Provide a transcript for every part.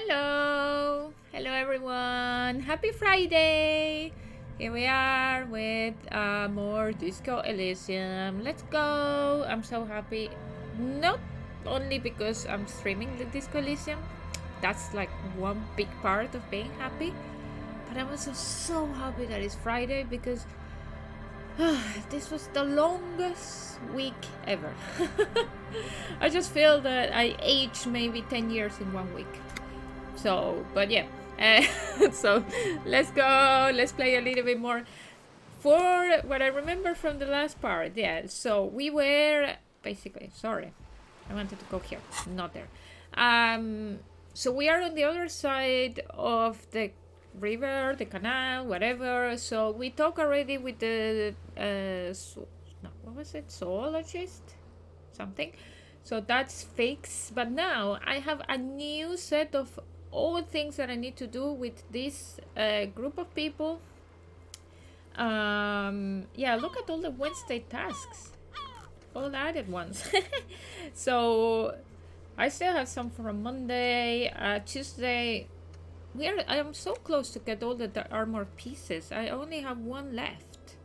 Hello! Hello everyone! Happy Friday! Here we are with more Disco Elysium. Let's go! I'm so happy. Not only because I'm streaming the Disco Elysium, that's like one big part of being happy, but I'm also so happy that it's Friday because this was the longest week ever. I just feel that I aged maybe 10 years in 1 week. So, but yeah. So let's go. Let's play a little bit more. For what I remember from the last part, yeah. So we were basically sorry. I wanted to go here, not there. So we are on the other side of the river, the canal, whatever. So we talked already with the no, what was it? Zoologist, something. So that's fixed. But now I have a new set of all things that I need to do with this group of people. Yeah, look at all the Wednesday tasks, all added ones. So I still have some from Monday, Tuesday. I am so close to get all the armor pieces. I only have one left.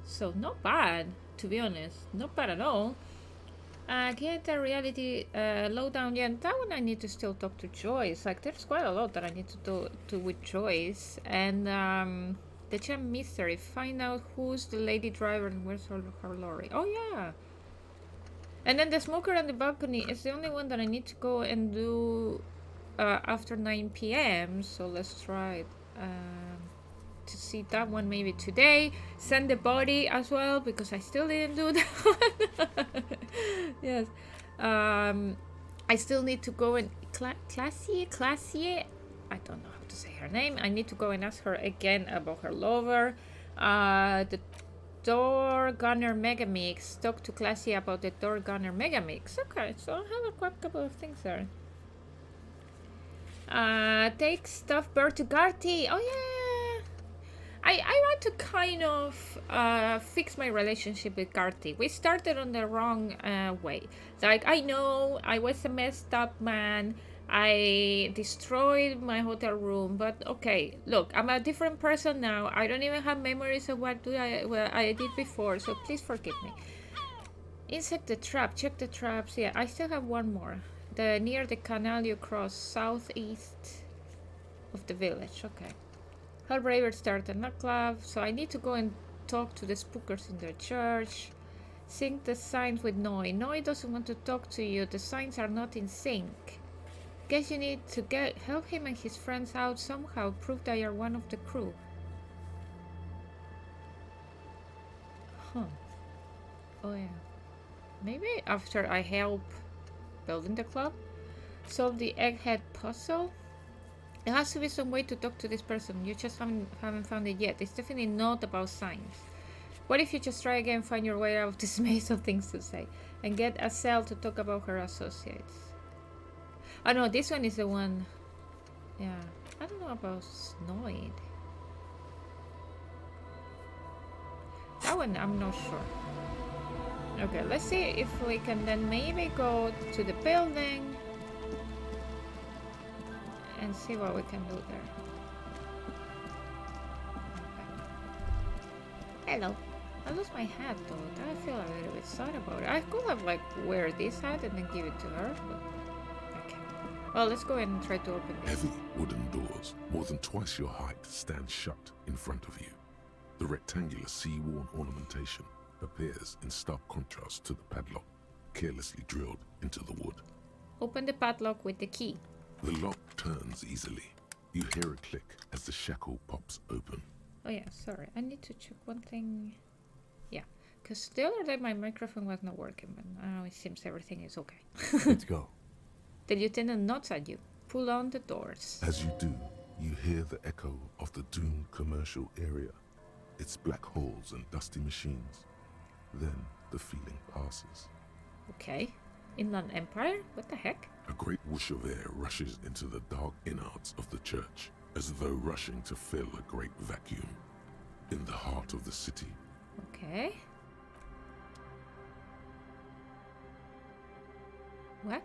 So not bad, to be honest. Not bad at all. Get a reality lowdown. Yeah, and that one I need to still talk to Joyce. Like, there's quite a lot that I need to do with Joyce. And the gem mystery. Find out who's the lady driver and where's her lorry. Oh, yeah. And then the smoker on the balcony is the only one that I need to go and do after 9 p.m. So let's try it. To see that one maybe today. Send the body as well because I still didn't do that one. Yes. I still need to go and Classier. I don't know how to say her name. I need to go and ask her again about her lover. The Door Gunner Megamix. Talk to Classy about the Door Gunner Megamix. Okay, so I have a quite couple of things there. Take stuff bird to Garty. Oh yeah. I want to kind of fix my relationship with Garty. We started on the wrong way. Like, I know I was a messed up man. I destroyed my hotel room, but okay, look, I'm a different person now. I don't even have memories of what I did before, so please forgive me. Insect the trap. Check the traps. Yeah, I still have one more. Near the canal you cross southeast of the village. Okay. Hellbraver started a nightclub, so I need to go and talk to the spookers in their church. Sync the signs with Noi. Noi doesn't want to talk to you. The signs are not in sync. Guess you need to help him and his friends out somehow. Prove that you're one of the crew. Huh. Oh yeah. Maybe after I help building the club, solve the egghead puzzle. There has to be some way to talk to this person. You just haven't found it yet. It's definitely not about signs. What if you just try again, find your way out of this maze of things to say, and get Acel to talk about her associates? Oh no, this one is the one. Yeah, I don't know about Snoid. That one I'm not sure. Okay, let's see if we can then maybe go to the building and see what we can do there. Okay. Hello. I lost my hat though. I feel a little bit sad about it. I could have like wear this hat and then give it to her, but okay. Well, let's go ahead and try to open this. Heavy wooden doors, more than twice your height, stand shut in front of you. The rectangular sea-worn ornamentation appears in stark contrast to the padlock, carelessly drilled into the wood. Open the padlock with the key. The lock turns easily. You hear a click as the shackle pops open. Oh yeah, sorry. I need to check one thing. Yeah, because the other day my microphone was not working, but now it seems everything is okay. Let's go. The lieutenant nods at you. Pull on the doors. As you do, you hear the echo of the doomed commercial area. Its black holes and dusty machines. Then the feeling passes. Okay. Inland Empire? What the heck? A great whoosh of air rushes into the dark innards of the church, as though rushing to fill a great vacuum. In the heart of the city. Okay. What?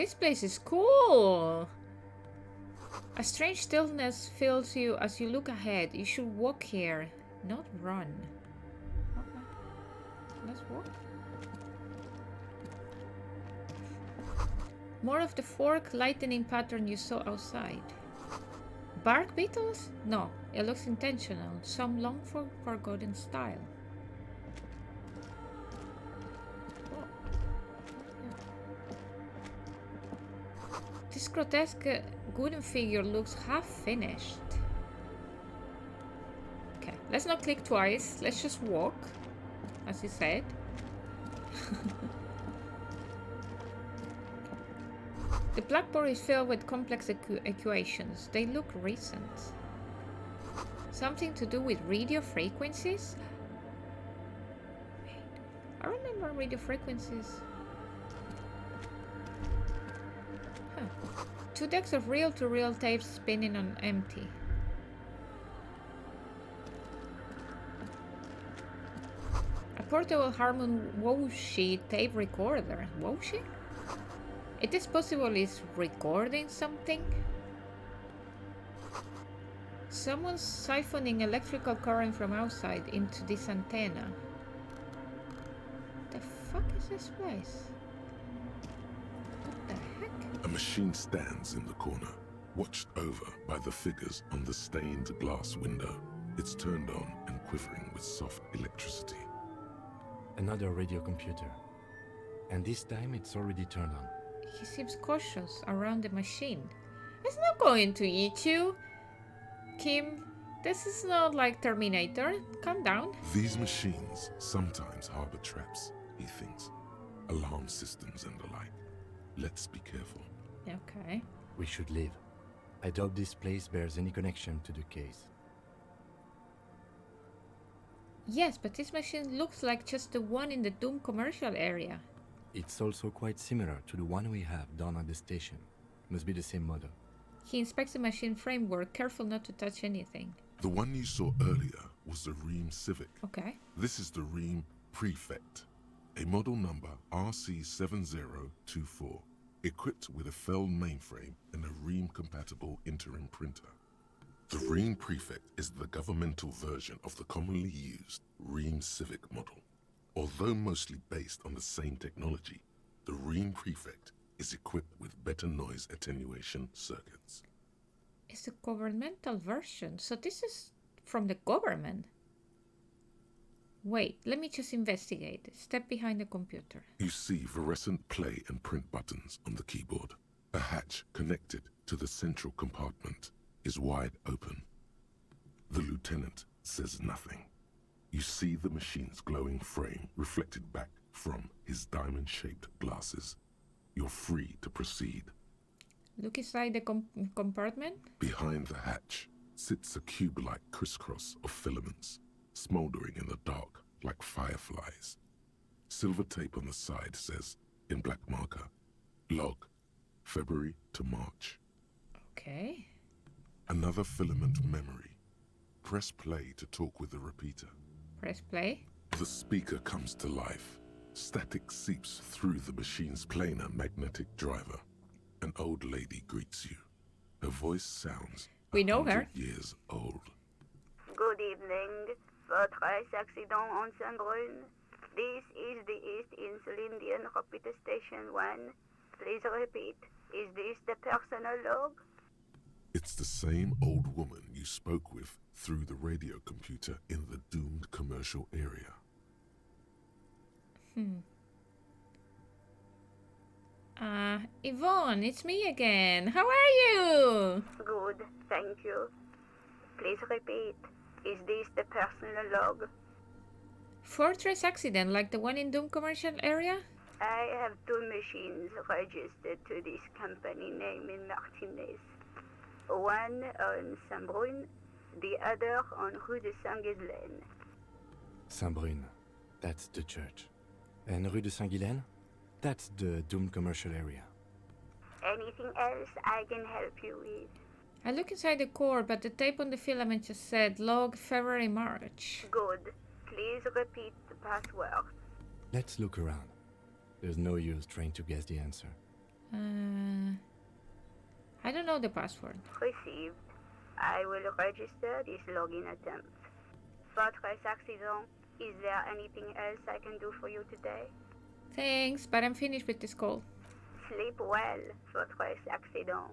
This place is cool. A strange stillness fills you as you look ahead. You should walk here, not run. Okay. Let's walk. More of the fork lightning pattern you saw outside. Bark beetles? No, it looks intentional. Some long forgotten style. This grotesque wooden figure looks half finished. Okay, let's not click twice. Let's just walk, as you said. The blackboard is filled with complex equations. They look recent. Something to do with radio frequencies? Wait, I remember radio frequencies. Huh. 2 decks of reel-to-reel tapes spinning on empty. A portable Harman Woshi tape recorder. Woshi? It is possible it's recording something. Someone's siphoning electrical current from outside into this antenna. The fuck is this place? What the heck? A machine stands in the corner, watched over by the figures on the stained glass window. It's turned on and quivering with soft electricity. Another radio computer. And this time it's already turned on. He seems cautious around the machine. It's not going to eat you. Kim, this is not like Terminator. Calm down. These machines sometimes harbor traps, he thinks. Alarm systems and the like. Let's be careful. Okay. We should leave. I doubt this place bears any connection to the case. Yes, but this machine looks like just the one in the Doom commercial area. It's also quite similar to the one we have down at the station. Must be the same model. He inspects the machine framework, careful not to touch anything. The one you saw earlier was the Ream Civic. Okay. This is the Ream Prefect, a model number RC7024, equipped with a Fell mainframe and a Ream-compatible interim printer. The Ream Prefect is the governmental version of the commonly used Ream Civic model. Although mostly based on the same technology, the Ream Prefect is equipped with better noise attenuation circuits. It's a governmental version, so this is from the government. Wait, let me just investigate. Step behind the computer. You see fluorescent play and print buttons on the keyboard. A hatch connected to the central compartment is wide open. The lieutenant says nothing. You see the machine's glowing frame reflected back from his diamond-shaped glasses. You're free to proceed. Look inside the compartment. Behind the hatch sits a cube-like crisscross of filaments, smoldering in the dark like fireflies. Silver tape on the side says, in black marker, log, February to March. Okay. Another filament memory. Press play to talk with the repeater. Press play. The speaker comes to life. Static seeps through the machine's planar magnetic driver. An old lady greets you. Her voice sounds We know her. 100 years old. Good evening. Votre accident on Saint-Brune. This is the East Insulindian Repeater Station 1. Please repeat. Is this the personal log? It's the same old woman you spoke with through the radio computer in the doomed commercial area. Yvonne, it's me again. How are you? Good, thank you. Please repeat. Is this the personal log? Fortress accident like the one in Doom commercial area? I have 2 machines registered to this company name in Martinez. One on Saint-Brune, the other on Rue de Saint-Ghislaine. Saint-Brune. That's the church. And Rue de Saint-Ghislaine? That's the doomed commercial area. Anything else I can help you with? I look inside the core, but the tape on the filament just said log February March. Good. Please repeat the password. Let's look around. There's no use trying to guess the answer. I don't know the password. Received. I will register this login attempt. Fortress Accident, is there anything else I can do for you today? Thanks, but I'm finished with this call. Sleep well, Fortress Accident.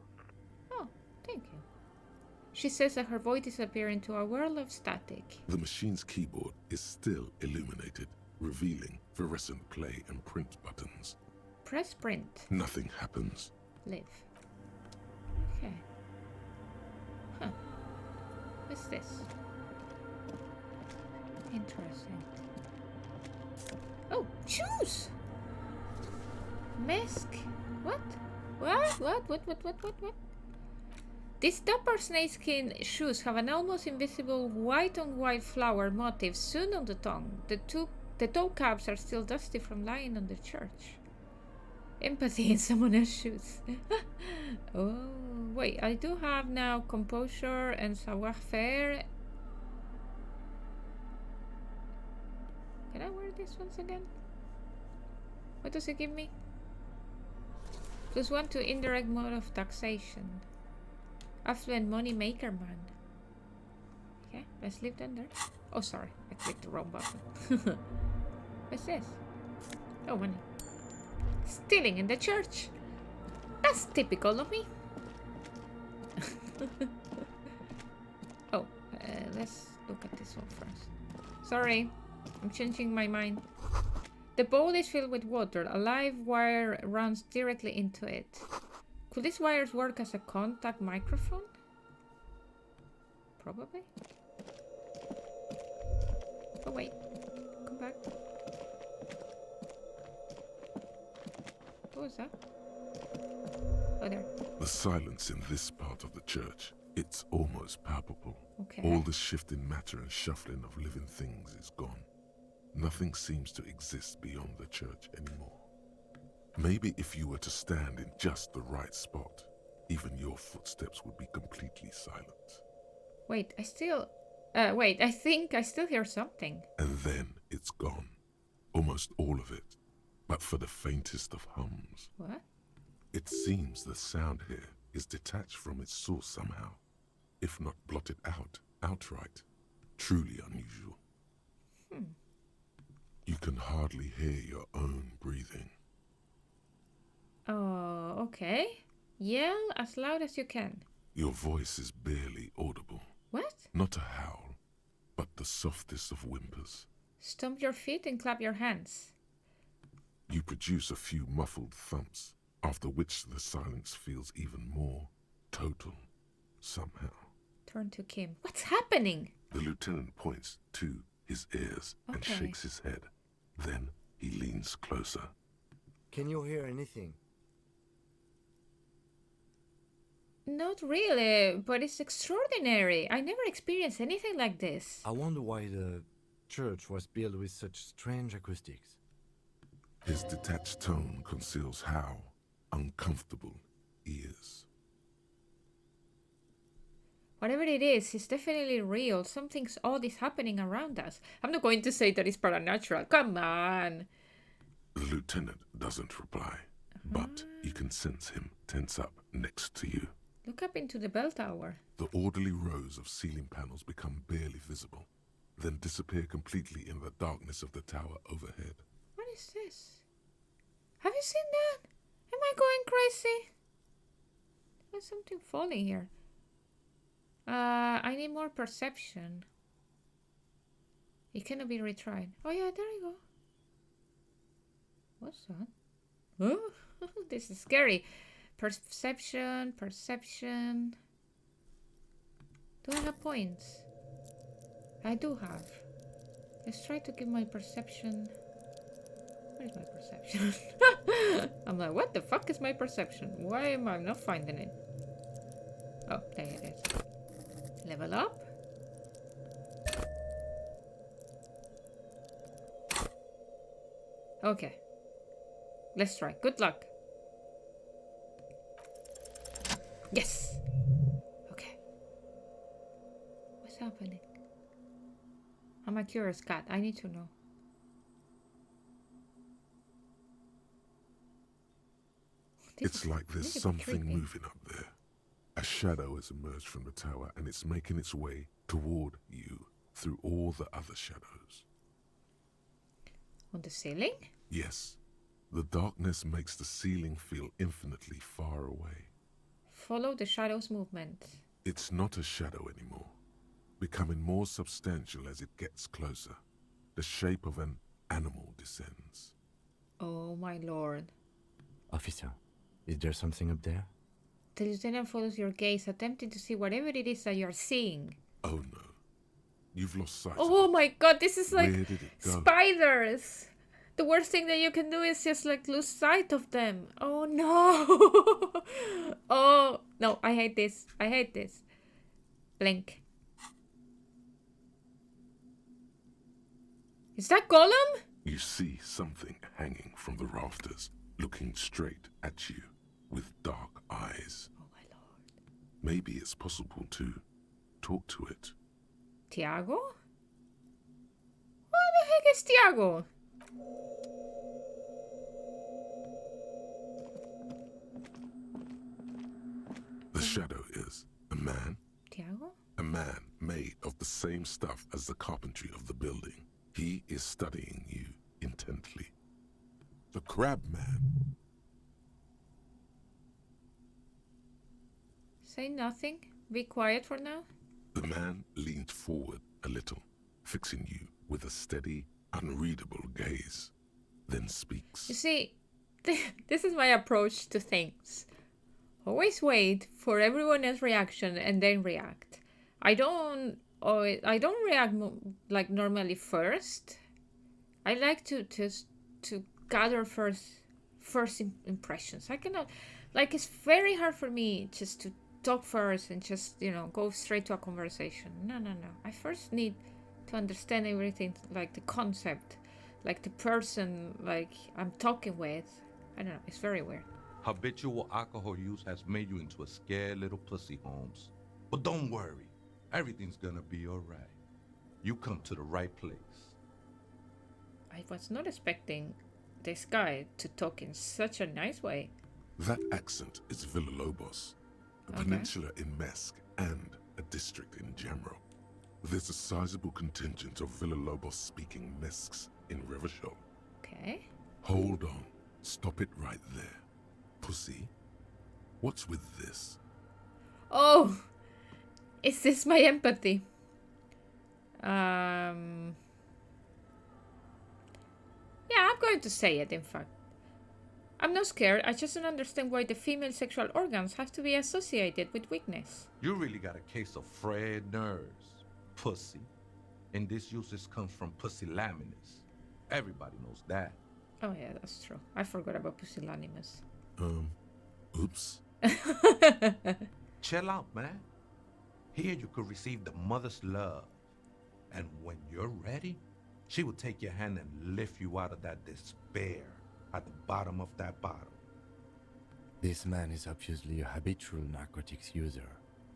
Oh, thank you. She says that her voice disappeared into a world of static. The machine's keyboard is still illuminated, revealing fluorescent play and print buttons. Press print. Nothing happens. Live. Okay. Huh. What's this? Interesting. Oh, shoes! Mask. What? What? These dapper snakeskin shoes have an almost invisible white on white flower motif sewn on the tongue. The toe caps are still dusty from lying on the church. Empathy in someone else's shoes. Oh, wait, I do have now composure and savoir-faire. Can I wear this once again? What does it give me? +1 to indirect mode of taxation. Affluent money maker man. Okay, let's leave them there. Oh, sorry, I clicked the wrong button. What's this? Oh, money. Stealing in the church. That's typical of me. Oh, let's look at this one first. Sorry, I'm changing my mind. The bowl is filled with water. A live wire runs directly into it. Could these wires work as a contact microphone? Probably. Oh wait, come back. What was that? Oh, there. The silence in this part of the church, it's almost palpable. Okay. All the shifting matter and shuffling of living things is gone. Nothing seems to exist beyond the church anymore. Maybe if you were to stand in just the right spot, even your footsteps would be completely silent. Wait, I think I still hear something. And then it's gone. Almost all of it. But for the faintest of hums. What? It seems the sound here is detached from its source somehow, if not blotted out outright. Truly unusual. You can hardly hear your own breathing. Oh, okay. Yell as loud as you can. Your voice is barely audible. What? Not a howl, but the softest of whimpers. Stomp your feet and clap your hands. You produce a few muffled thumps, after which the silence feels even more total, somehow. Turn to Kim. What's happening? The lieutenant points to his ears and Okay. shakes his head. Then he leans closer. Can you hear anything? Not really, but it's extraordinary. I never experienced anything like this. I wonder why the church was built with such strange acoustics. His detached tone conceals how uncomfortable he is. Whatever it is, it's definitely real. Something's odd is happening around us. I'm not going to say that it's supernatural. Come on. The lieutenant doesn't reply, but you can sense him tense up next to you. Look up into the bell tower. The orderly rows of ceiling panels become barely visible, then disappear completely in the darkness of the tower overhead. What is this? Have you seen that? Am I going crazy? There's something falling here. I need more perception. It cannot be retried. Oh yeah, there you go. What's that? Oh, this is scary. Perception. Do I have points? I do have. Let's try to give my perception. Where is my perception? I'm like, what the fuck is my perception? Why am I not finding it? Oh, there it is. Level up. Okay. Let's try. Good luck. Yes! Okay. What's happening? I'm a curious cat. I need to know. It's like there's this is something creepy. moving up there. A shadow has emerged from the tower and it's making its way toward you through all the other shadows. On the ceiling? Yes, the darkness makes the ceiling feel infinitely far away. Follow the shadow's movement. It's not a shadow anymore, becoming more substantial as it gets closer. The shape of an animal descends. Oh my lord. Officer, is there something up there? The lieutenant follows your gaze, attempting to see whatever it is that you're seeing. Oh no, you've lost sight Oh of it. my god, this is like Where did it go? spiders! The worst thing that you can do is just like lose sight of them. Oh no! Oh no, I hate this. I hate this. Blink. Is that Gollum? You see something hanging from the rafters, looking straight at you with dark eyes. Oh my lord. Maybe it's possible to talk to it. Tiago? What the heck is Tiago? The shadow is a man, Tiago? a man made of the same stuff as the carpentry of the building. He is studying you intently. The crab man. Say nothing. Be quiet for now. The man leaned forward a little, fixing you with a steady, unreadable gaze, then speaks. You see, this is my approach to things. Always wait for everyone else's reaction and then react. I don't react like normally first. I like to gather first impressions. I cannot, like, it's very hard for me just to talk first and just, go straight to a conversation. No. I first need to understand everything, like the concept, like the person, like I'm talking with. I don't know. It's very weird. Habitual alcohol use has made you into a scared little pussy, Holmes. But don't worry. Everything's gonna be alright. You come to the right place. I was not expecting this guy to talk in such a nice way. That accent is Villalobos, a Okay. peninsula in Mesk and a district in Jamro. There's a sizable contingent of Villalobos-speaking Mesks in Revachol. Okay. Hold on. Stop it right there. Pussy, what's with this? Oh, is this my empathy? Yeah, I'm going to say it, in fact. I'm not scared, I just don't understand why the female sexual organs have to be associated with weakness. You really got a case of frayed nerves, pussy. And this usage comes from pusillanimous. Everybody knows that. Oh yeah, that's true. I forgot about pusillanimous. Oops. Chill out, man. Here you could receive the mother's love. And when you're ready, she will take your hand and lift you out of that despair at the bottom of that bottle. This man is obviously a habitual narcotics user.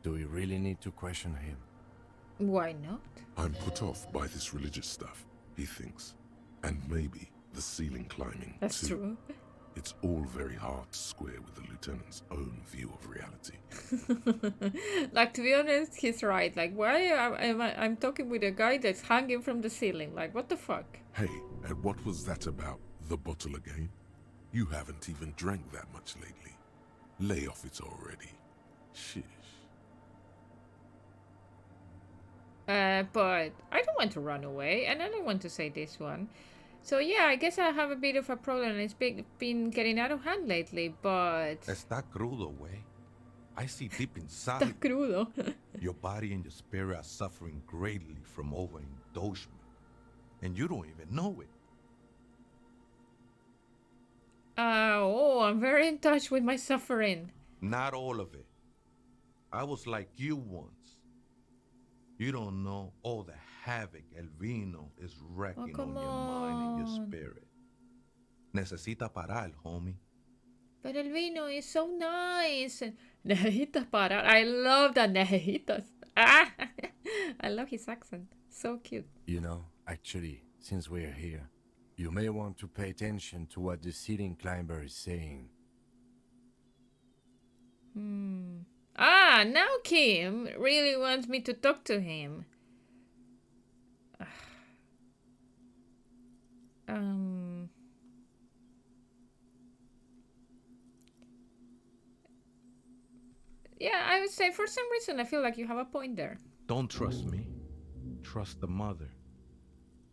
Do we really need to question him? Why not? I'm put off by this religious stuff, he thinks. And maybe the ceiling climbing, That's too. true. It's all very hard to square with the lieutenant's own view of reality. Like, to be honest, he's right. Like, why am I'm talking with a guy that's hanging from the ceiling? Like, what the fuck? Hey, and what was that about the bottle again? You haven't even drank that much lately. Lay off it already. Shish. But I don't want to run away, and I don't want to say this one. So yeah, I guess I have a bit of a problem. It's been getting out of hand lately, but... Está crudo, way. I see deep inside Está crudo. your body and your spirit are suffering greatly from overindulgence. And you don't even know it. I'm very in touch with my suffering. Not all of it. I was like you once. You don't know all the havoc El Vino is wrecking on come your mind and your on. spirit. Necesita parar, homie. But el vino is so nice. And necesitas parar. I love that necesitas. Ah, I love his accent. So cute. You know, actually, since we're here, you may want to pay attention to what the ceiling climber is saying. Ah, now Kim really wants me to talk to him. Um... Yeah, I would say for some reason I feel like you have a point there. Don't trust me. Trust the mother.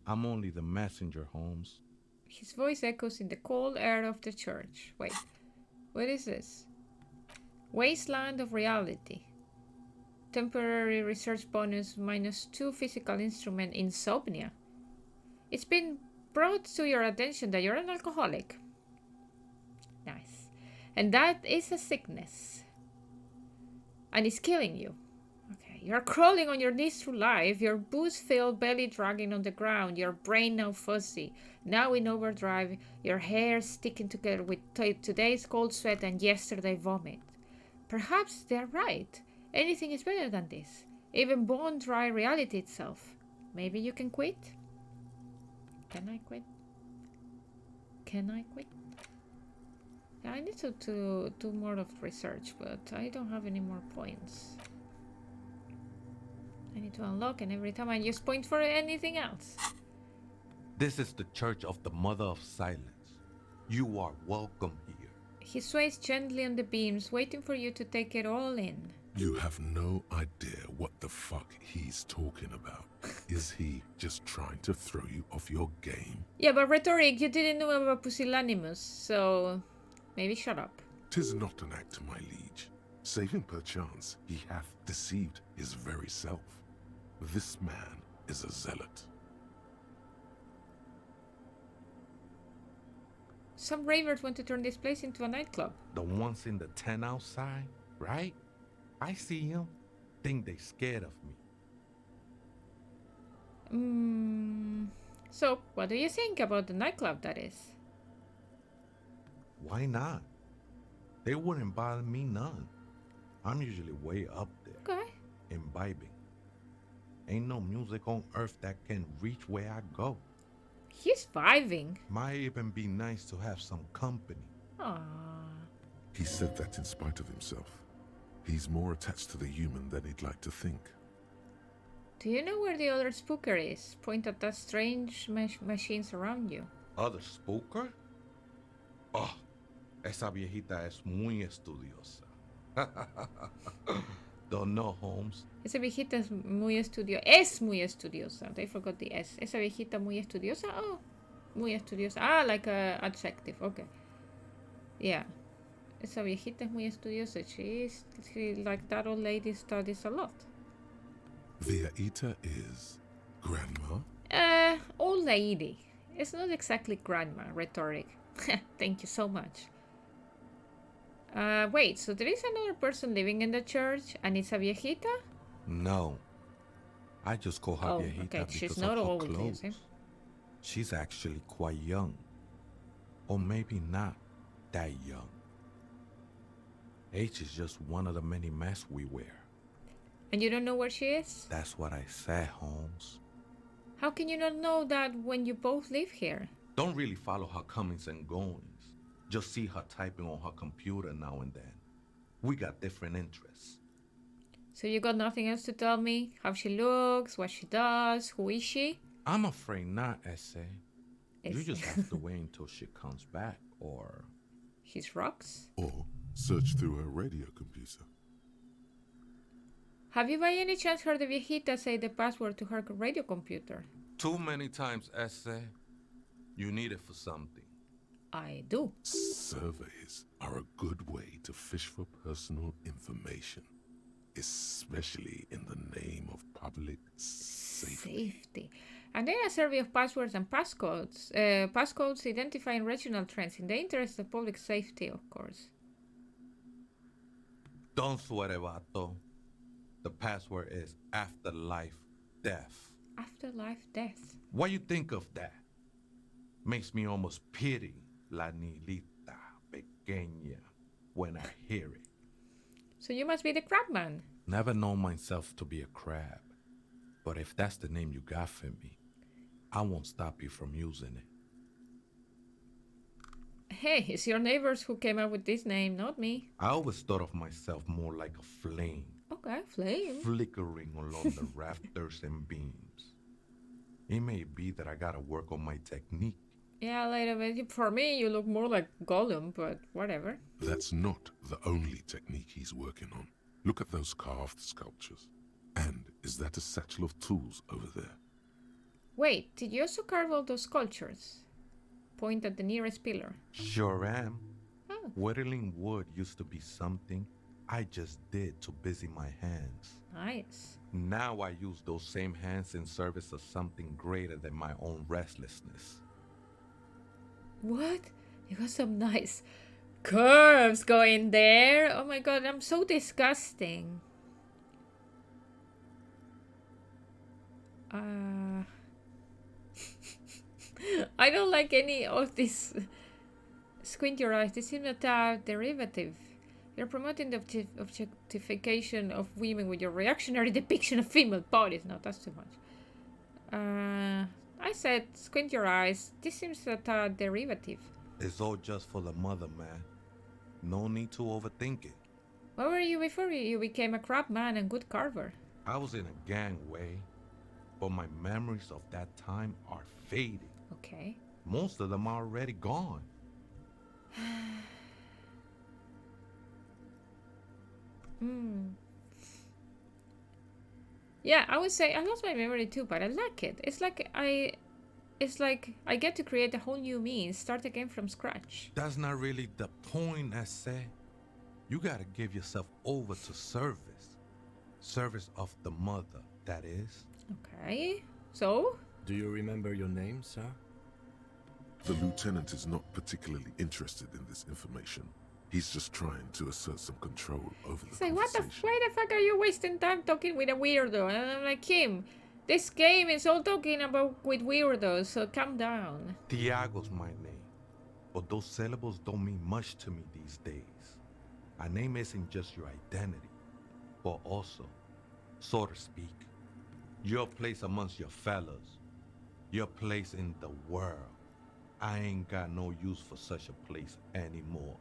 I'm only the messenger, Holmes. His voice echoes in the cold air of the church. Wait, what is this? Wasteland of Reality. Temporary research bonus -2 physical instrument insomnia. It's been brought to your attention that you're an alcoholic. Nice. And that is a sickness. And it's killing you. Okay, you're crawling on your knees through life, your booze-filled belly dragging on the ground, your brain now fuzzy, now in overdrive, your hair sticking together with today's cold sweat and yesterday vomit. Perhaps they're right. Anything is better than this. Even bone-dry reality itself. Maybe you can quit? Can I quit? Can I quit? Yeah, I need to do more of research, but I don't have any more points. I need to unlock, and every time I use points for anything else. This is the Church of the Mother of Silence. You are welcome here. He sways gently on the beams, waiting for you to take it all in. You have no idea what the fuck he's talking about. Is he just trying to throw you off your game? Yeah, but rhetoric, you didn't know about Pusillanimous, so maybe shut up. 'Tis not an act, my liege. Save him perchance, he hath deceived his very self. This man is a zealot. Some ravers want to turn this place into a nightclub. The ones in the tent outside, right? I see them. Think they scared of me. So, what do you think about the nightclub, that is? Why not? They wouldn't bother me none. I'm usually way up there, Okay. imbibing. Ain't no music on earth that can reach where I go. He's vibing. Might even be nice to have some company. Aww. He said that in spite of himself. He's more attached to the human than he'd like to think. Do you know where the other spooker is? Point at the strange machines around you. Other spooker? Oh, esa viejita es muy estudiosa. Don't know, Holmes. Esa viejita es muy estudiosa. They forgot the S. Esa viejita muy estudiosa? Oh, muy estudiosa. Ah, like a adjective. Okay. Yeah. Esa viejita es muy estudiosa. She like that old lady studies a lot. Viejita is grandma? Old lady. It's not exactly grandma, rhetoric. Thank you so much. Wait, so there is another person living in the church and it's a viejita? No. I just call her Oh, viejita okay, because she's of not her old, you clothes. see. She's actually quite young. Or maybe not that young. Age is just one of the many masks we wear. And you don't know where she is? That's what I said, Holmes. How can you not know that when you both live here? Don't really follow her comings and goings. Just see her typing on her computer now and then. We got different interests. So you got nothing else to tell me? How she looks, what she does, who is she? I'm afraid not, Essay. You Essay. just have to wait until she comes back, or... His rocks? Or search through her radio computer. Have you by any chance heard the viejita say the password to her radio computer? Too many times, Essay. You need it for something. I do. Surveys are a good way to fish for personal information, especially in the name of public safety. And then a survey of passwords and passcodes. Passcodes identifying regional trends in the interest of public safety, of course. Don't sweat it, vato. The password is afterlife death. Afterlife death. What you think of that? Makes me almost pity La Nilita Pequeña when I hear it. So you must be the crab man. Never known myself to be a crab. But if that's the name you got for me, I won't stop you from using it. Hey, it's your neighbors who came up with this name, not me. I always thought of myself more like a flame, Okay, flame. flickering along the rafters and beams. It may be that I gotta work on my technique. Yeah, a little bit. For me, you look more like Gollum, but whatever. That's not the only technique he's working on. Look at those carved sculptures. And is that a satchel of tools over there? Wait, did you also carve all those sculptures? Point at the nearest pillar. Sure am. Oh, Whittling wood used to be something I just did to busy my hands. nice. Now I use those same hands in service of something greater than my own restlessness. What? You got some nice curves going there. Oh my god, I'm so disgusting. I don't like any of this. Squint your eyes. This is not a derivative. You're promoting the objectification of women with your reactionary depiction of female bodies. No, that's too much. I said, squint your eyes. This seems not a derivative. It's all just for the mother, man. No need to overthink it. Where were you before you became a crab man and good carver? I was in a gangway, but my memories of that time are fading. Okay. Most of them are already gone. Yeah, I would say I lost my memory too, but I like it. It's like I get to create a whole new me and start again from scratch. That's not really the point, I say. You gotta give yourself over to service. Service of the mother, that is. Okay. So? Do you remember your name, sir? The lieutenant is not particularly interested in this information. He's just trying to assert some control over the Say, conversation. why the fuck are you wasting time talking with a weirdo? And I'm like, Kim, this game is all talking about with weirdos, so calm down. Tiago's my name, but those syllables don't mean much to me these days. A name isn't just your identity, but also, so to speak, your place amongst your fellows, your place in the world. I ain't got no use for such a place anymore.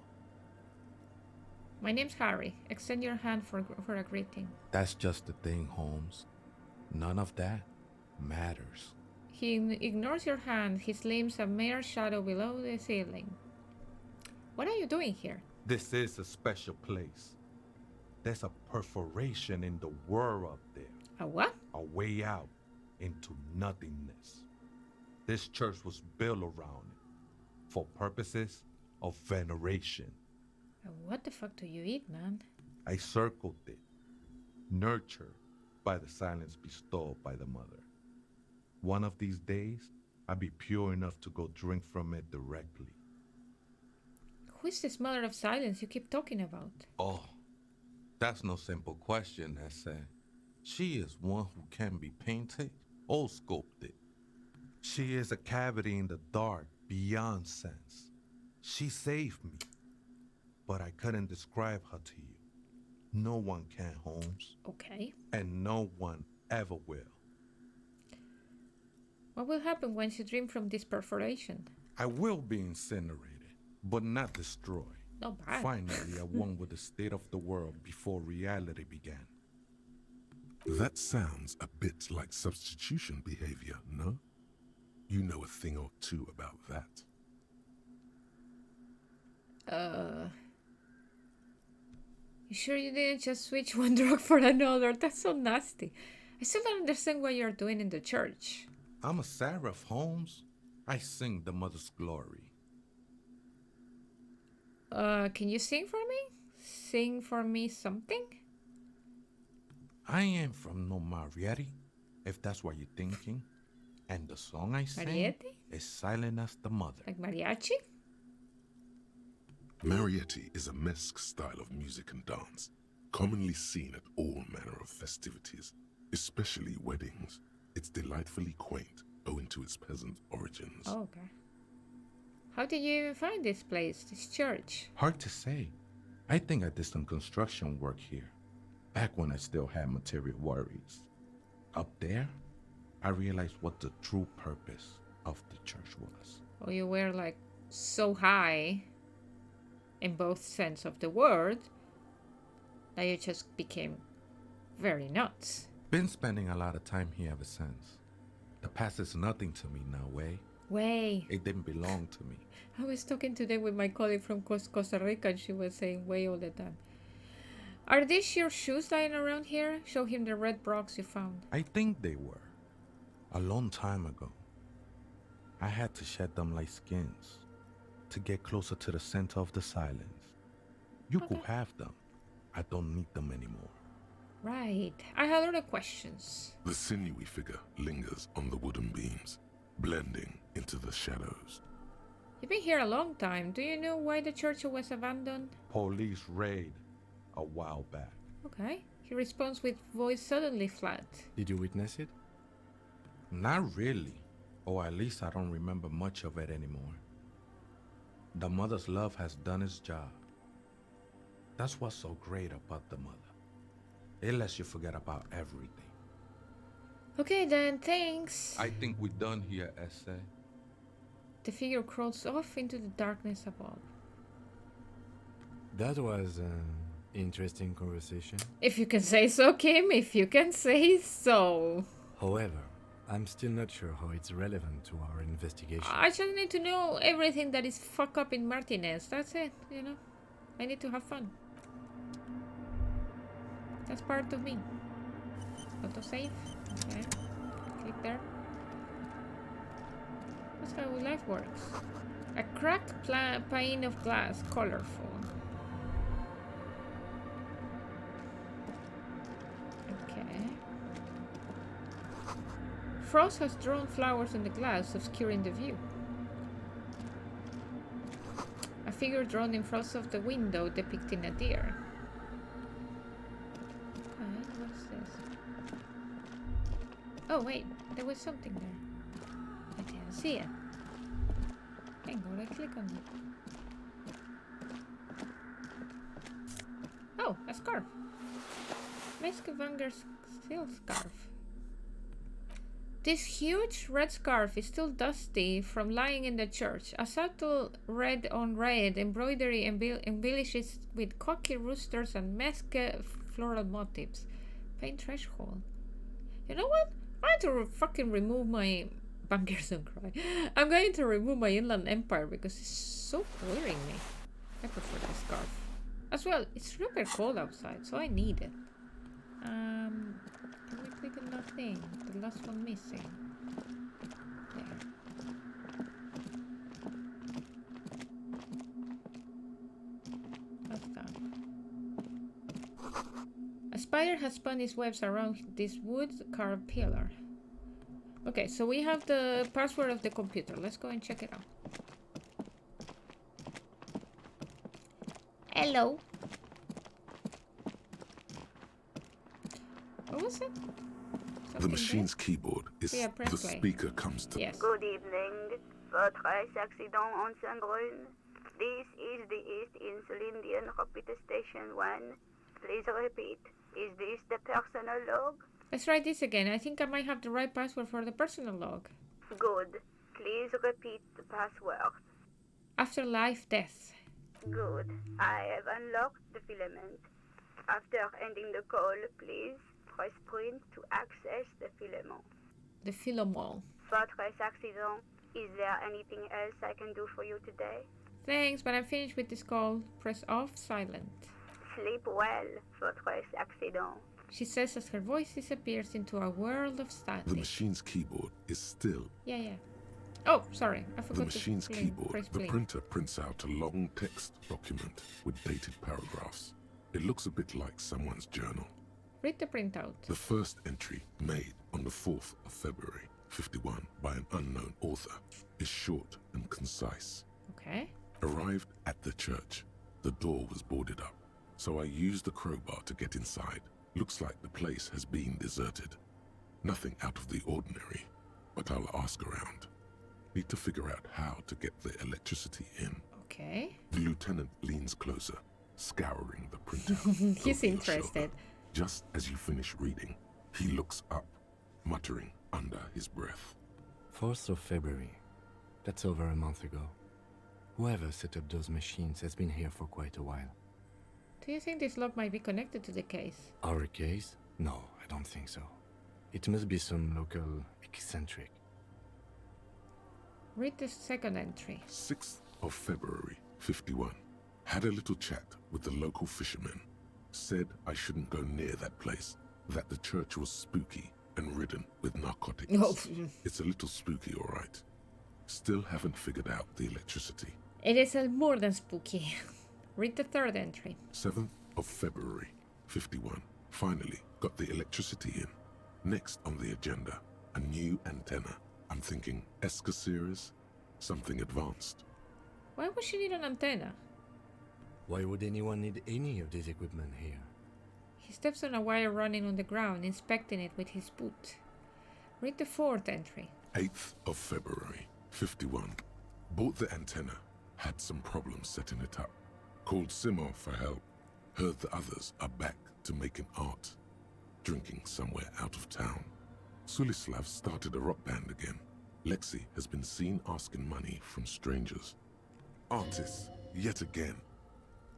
My name's Harry. Extend your hand for a greeting. That's just the thing, Holmes. None of that matters. He ignores your hand, his limbs a mere shadow below the ceiling. What are you doing here? This is a special place. There's a perforation in the world up there. A what? A way out into nothingness. This church was built around it for purposes of veneration. What the fuck do you eat, man? I circled it, nurtured by the silence bestowed by the mother. One of these days, I'll be pure enough to go drink from it directly. Who is this mother of silence you keep talking about? Oh, that's no simple question, Essa. She is one who can be painted or sculpted. She is a cavity in the dark beyond sense. She saved me, but I couldn't describe her to you. No one can, Holmes. Okay. And no one ever will. What will happen once you dream from this perforation? I will be incinerated, but not destroyed. Not bad. Finally, I won with the state of the world before reality began. That sounds a bit like substitution behavior, no? You know a thing or two about that. You sure you didn't just switch one drug for another? That's so nasty. I still don't understand what you're doing in the church. I'm a seraph, Holmes. I sing the mother's glory. Can you sing for me? Sing for me something? I ain't from no Marietti, if that's what you're thinking. And the song I sing Marietti? is silent as the mother. Like mariachi? Marietti is a mesque style of music and dance, commonly seen at all manner of festivities, especially weddings. It's delightfully quaint, owing to its peasant origins. Oh, okay. How did you even find this place, this church? Hard to say. I think I did some construction work here, back when I still had material worries. Up there, I realized what the true purpose of the church was. Oh, you were like so high in both sense of the word that you just became very nuts. Been spending a lot of time here ever since. The past is nothing to me now, Way. Way. It didn't belong to me. I was talking today with my colleague from Costa Rica and she was saying way all the time. Are these your shoes lying around here? Show him the red rocks you found. I think they were. A long time ago. I had to shed them like skins to get closer to the center of the silence. You could have them. I don't need them anymore. Right. I had other questions. The sinewy figure lingers on the wooden beams, blending into the shadows. You've been here a long time. Do you know why the church was abandoned? Police raid a while back. Okay. He responds with voice suddenly flat. Did you witness it? Not really. Or at least I don't remember much of it anymore. The mother's love has done its job. That's what's so great about the mother. It lets you forget about everything. Okay then, thanks. I think we're done here, Essay. The figure crawls off into the darkness above. That was an interesting conversation. If you can say so, Kim, if you can say so. However, I'm still not sure how it's relevant to our investigation. I just need to know everything that is fuck up in Martinez. That's it, you know. I need to have fun. That's part of me. Autosave. Okay. Click there. That's how life works. A cracked pane of glass, colorful. Okay. Frost has drawn flowers on the glass, obscuring the view. A figure drawn in front of the window depicting a deer. What's this? Oh wait, there was something there. I didn't see it. Hang on, I click on it. Oh, a scarf. Meskevanger's steel scarf. This huge red scarf is still dusty from lying in the church. A subtle red on red embroidery embellishes with cocky roosters and mesque floral motifs. Paint threshold. You know what? I'm going to fucking remove my... Bangers don't cry. I'm going to remove my Inland Empire because it's so boring me. I prefer the scarf. As well, it's super cold outside, so I need it. Can we click on that thing? The last one missing. There. What's that? A spider has spun its webs around this wood carved pillar. Okay, so we have the password of the computer. Let's go and check it out. Hello. What was it? The machine's keyboard is Yeah, press the play. speaker comes to. Yes. Good evening. Votre accident en Saint-Brune. This is the East Insulindian Repeater Station 1. Please repeat. Is this the personal log? Let's try this again. I think I might have the right password for the personal log. Good. Please repeat the password. Afterlife death. Good. I have unlocked the filament. After ending the call, please press print to access the filament. The Philomol. Votre accident. Is there anything else I can do for you today? Thanks, but I'm finished with this call. Press off silent. Sleep well, votre accident. She says as her voice disappears into a world of The static. machine's keyboard is still. Yeah. Oh, sorry. I forgot The to machine's press keyboard. The play. printer prints out a long text document with dated paragraphs. It looks a bit like someone's journal. Read the printout. The first entry, made on the 4th of February, 51, by an unknown author, is short and concise. Okay. Arrived at the church. The door was boarded up, so I used the crowbar to get inside. Looks like the place has been deserted. Nothing out of the ordinary, but I'll ask around. Need to figure out how to get the electricity in. Okay. The lieutenant leans closer, scouring the printout. He's over your interested. shoulder. Just as you finish reading, he looks up, muttering under his breath. 4th of February. That's over a month ago. Whoever set up those machines has been here for quite a while. Do you think this lock might be connected to the case? Our case? No, I don't think so. It must be some local eccentric. Read the second entry. 6th of February, 51. Had a little chat with the local fishermen. Said I shouldn't go near that place, that the church was spooky and ridden with narcotics. Oh. It's a little spooky, all right. Still haven't figured out the electricity. It is more than spooky. Read the third entry. 7th of February, 51. Finally got the electricity in. Next on the agenda, a new antenna. I'm thinking Esca series, something advanced. Why would she need an antenna? Why would anyone need any of this equipment here? He steps on a wire running on the ground, inspecting it with his boot. Read the fourth entry. 8th of February, 51. Bought the antenna, had some problems setting it up. Called Simon for help. Heard the others are back to making art. Drinking somewhere out of town. Sulislav started a rock band again. Lexi has been seen asking money from strangers. Artists, yet again.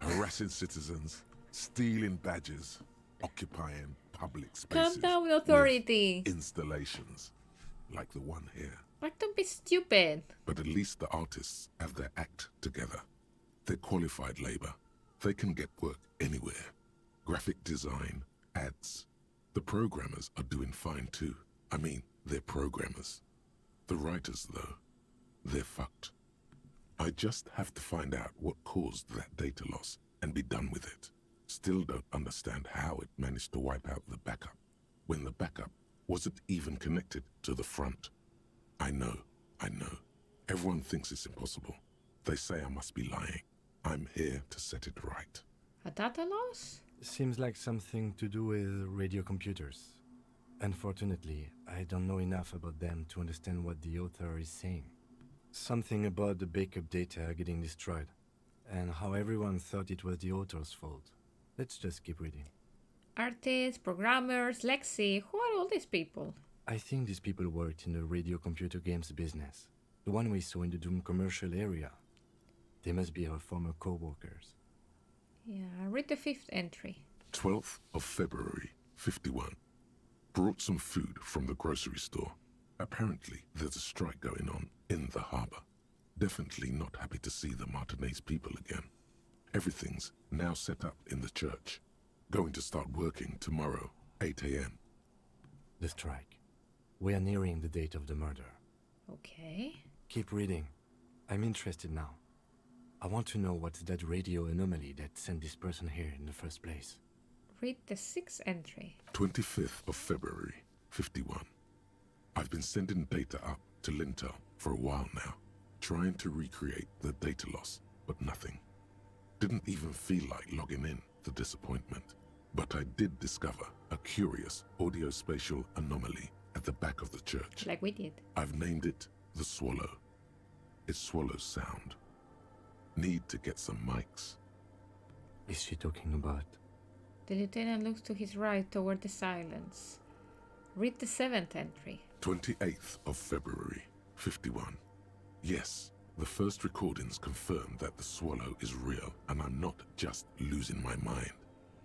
Harassing citizens, stealing badges, occupying public spaces. Calm down, authority. with installations, like the one here. Like, don't be stupid. But at least the artists have their act together. They're qualified labor. They can get work anywhere. Graphic design, ads. The programmers are doing fine too. I mean, they're programmers. The writers, though, they're fucked. I just have to find out what caused that data loss and be done with it. Still don't understand how it managed to wipe out the backup, when the backup wasn't even connected to the front. I know. Everyone thinks it's impossible. They say I must be lying. I'm here to set it right. A data loss? Seems like something to do with radio computers. Unfortunately, I don't know enough about them to understand what the author is saying. Something about the backup data getting destroyed, and how everyone thought it was the author's fault. Let's just keep reading. Artists, programmers, Lexi. Who are all these people? I think these people worked in the radio computer games business. The one we saw in the Doom commercial area. They must be our former co-workers. Yeah, read the fifth entry. 12th of February, 51. Brought some food from the grocery store. Apparently, there's a strike going on in the harbor. Definitely not happy to see the Martinez people again. Everything's now set up in the church. Going to start working tomorrow, 8 a.m. The strike. We are nearing the date of the murder. Okay. Keep reading. I'm interested now. I want to know what's that radio anomaly that sent this person here in the first place. Read the sixth entry. 25th of February, 51. I've been sending data up to Lintel for a while now, trying to recreate the data loss, but nothing. Didn't even feel like logging in, the disappointment. But I did discover a curious audio-spatial anomaly at the back of the church. Like we did. I've named it the Swallow. It swallows sound. Need to get some mics. Is she talking about? The lieutenant looks to his right toward the silence. Read the seventh entry. 28th of February, 51. Yes, the first recordings confirm that the Swallow is real and I'm not just losing my mind.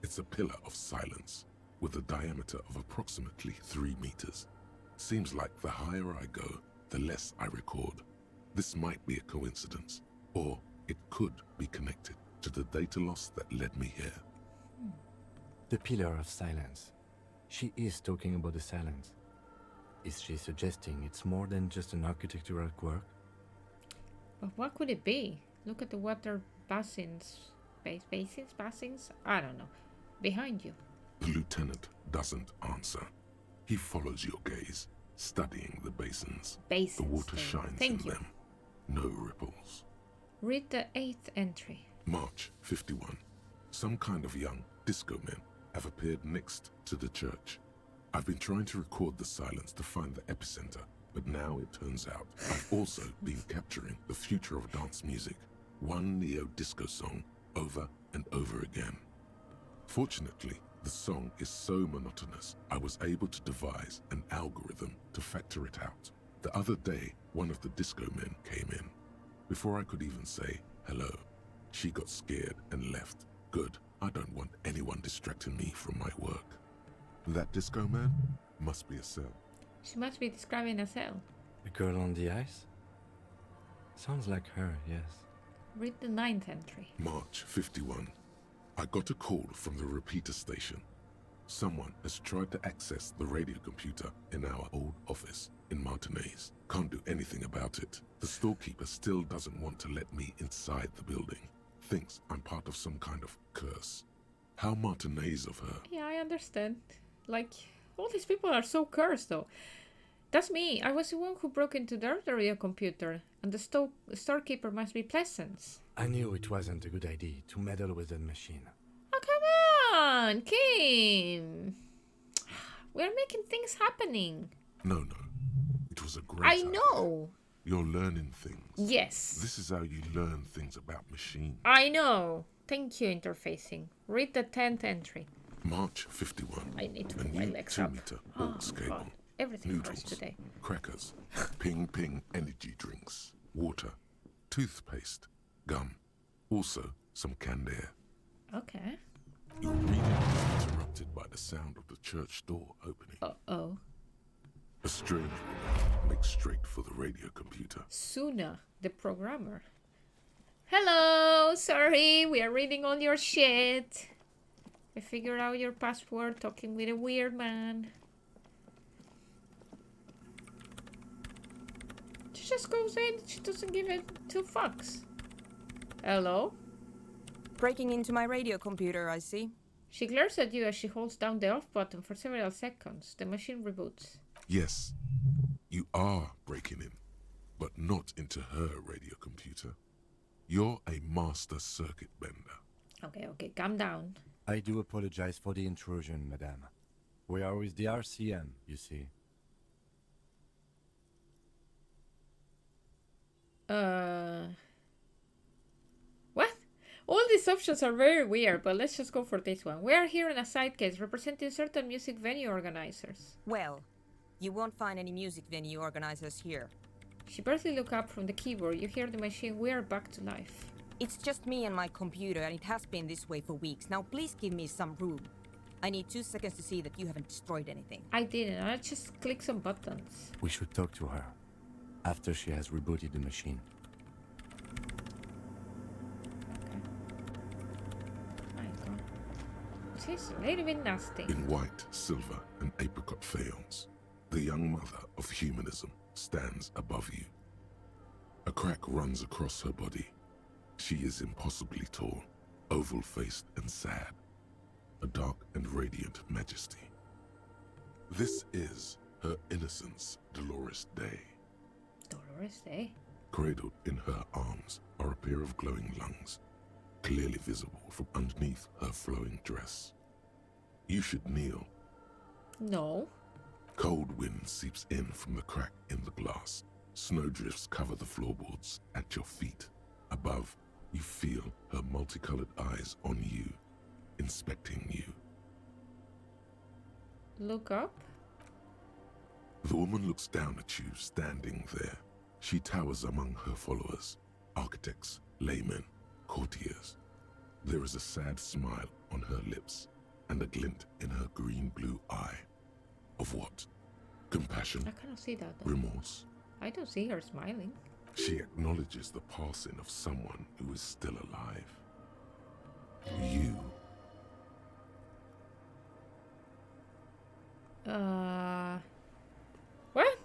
It's a pillar of silence with a diameter of approximately 3 meters. Seems like the higher I go, the less I record. This might be a coincidence, or it could be connected to the data loss that led me here. The pillar of silence. She is talking about the silence. Is she suggesting it's more than just an architectural quirk? But what could it be? Look at the water basins. Basins? I don't know. Behind you. The lieutenant doesn't answer. He follows your gaze, studying the basins. Basins. The water shines in Thank you. them. No ripples. Read the eighth entry. March 51. Some kind of young disco men have appeared next to the church. I've been trying to record the silence to find the epicenter, but now it turns out I've also been capturing the future of dance music, one neo-disco song over and over again. Fortunately, the song is so monotonous, I was able to devise an algorithm to factor it out. The other day, one of the disco men came in. Before I could even say hello, she got scared and left. Good. I don't want anyone distracting me from my work. That disco man must be a cell. She must be describing a cell. The girl on the ice? Sounds like her, yes. Read the 9th entry. March 51. I got a call from the repeater station. Someone has tried to access the radio computer in our old office in Martinez. Can't do anything about it. The storekeeper still doesn't want to let me inside the building. Thinks I'm part of some kind of curse. How Martinez of her. Yeah, I understand. Like, all these people are so cursed, though. That's me. I was the one who broke into their radio computer, and the storekeeper must be Pleasance. I knew it wasn't a good idea to meddle with that machine. Oh, come on, Kim. We're making things happening. No. It was a great I idea. know. You're learning things. Yes. This is how you learn things about machines. I know. Thank you, interfacing. Read the 10th entry. March 51. I need to A put my new legs up. 2-meter Oh, aux cable. God. Everything Noodles, hurts today. crackers, ping energy drinks, water, toothpaste, gum, also some canned air. Okay. Your reading is interrupted by the sound of the church door opening. Uh-oh. A strange woman makes straight for the radio computer. Suna, the programmer. Hello, sorry, we are reading all your shit. I figured out your password talking with a weird man. She just goes in, she doesn't give it 2 fucks. Hello? Breaking into my radio computer, I see. She glares at you as she holds down the off button for several seconds. The machine reboots. Yes, you are breaking in, but not into her radio computer. You're a master circuit bender. Okay, calm down. I do apologize for the intrusion, madame. We are with the RCM, you see. What? All these options are very weird, but let's just go for this one. We are here in a side case representing certain music venue organizers. Well, you won't find any music venue organizers here. She barely looks up from the keyboard. You hear the machine whir back to life. It's just me and my computer, and it has been this way for weeks. Now please give me some room. I need 2 seconds to see that you haven't destroyed anything. I didn't. I just clicked some buttons. We should talk to her after she has rebooted the machine. My God. She's a little bit nasty. In white, silver, and apricot faience, the young mother of humanism stands above you. A crack runs across her body. She is impossibly tall, oval-faced and sad, a dark and radiant majesty. This is her innocence, Dolores Day. Dolores Day? Cradled in her arms are a pair of glowing lungs, clearly visible from underneath her flowing dress. You should kneel. No. Cold wind seeps in from the crack in the glass. Snowdrifts cover the floorboards at your feet. Above, you feel her multicolored eyes on you, inspecting you. Look up. The woman looks down at you, standing there. She towers among her followers, architects, laymen, courtiers. There is a sad smile on her lips and a glint in her green-blue eye. Of what? Compassion? I cannot see that though. Remorse? I don't see her smiling. She acknowledges the passing of someone who is still alive. You. What?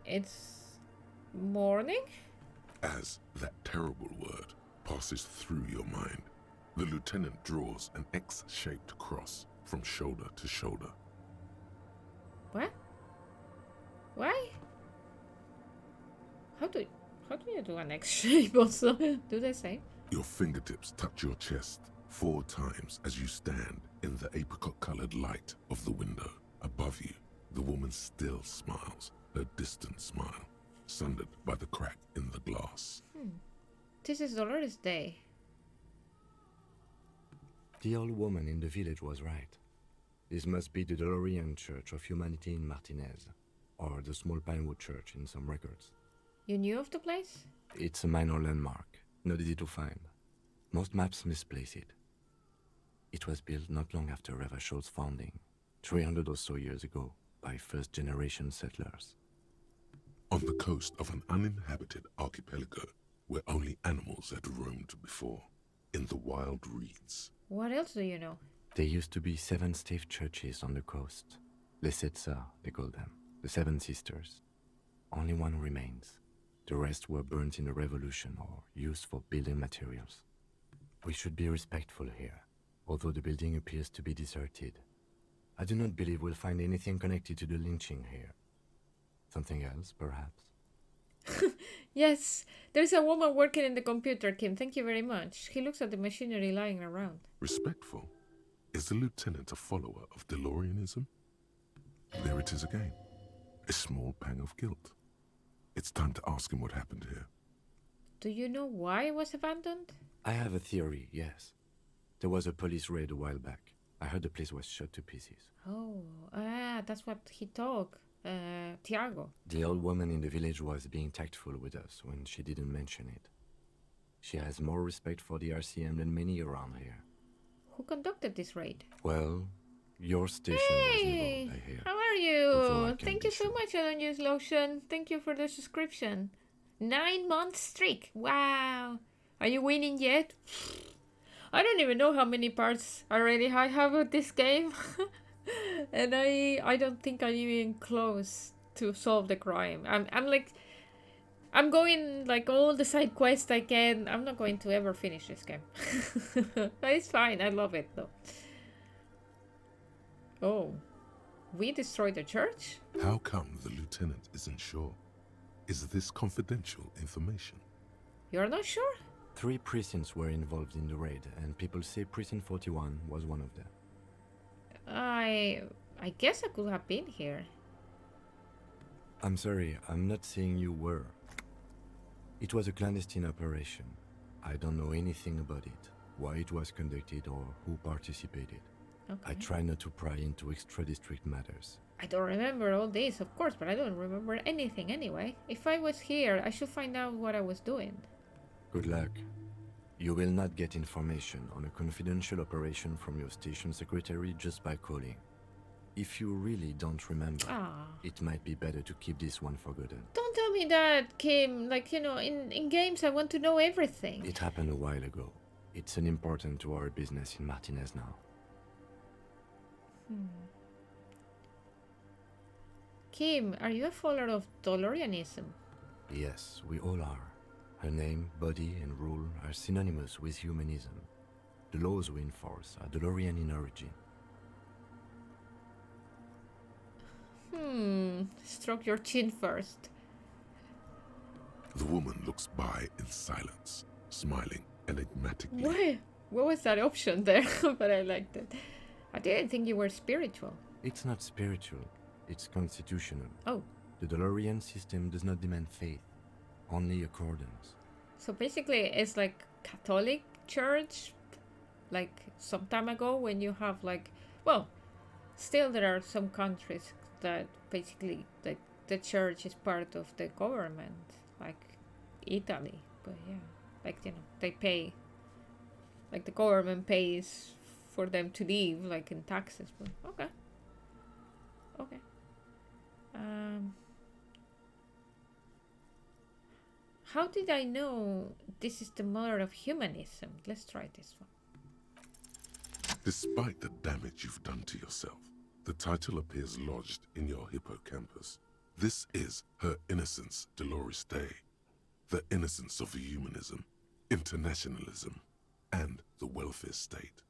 It's morning? As that terrible word passes through your mind, the lieutenant draws an X-shaped cross from shoulder to shoulder. What? Why? How do you do an X shape also? Do they say? Your fingertips touch your chest 4 times as you stand in the apricot-colored light of the window. Above you, the woman still smiles, her distant smile, sundered by the crack in the glass. This is Dolores Day. The old woman in the village was right. This must be the Delorean Church of Humanity in Martinez. or the small Pinewood Church in some records. You knew of the place? It's a minor landmark, not easy to find. Most maps misplace it. It was built not long after Revachol's founding, 300 or so years ago, by first-generation settlers. On the coast of an uninhabited archipelago where only animals had roamed before, in the wild reeds. What else do you know? There used to be 7 stave churches on the coast. Les Sept Sœurs, they call them, the 7 sisters. Only one remains. The rest were burnt in the revolution or used for building materials. We should be respectful here, although the building appears to be deserted. I do not believe we'll find anything connected to the lynching here. Something else, perhaps? Yes, there's a woman working in the computer, Kim. Thank you very much. He looks at the machinery lying around. Respectful? Is the lieutenant a follower of DeLoreanism? There it is again. A small pang of guilt. It's time to ask him what happened here. Do you know why it was abandoned? I have a theory, yes. There was a police raid a while back. I heard the place was shot to pieces. Oh, that's what he talked. Tiago. The old woman in the village was being tactful with us when she didn't mention it. She has more respect for the RCM than many around here. Who conducted this raid? Well, your station was involved, I hear. How are Although I you? can't Thank be you so sure. much, Alonius Lotion. Thank you for the subscription. 9-month streak. Wow. Are you winning yet? I don't even know how many parts already I have of this game. And I don't think I'm even close to solve the crime. I'm going like all the side quests I can. I'm not going to ever finish this game. But it's fine. I love it though. Oh, we destroyed the church? How come the lieutenant isn't sure? Is this confidential information? You're not sure? 3 precincts were involved in the raid, and people say Precinct 41 was one of them. I guess I could have been here. I'm sorry, I'm not saying you were. It was a clandestine operation. I don't know anything about it, why it was conducted or who participated. Okay. I try not to pry into extra-district matters. I don't remember all this, of course, but I don't remember anything anyway. If I was here, I should find out what I was doing. Good luck. You will not get information on a confidential operation from your station secretary just by calling. If you really don't remember, it might be better to keep this one forgotten. Don't tell me that, Kim. Like, you know, in games I want to know everything. It happened a while ago. It's unimportant to our business in Martinez now. Kim, are you a follower of Dolorianism? Yes, we all are. Her name, body, and rule are synonymous with humanism. The laws we enforce are Dolorian in origin. Stroke your chin first. The woman looks by in silence, smiling enigmatically. What was that option there? But I liked it. I didn't think you were spiritual. It's not spiritual, it's constitutional. Oh. The Dolorian system does not demand faith, only accordance. So basically it's like Catholic Church, like some time ago when you have like, well, still there are some countries that basically like the church is part of the government, like Italy. But yeah, like, you know, they pay, like the government pays for them to live, like in taxes. But okay. How did I know this is the mother of humanism? Let's try this one. Despite the damage you've done to yourself, the title appears lodged in your hippocampus. This is Her Innocence Dolores Day, the innocence of humanism, internationalism, and the welfare state.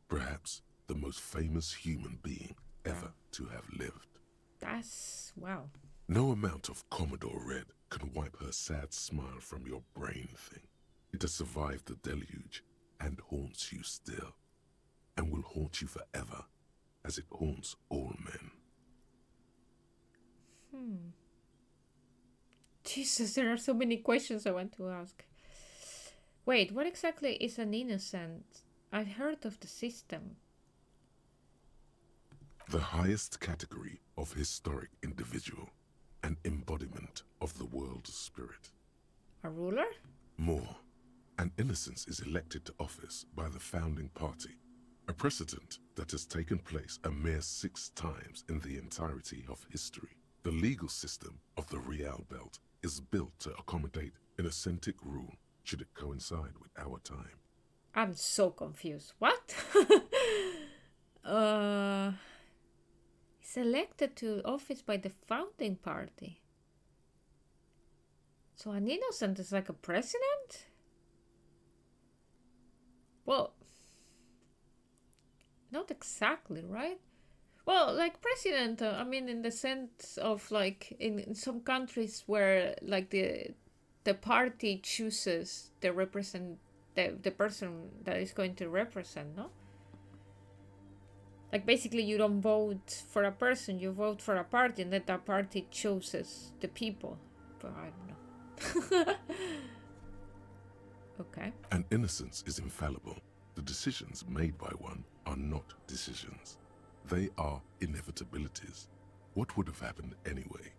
Perhaps the most famous human being ever to have lived. That's wow. No amount of Commodore Red can wipe her sad smile from your brain thing. It has survived the deluge and haunts you still, and will haunt you forever, as it haunts all men. Jesus, there are so many questions I want to ask. Wait, what exactly is an innocent? I've heard of the system. The highest category of historic individual, an embodiment of the world's spirit. A ruler? More, an innocence is elected to office by the founding party, a precedent that has taken place a mere 6 times in the entirety of history. The legal system of the Real Belt is built to accommodate inauthentic rule should it coincide with our time. I'm so confused. What? He's elected to office by the founding party. So an innocent is like a president? Well, not exactly, right? Well, like president, I mean, in the sense of like in some countries where like the party chooses the person that is going to represent, no? Like basically you don't vote for a person, you vote for a party, and then that party chooses the people. But I don't know. Okay. An innocence is infallible. The decisions made by one are not decisions. They are inevitabilities. What would have happened anyway?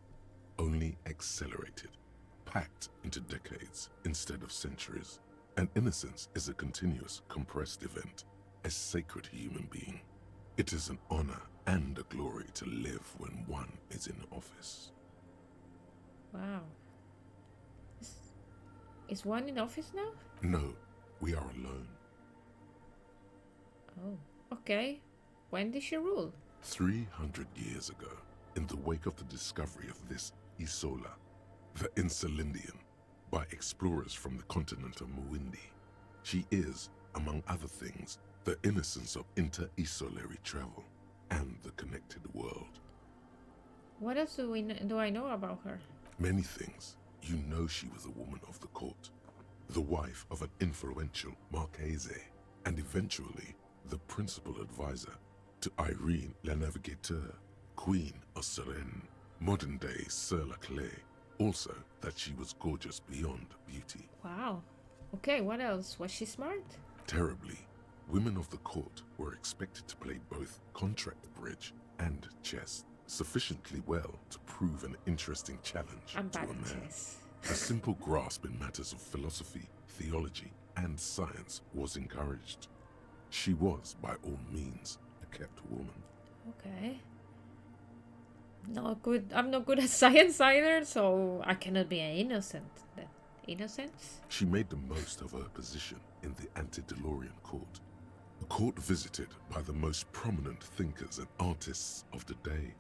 Only accelerated, packed into decades instead of centuries. An innocence is a continuous, compressed event, a sacred human being. It is an honor and a glory to live when one is in office. Wow. Is one in office now? No, we are alone. Oh, okay. When did she rule? 300 years ago, in the wake of the discovery of this Isola, the Insulindian, by explorers from the continent of Muindi. She is, among other things, the innocence of inter-isolary travel and the connected world. What else do I know about her? Many things. You know she was a woman of the court, the wife of an influential Marchese, and eventually the principal advisor to Irene La Navigateur, Queen of Serene, modern-day Sir La Clé. Also, that she was gorgeous beyond beauty. Wow. Okay, what else? Was she smart? Terribly, women of the court were expected to play both contract bridge and chess sufficiently well to prove an interesting challenge I'm to bad a at man. chess. A simple grasp in matters of philosophy, theology, and science was encouraged. She was, by all means, a kept woman. Okay. Not good. I'm not good at science either, so I cannot be an innocent. Then. Innocence? She made the most of her position in the antediluvian court, a court visited by the most prominent thinkers and artists of the day.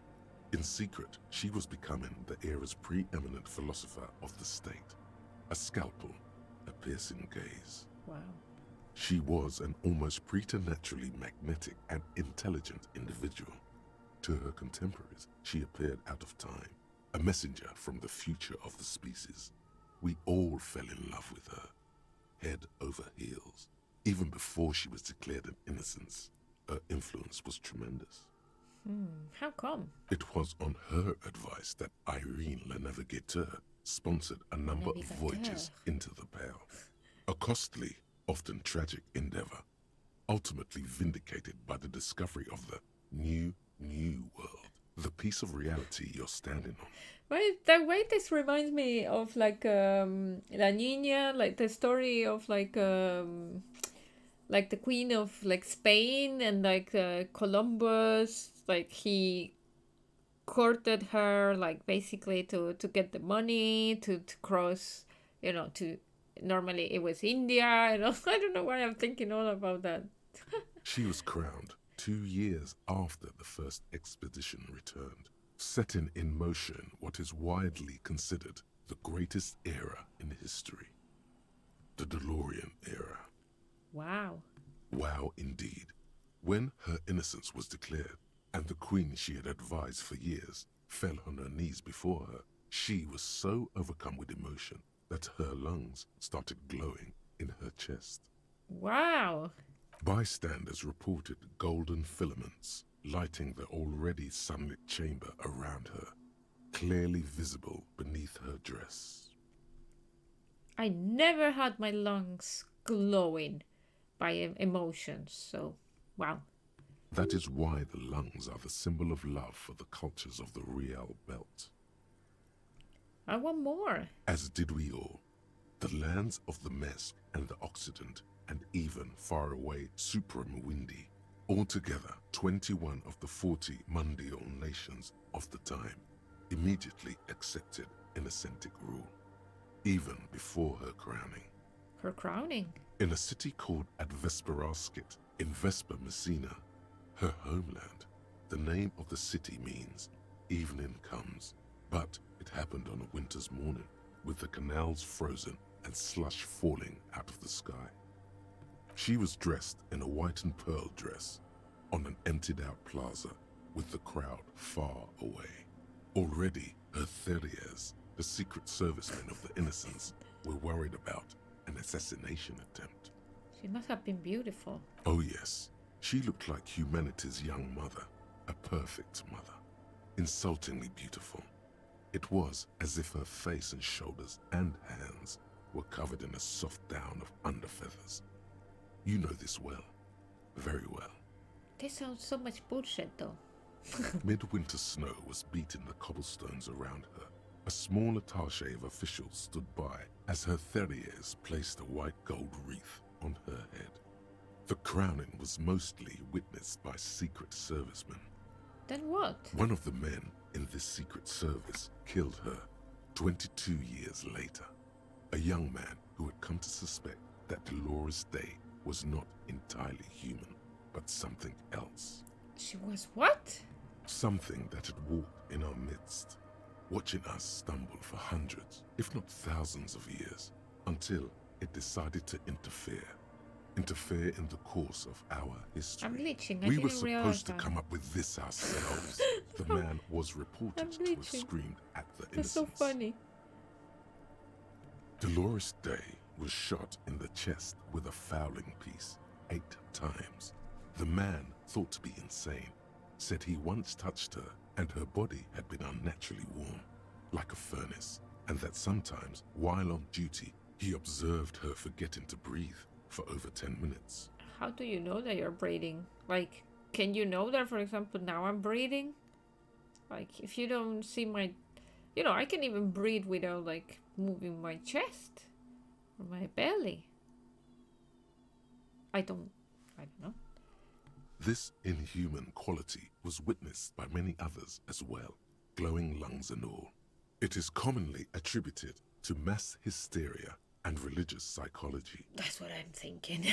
In secret, she was becoming the era's preeminent philosopher of the state. A scalpel, a piercing gaze. Wow. She was an almost preternaturally magnetic and intelligent individual. To her contemporaries, she appeared out of time, a messenger from the future of the species. We all fell in love with her, head over heels. Even before she was declared an innocence, her influence was tremendous. How come? It was on her advice that Irene La Navigateur sponsored a number of voyages into the Pale. A costly, often tragic endeavor, ultimately vindicated by the discovery of the new world, the piece of reality you're standing on. Wait, the way this reminds me of like La Niña, like the story of like the queen of like Spain and like Columbus, like he courted her like basically to get the money to cross, to normally it was India, I don't know why I'm thinking all about that. She was crowned 2 years after the first expedition returned, setting in motion what is widely considered the greatest era in history, the DeLorean era. Wow. Wow, indeed. When her innocence was declared, and the queen she had advised for years fell on her knees before her, she was so overcome with emotion that her lungs started glowing in her chest. Wow. Bystanders reported golden filaments lighting the already sunlit chamber around her, clearly visible beneath her dress. I never had my lungs glowing by emotions, so wow. That is why the lungs are the symbol of love for the cultures of the Real Belt. I want more. As did we all. The lands of the Mesk and the Occident, and even far away Supramawindi. Altogether, 21 of the 40 Mundial nations of the time immediately accepted Innocentic rule, even before her crowning. Her crowning? In a city called Advesperaskit in Vesper Messina, her homeland. The name of the city means evening comes, but it happened on a winter's morning, with the canals frozen and slush falling out of the sky. She was dressed in a white and pearl dress on an emptied-out plaza with the crowd far away. Already, her Theriers, the secret servicemen of the Innocents, were worried about an assassination attempt. She must have been beautiful. Oh yes, she looked like humanity's young mother, a perfect mother, insultingly beautiful. It was as if her face and shoulders and hands were covered in a soft down of underfeathers. You know this well, very well. This sounds so much bullshit though. Midwinter snow was beating the cobblestones around her. A small attaché of officials stood by as her Theriers placed a white gold wreath on her head. The crowning was mostly witnessed by secret servicemen. Then what? One of the men in this secret service killed her 22 years later. A young man who had come to suspect that Dolores Day was not entirely human, but something else. She was what? Something that had walked in our midst, watching us stumble for hundreds, if not thousands of years, until it decided to interfere in the course of our history. I'm bleaching. We were supposed to come up with this ourselves. The man was reported to have bleaching. screamed at the That's so innocents. funny. Dolores Day was shot in the chest with a fowling piece 8 times. The man, thought to be insane, said he once touched her and her body had been unnaturally warm, like a furnace, and that sometimes, while on duty, he observed her forgetting to breathe for over 10 minutes. How do you know that you're breathing? Like, can you know that, for example, now I'm breathing? Like, if you don't see my... You know, I can even breathe without, like, moving my chest or my belly. I don't know. This inhuman quality was witnessed by many others as well, glowing lungs and all. It is commonly attributed to mass hysteria and religious psychology. That's what I'm thinking.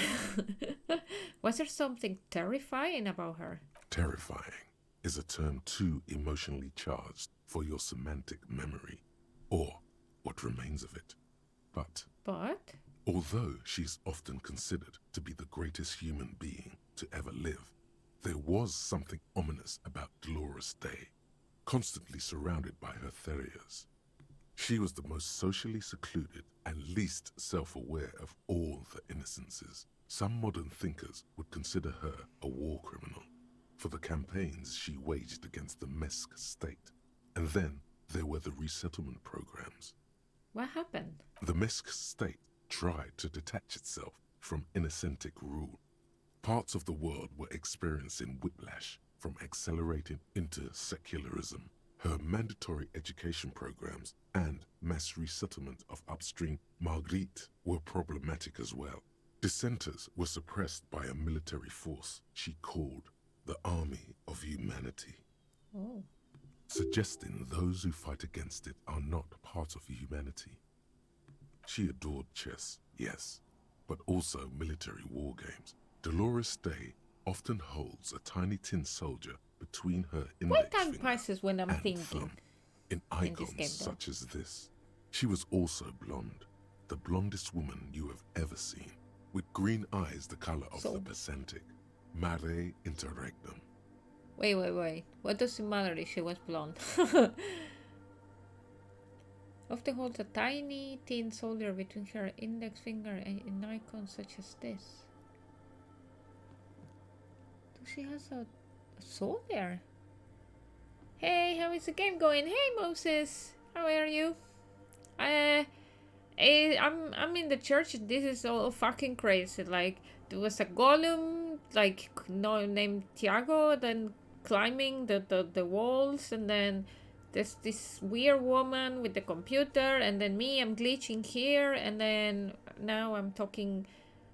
Was there something terrifying about her? Terrifying is a term too emotionally charged for your semantic memory, or what remains of it. But although she is often considered to be the greatest human being to ever live, there was something ominous about Dolores Day, constantly surrounded by her Theriers. She was the most socially secluded and least self-aware of all the Innocences. Some modern thinkers would consider her a war criminal for the campaigns she waged against the Mesk state. And then there were the resettlement programs. What happened? The Mesk state tried to detach itself from Innocentic rule. Parts of the world were experiencing whiplash from accelerating into secularism. Her mandatory education programs and mass resettlement of upstream Marguerite were problematic as well. Dissenters were suppressed by a military force she called the Army of Humanity, suggesting those who fight against it are not part of humanity. She adored chess, yes, but also military war games. Dolores Day often holds a tiny tin soldier between her Why index time finger passes when I'm and thinking? thumb in this icons game, though. such as this. She was also blonde, the blondest woman you have ever seen, with green eyes the color of So- the Pacentic, mare interregnum. Wait. What does it matter if she was blonde? Often holds a tiny tin soldier between her index finger and an icon such as this. So she has a soldier. Hey, how is the game going? Hey, Moses, how are you? I'm in the church. This is all fucking crazy. Like, there was a Gollum, like, no, named Tiago, then climbing the walls, and then there's this weird woman with the computer, and then me, I'm glitching here, and then now I'm talking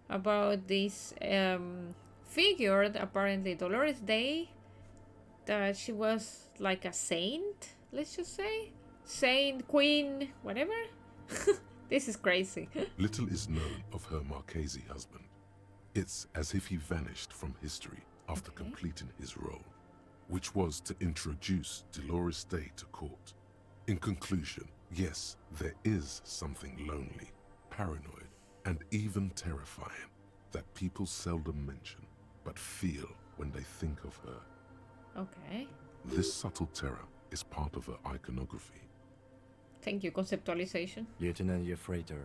about this figure, apparently Dolores Day, that she was like a saint, let's just say. Saint, queen, whatever. This is crazy. Little is known of her Marchese husband. It's as if he vanished from history after completing his role, which was to introduce Dolores Day to court. In conclusion, yes, there is something lonely, paranoid, and even terrifying that people seldom mention, but feel when they think of her. Okay. This subtle terror is part of her iconography. Thank you, conceptualization. Lieutenant Yefrater,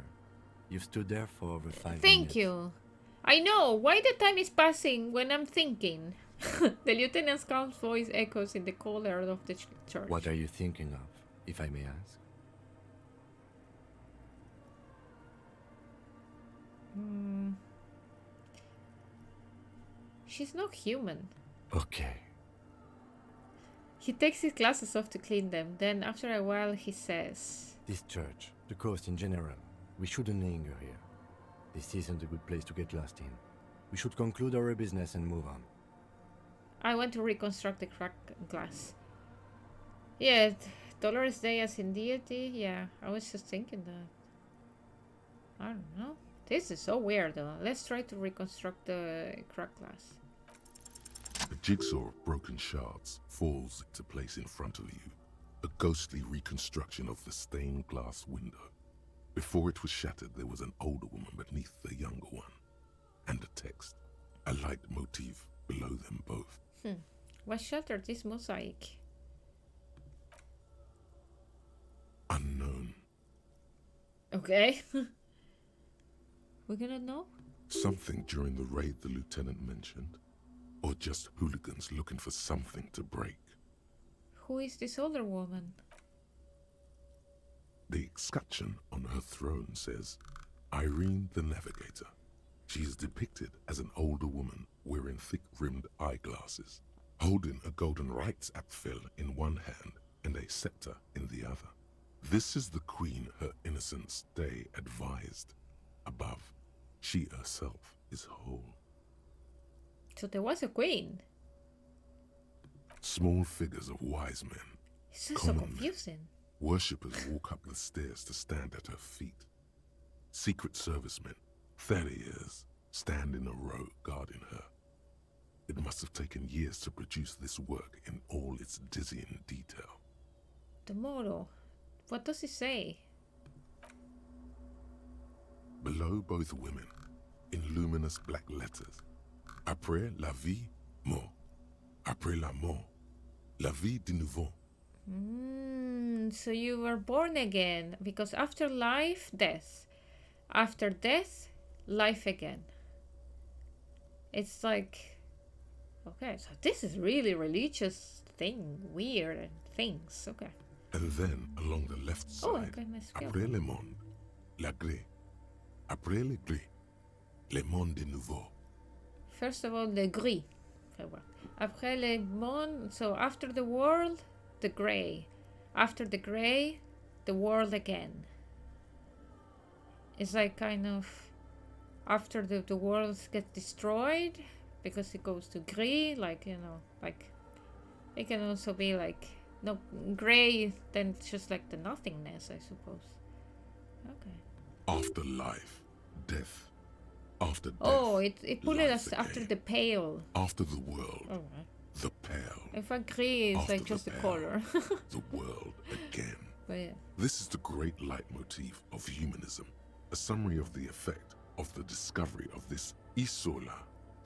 you've stood there for over 5 minutes. Thank you. I know. Why the time is passing when I'm thinking? The lieutenant's calm voice echoes in the cold air of the church. What are you thinking of, if I may ask? She's not human. Okay. He takes his glasses off to clean them. Then, after a while, he says, This church, the coast in general, we shouldn't linger here. This isn't a good place to get lost in. We should conclude our business and move on. I want to reconstruct the cracked glass. Yeah, Dolores Day as in deity. Yeah, I was just thinking that. I don't know. This is so weird though. Let's try to reconstruct the cracked glass. A jigsaw of broken shards falls into place in front of you, a ghostly reconstruction of the stained glass window. Before it was shattered, there was an older woman beneath the younger one, and a text, a light motif below them both. What shattered this mosaic? Unknown. Okay. We're gonna know? Something during the raid the lieutenant mentioned, or just hooligans looking for something to break. Who is this older woman? The escutcheon on her throne says, Irene the Navigator. She is depicted as an older woman wearing thick-rimmed eyeglasses, holding a golden rights apfel in one hand and a scepter in the other. This is the queen her innocence day advised. Above, she herself is whole. So there was a queen. Small figures of wise men, It's just so common men, confusing. worshippers walk up the stairs to stand at her feet. Secret servicemen, 30 years, stand in a row guarding her. It must have taken years to produce this work in all its dizzying detail. The motto. What does it say? Below both women, in luminous black letters, Après la vie, mort. Après la mort, la vie de nouveau. So you were born again, because after life, death. After death, life again. It's like, okay, so this is really religious thing, weird things, okay. And then along the left side, okay, my skill. Après le monde, la gré. Après le gré, le monde de nouveau. First of all, le gris. Après le monde, so after the world, the gray. After the gray, the world again. It's like kind of after the world gets destroyed, because it goes to gris, like, you know, like it can also be like, no, gray, then it's just like the nothingness, I suppose. Okay. After life, death. After death, Oh, it put it life as after again. the pale. After the world, Alright. the pale. If I gris, it's After like just the the pale, color. the world again. But yeah. This is the great leitmotif of humanism, a summary of the effect of the discovery of this Isola,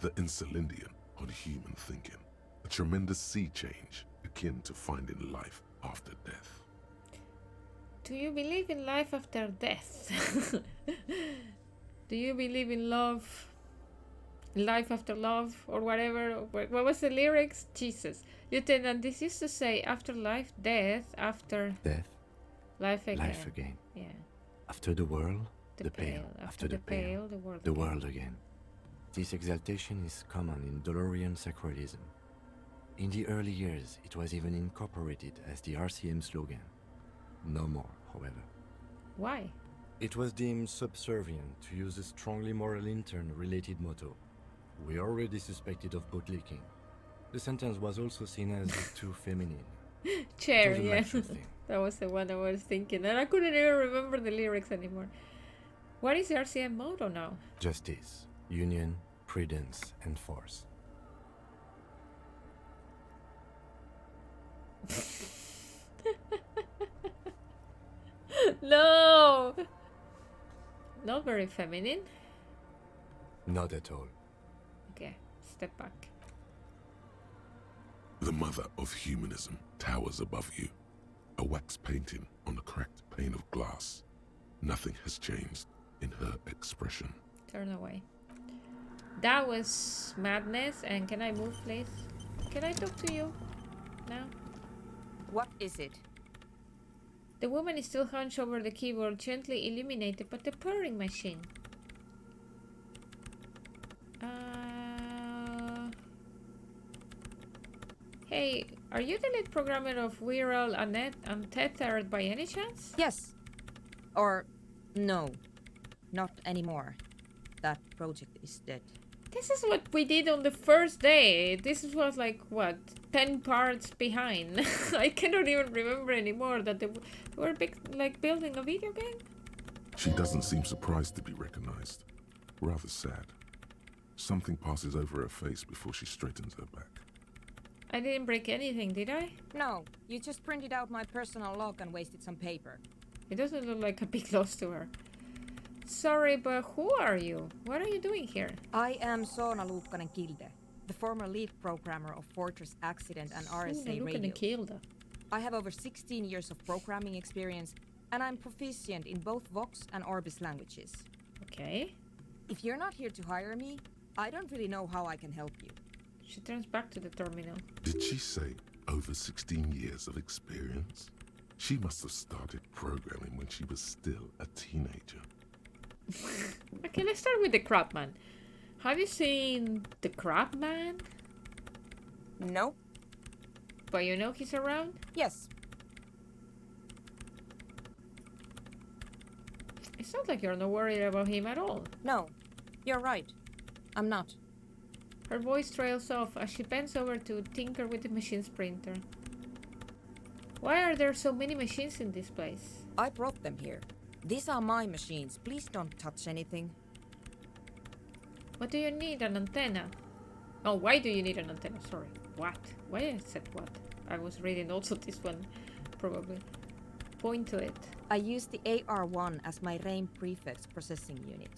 the Insulindian, on human thinking. A tremendous sea change akin to finding life after death. Do you believe in life after death? Do you believe in love? Life after love or whatever? What was the lyrics? Jesus. Lieutenant, this used to say after life, death, after Death, life again. life again. Yeah. After the world, The the pale. After the pale, the world the again. world again. This exaltation is common in Dolorian sacralism. In the early years, it was even incorporated as the RCM slogan. No more, however. Why? It was deemed subservient to use a strongly moral intern-related motto. We already suspected of bootlicking. The sentence was also seen as too feminine. Chair, It was a yeah. natural thing. That was the one I was thinking, and I couldn't even remember the lyrics anymore. What is the RCM motto now? Justice, union, prudence, and force. No! Not very feminine. Not at all. Okay, step back. The mother of humanism towers above you, a wax painting on a cracked pane of glass. Nothing has changed in her expression. Turn away. That was madness, and can I move, please? Can I talk to you now? What is it? The woman is still hunched over the keyboard, gently illuminated by the purring machine. Hey, are you the lead programmer of Viral Untethered by any chance? Yes. Or no. Not anymore. That project is dead. This is what we did on the first day. This was like, what, 10 parts behind. I cannot even remember anymore that they were building a video game. She doesn't seem surprised to be recognized. Rather sad. Something passes over her face before she straightens her back. I didn't break anything, did I? No, you just printed out my personal log and wasted some paper. It doesn't look like a big loss to her. Sorry, but who are you? What are you doing here? I am Soona Luukkanen-Kilde, the former lead programmer of Fortress Accident and RSA Radio. I have over 16 years of programming experience, and I'm proficient in both Vox and Orbis languages. Okay. If you're not here to hire me, I don't really know how I can help you. She turns back to the terminal. Did she say over 16 years of experience? She must have started programming when she was still a teenager. Okay, let's start with the Crab Man. Have you seen the Crab Man? No. But you know he's around? Yes. It sounds like you're not worried about him at all. No. You're right. I'm not. Her voice trails off as she bends over to tinker with the machine's printer. Why are there so many machines in this place? I brought them here. These are my machines. Please don't touch anything. What do you need? An antenna? Oh, why do you need an antenna? Sorry. What? Why I said what? I was reading also this one, probably. Point to it. I use the AR1 as my RAM prefix processing unit.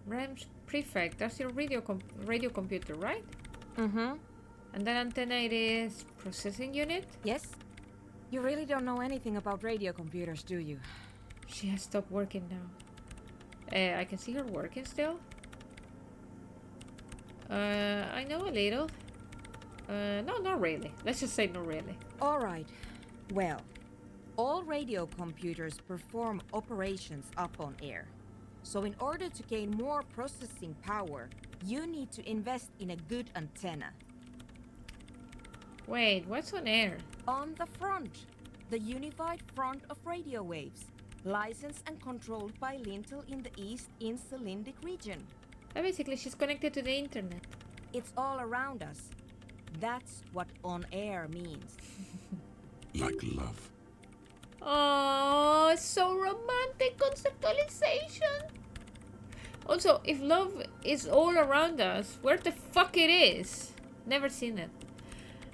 RAM prefect, that's your radio computer, right? Mm-hmm. And that antenna it is processing unit? Yes. You really don't know anything about radio computers, do you? She has stopped working now. I can see her working still. I know a little. No, not really. Let's just say not really. All right. Well, all radio computers perform operations up on air. So in order to gain more processing power, you need to invest in a good antenna. Wait, what's on air? On the front, the unified front of radio waves, licensed and controlled by Lintel in the East Insulindic region. Basically, she's connected to the internet. It's all around us. That's what on air means. Like love. Oh, so romantic conceptualization. Also, if love is all around us, where the fuck it is? Never seen it.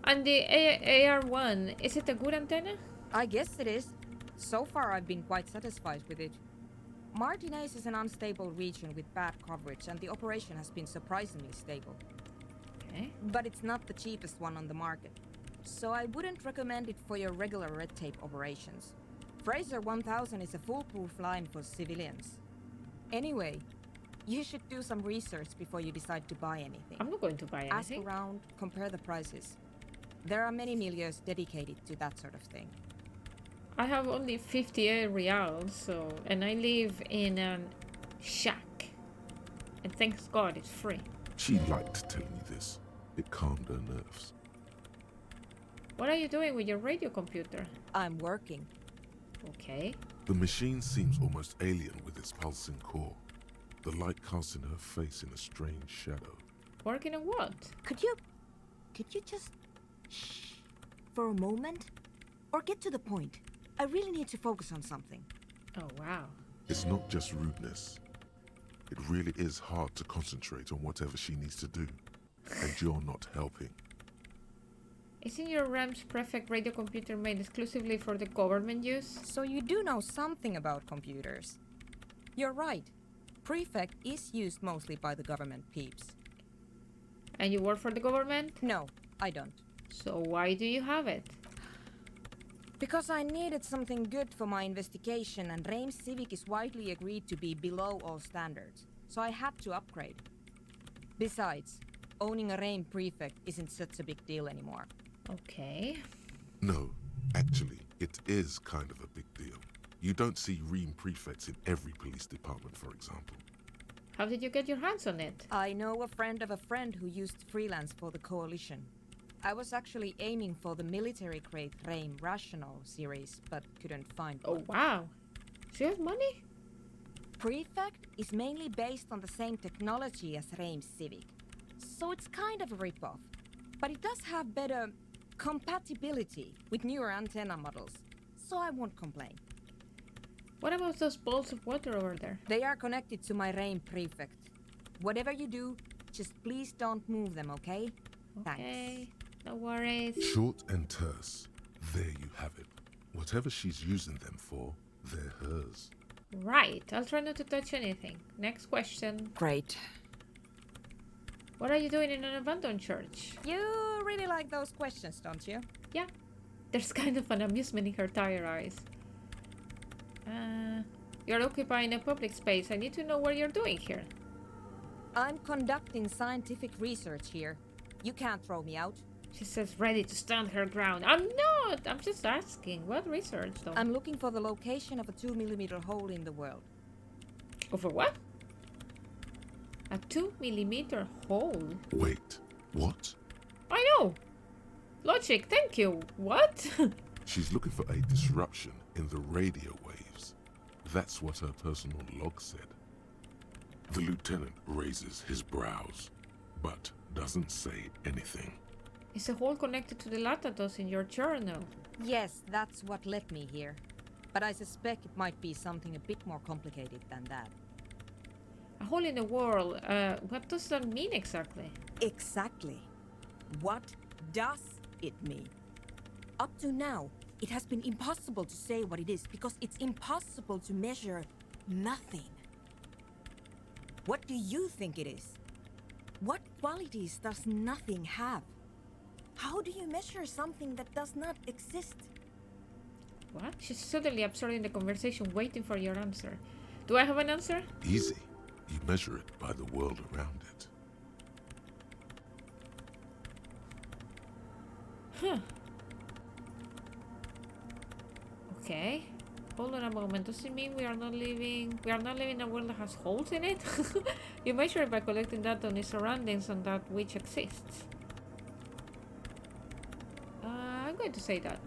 And the AR1, is it a good antenna? I guess it is. So far, I've been quite satisfied with it. Martinez is an unstable region with bad coverage, and the operation has been surprisingly stable. Okay. But it's not the cheapest one on the market, so I wouldn't recommend it for your regular red tape operations. Fraser 1000 is a foolproof line for civilians. Anyway, you should do some research before you decide to buy anything. I'm not going to buy anything. Ask around, compare the prices. There are many milieus dedicated to that sort of thing. I have only 58 reals, so, and I live in a shack. And thanks God it's free. She liked telling you this. It calmed her nerves. What are you doing with your radio computer? I'm working. Okay. The machine seems almost alien with its pulsing core, the light casting her face in a strange shadow. Working on what? Could you just shh for a moment? Or get to the point. I really need to focus on something. Oh, wow. It's not just rudeness. It really is hard to concentrate on whatever she needs to do, and you're not helping. Isn't your RAM's Prefect radio computer made exclusively for the government use? So you do know something about computers. You're right. Prefect is used mostly by the government peeps. And you work for the government? No, I don't. So why do you have it? Because I needed something good for my investigation, and Reims Civic is widely agreed to be below all standards, so I had to upgrade. Besides, owning a Reims prefect isn't such a big deal anymore. Okay. No, actually, it is kind of a big deal. You don't see Ream prefects in every police department, for example. How did you get your hands on it? I know a friend of a friend who used to freelance for the Coalition. I was actually aiming for the military-grade Reim Rational series, but couldn't find one. Oh, wow. So you have money? Prefect is mainly based on the same technology as Reims Civic, so it's kind of a rip-off. But it does have better compatibility with newer antenna models, so I won't complain. What about those balls of water over there? They are connected to my Reim Prefect. Whatever you do, just please don't move them, okay? Okay, Thanks. no worries. Short and terse. There you have it. Whatever she's using them for, they're hers. Right, I'll try not to touch anything. Next question. Great. What are you doing in an abandoned church? You really like those questions, don't you? Yeah, there's kind of an amusement in her tired eyes. You're occupying a public space. I need to know what you're doing here. I'm conducting scientific research here. You can't throw me out. She says ready to stand her ground. I'm not! I'm just asking. What research, though? I'm looking for the location of a 2mm hole in the world. Over what? A 2mm hole? Wait, what? I know! Logic, thank you. What? She's looking for a disruption in the radio waves. That's what her personal log said. The lieutenant raises his brows, but doesn't say anything. Is the hole connected to the latatos in your journal? Yes, that's what led me here. But I suspect it might be something a bit more complicated than that. A hole in the wall. What does that mean exactly? Exactly. What does it mean? Up to now, it has been impossible to say what it is because it's impossible to measure nothing. What do you think it is? What qualities does nothing have? How do you measure something that does not exist? What? She's suddenly absorbed in the conversation, waiting for your answer. Do I have an answer? Easy. You measure it by the world around it. Huh. Okay. Hold on a moment. Does it mean we are not living in a world that has holes in it? You measure it by collecting data on its surroundings and that which exists. I'm going to say that.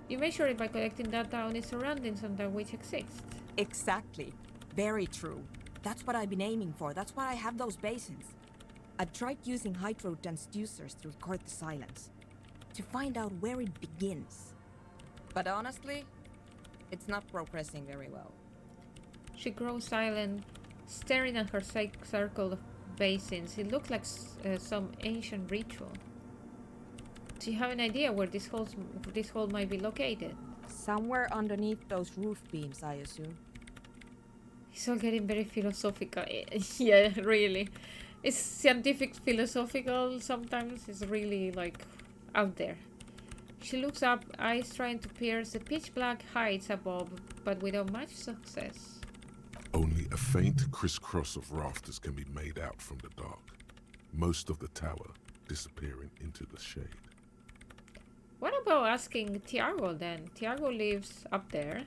You measure it by collecting data on its surroundings and that which exists. Exactly. Very true. That's what I've been aiming for. That's why I have those basins. I've tried using hydro transducers to record the silence, to find out where it begins. But honestly, it's not progressing very well. She grows silent, staring at her circle of basins. It looks like some ancient ritual. Do you have an idea where this hole might be located? Somewhere underneath those roof beams, I assume. It's all getting very philosophical. Yeah, really. It's scientific philosophical sometimes. It's really like out there. She looks up, eyes trying to pierce the pitch black heights above, but without much success. Only a faint crisscross of rafters can be made out from the dark, most of the tower disappearing into the shade. What about asking Tiago then? Tiago lives up there.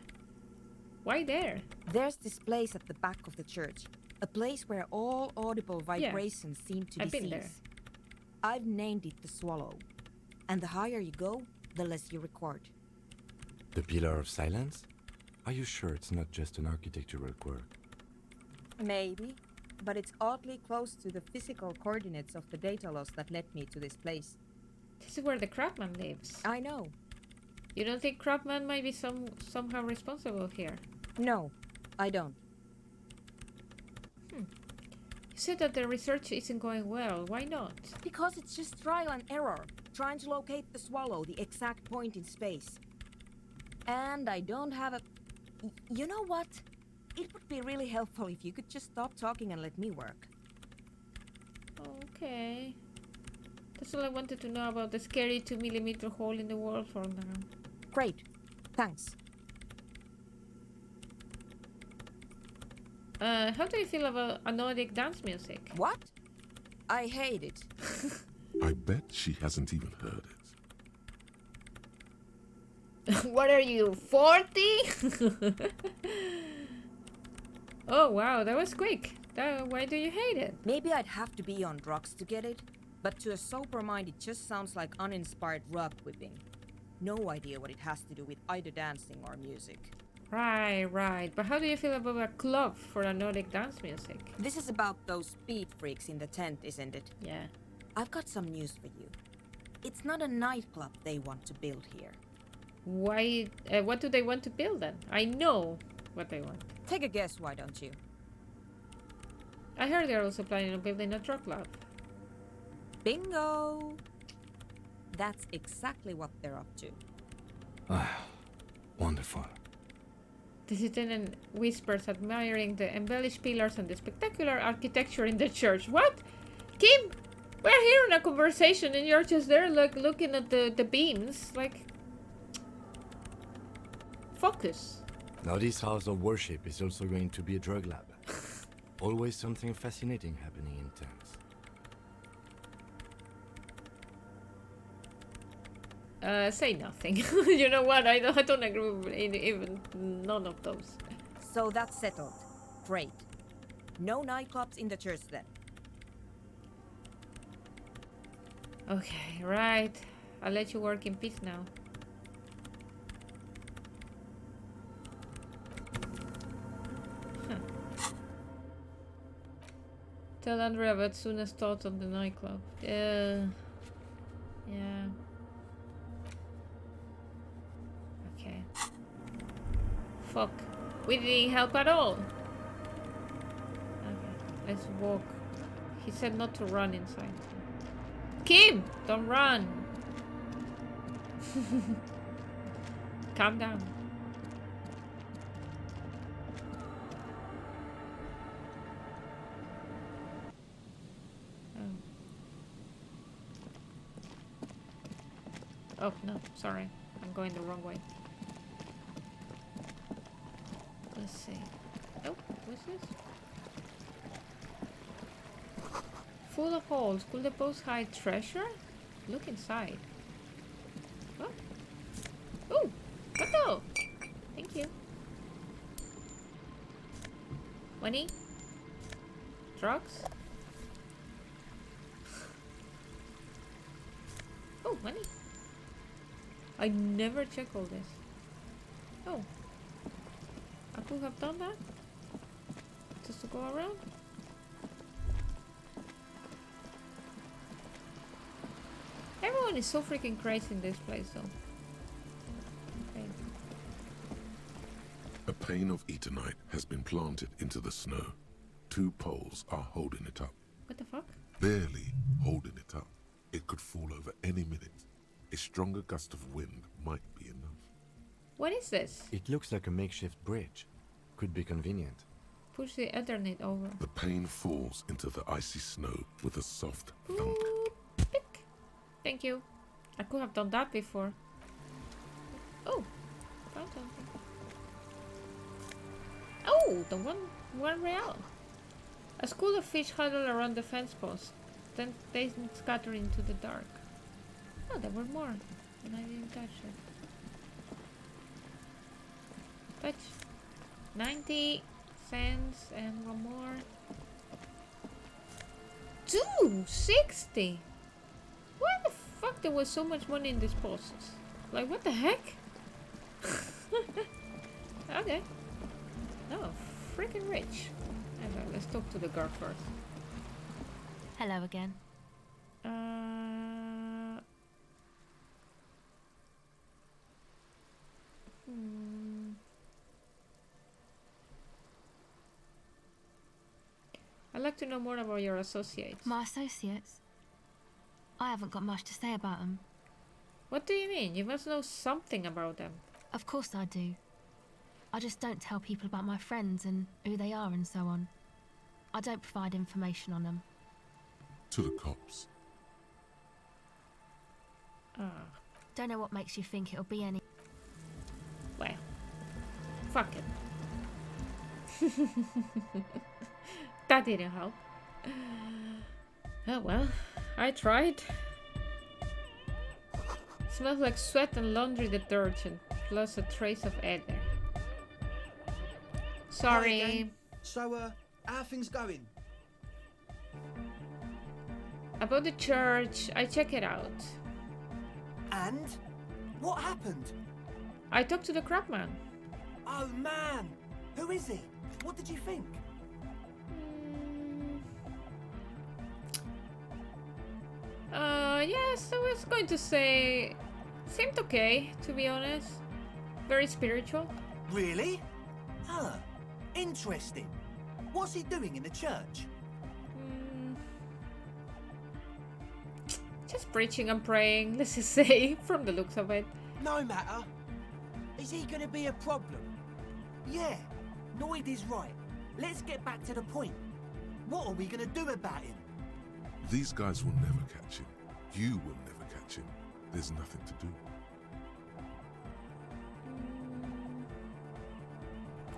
Why there? There's this place at the back of the church. A place where all audible vibrations seem to I've been cease. there. I've named it the Swallow. And the higher you go, the less you record. The Pillar of Silence? Are you sure it's not just an architectural quirk? Maybe, but it's oddly close to the physical coordinates of the data loss that led me to this place. This is where the crabman lives. I know. You don't think crabman might be somehow responsible here? No, I don't. You said that the research isn't going well. Why not? Because it's just trial and error, trying to locate the swallow, the exact point in space. And I don't have a... You know what? It would be really helpful if you could just stop talking and let me work. Okay. That's all I wanted to know about the scary 2mm hole in the wall for now. Great. Thanks. How do you feel about Nordic dance music? What? I hate it. I bet she hasn't even heard it. What are you, 40? Oh wow, that was quick. Why do you hate it? Maybe I'd have to be on drugs to get it, but to a sober mind it just sounds like uninspired rug whipping. No idea what it has to do with either dancing or music. Right. But how do you feel about a club for a Nordic dance music? This is about those speed freaks in the tent, isn't it? Yeah. I've got some news for you. It's not a nightclub they want to build here. Why? What do they want to build then? I know what they want. Take a guess, why don't you? I heard they're also planning on building a drug lab. Bingo! That's exactly what they're up to. Ah, wonderful. The citizen whispers, admiring the embellished pillars and the spectacular architecture in the church. What? Kim, we're here in a conversation and you're just there like looking at the beams. Like, focus. Now this house of worship is also going to be a drug lab. Always something fascinating happening in tents. Say nothing. You know what? I don't agree with even none of those. So that's settled. Great. No nightclubs in the church then. Okay, right. I'll let you work in peace now. Tell Andrea about Suna's thoughts on the nightclub. Yeah. Okay. Fuck. We didn't help at all. Okay, let's walk. He said not to run inside. Kim! Don't run! Calm down. Oh, no, sorry. I'm going the wrong way. Let's see. Oh, what's this? Full of holes. Could the post hide treasure? Look inside. What? Oh! What the? Thank you. Money? Drugs? Oh, money. I never check all this. Oh. I could have done that. Just to go around. Everyone is so freaking crazy in this place though. Okay. A pane of eternite has been planted into the snow. 2 poles are holding it up. What the fuck? Barely holding it up. It could fall over any minute. A stronger gust of wind might be enough. What is this? It looks like a makeshift bridge. Could be convenient. Push the Ethernet over. The pane falls into the icy snow with a soft thunk. Ooh, pick. Thank you. I could have done that before. Oh, found something. Oh, the one real. A school of fish huddle around the fence post. Then they scatter into the dark. Oh, there were more, and I didn't touch it. Touch. 90 cents and one more. 260. Why the fuck there was so much money in this post? Like, what the heck? Okay. Oh, freaking rich. Okay, let's talk to the guard first. Hello again. I'd like to know more about your associates. My associates? I haven't got much to say about them. What do you mean? You must know something about them. Of course I do. I just don't tell people about my friends and who they are and so on. I don't provide information on them. To the cops. Don't know what makes you think it'll be any... Well, fuck it. That didn't help. Oh well, I tried. Smells like sweat and laundry detergent, plus a trace of ether. Sorry. Hi again. So, how are things going? About the church, I check it out. And? What happened? I talked to the crabman. Oh man! Who is he? What did you think? Yes, I was going to say... Seemed okay, to be honest. Very spiritual. Really? Huh. Interesting. What's he doing in the church? Just preaching and praying, let's just say, from the looks of it. No matter. Is he gonna be a problem? Yeah, Noid is right. Let's get back to the point. What are we gonna do about him? These guys will never catch him. You will never catch him. There's nothing to do.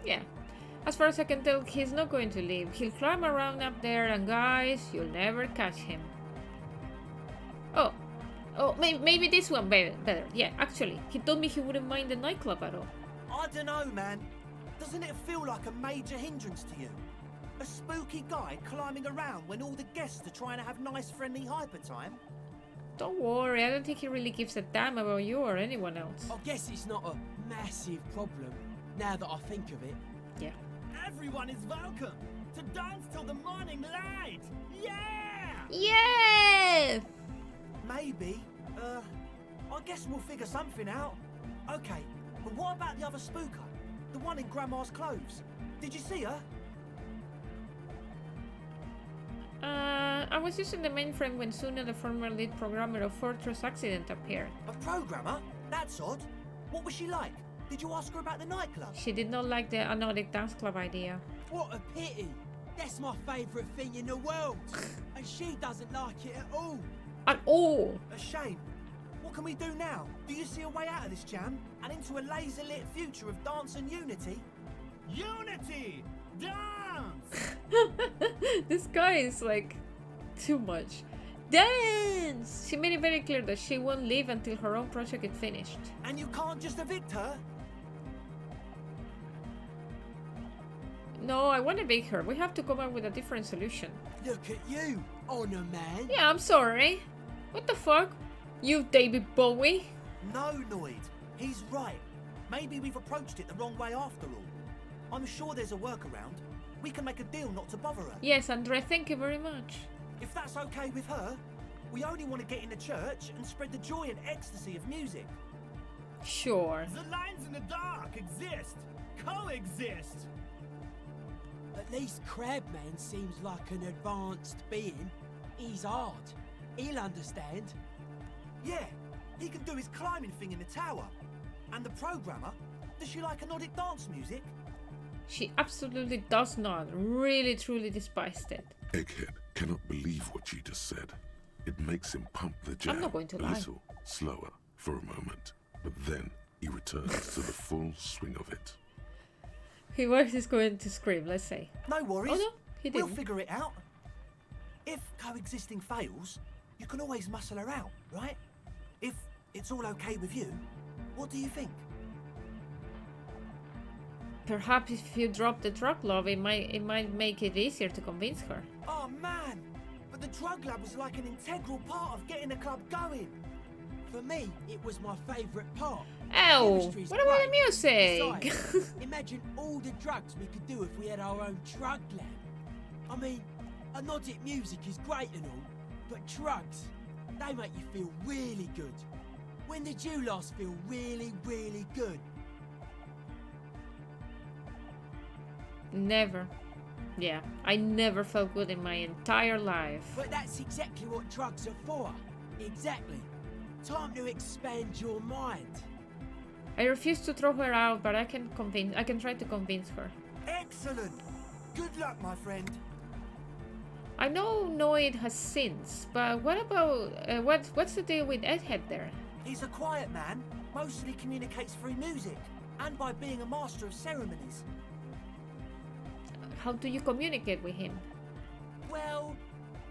Yeah. As far as I can tell, he's not going to leave. He'll climb around up there, and guys, you'll never catch him. Oh, maybe this one better. Yeah, actually, he told me he wouldn't mind the nightclub at all. I don't know, man. Doesn't it feel like a major hindrance to you? A spooky guy climbing around when all the guests are trying to have nice, friendly hyper time? Don't worry, I don't think he really gives a damn about you or anyone else. I guess it's not a massive problem, now that I think of it. Yeah. Everyone is welcome to dance till the morning light! Yeah! Yeah! Maybe. I guess we'll figure something out. Okay, but what about the other spooker? The one in Grandma's clothes? Did you see her? I was using the mainframe when Suna, the former lead programmer of Fortress Accident, appeared. A programmer? That's odd. What was she like? Did you ask her about the nightclub? She did not like the anodic dance club idea. What a pity! That's my favourite thing in the world! And she doesn't like it at all! At all! A shame. What can we do now? Do you see a way out of this jam? And into a laser-lit future of dance and unity? Unity! Dance! This guy is like too much. Dance! She made it very clear that she won't leave until her own project is finished. And you can't just evict her? No, I want to bake her. We have to come up with a different solution. Look at you, Honor Man! Yeah, I'm sorry. What the fuck? You David Bowie? No, Noid. He's right. Maybe we've approached it the wrong way after all. I'm sure there's a workaround. We can make a deal not to bother her. Yes, Andre, thank you very much. If that's okay with her, we only want to get in the church and spread the joy and ecstasy of music. Sure. The lines in the dark exist. Coexist. At least Crabman seems like an advanced being. He's hard. He'll understand. Yeah, he can do his climbing thing in the tower. And the programmer, does she like anodic dance music? She absolutely does not. Really, truly despised it. Egghead cannot believe what you just said. It makes him pump the jam I'm not going to a lie. little slower for a moment, but then he returns to the full swing of it. He was going to scream, let's say. No worries. Oh no, he We'll didn't. figure it out. If coexisting fails, you can always muscle her out, right? If it's all okay with you, what do you think? Perhaps if you drop the drug love, it might make it easier to convince her. Oh man, but the drug lab was like an integral part of getting the club going. For me, it was my favourite part. Oh, Chemistry's what about the great. music? Besides, imagine all the drugs we could do if we had our own drug lab. I mean, hypnotic music is great and all, but drugs, they make you feel really good. When did you last feel really, really good? Never. Yeah, I never felt good in my entire life. But that's exactly what drugs are for. Exactly. Time to expand your mind. I refuse to throw her out, but I can try to convince her. Excellent. Good luck, my friend. I know Noid has sins, but what about what's the deal with Edhead there? He's a quiet man, mostly communicates through music, and by being a master of ceremonies. How do you communicate with him? Well,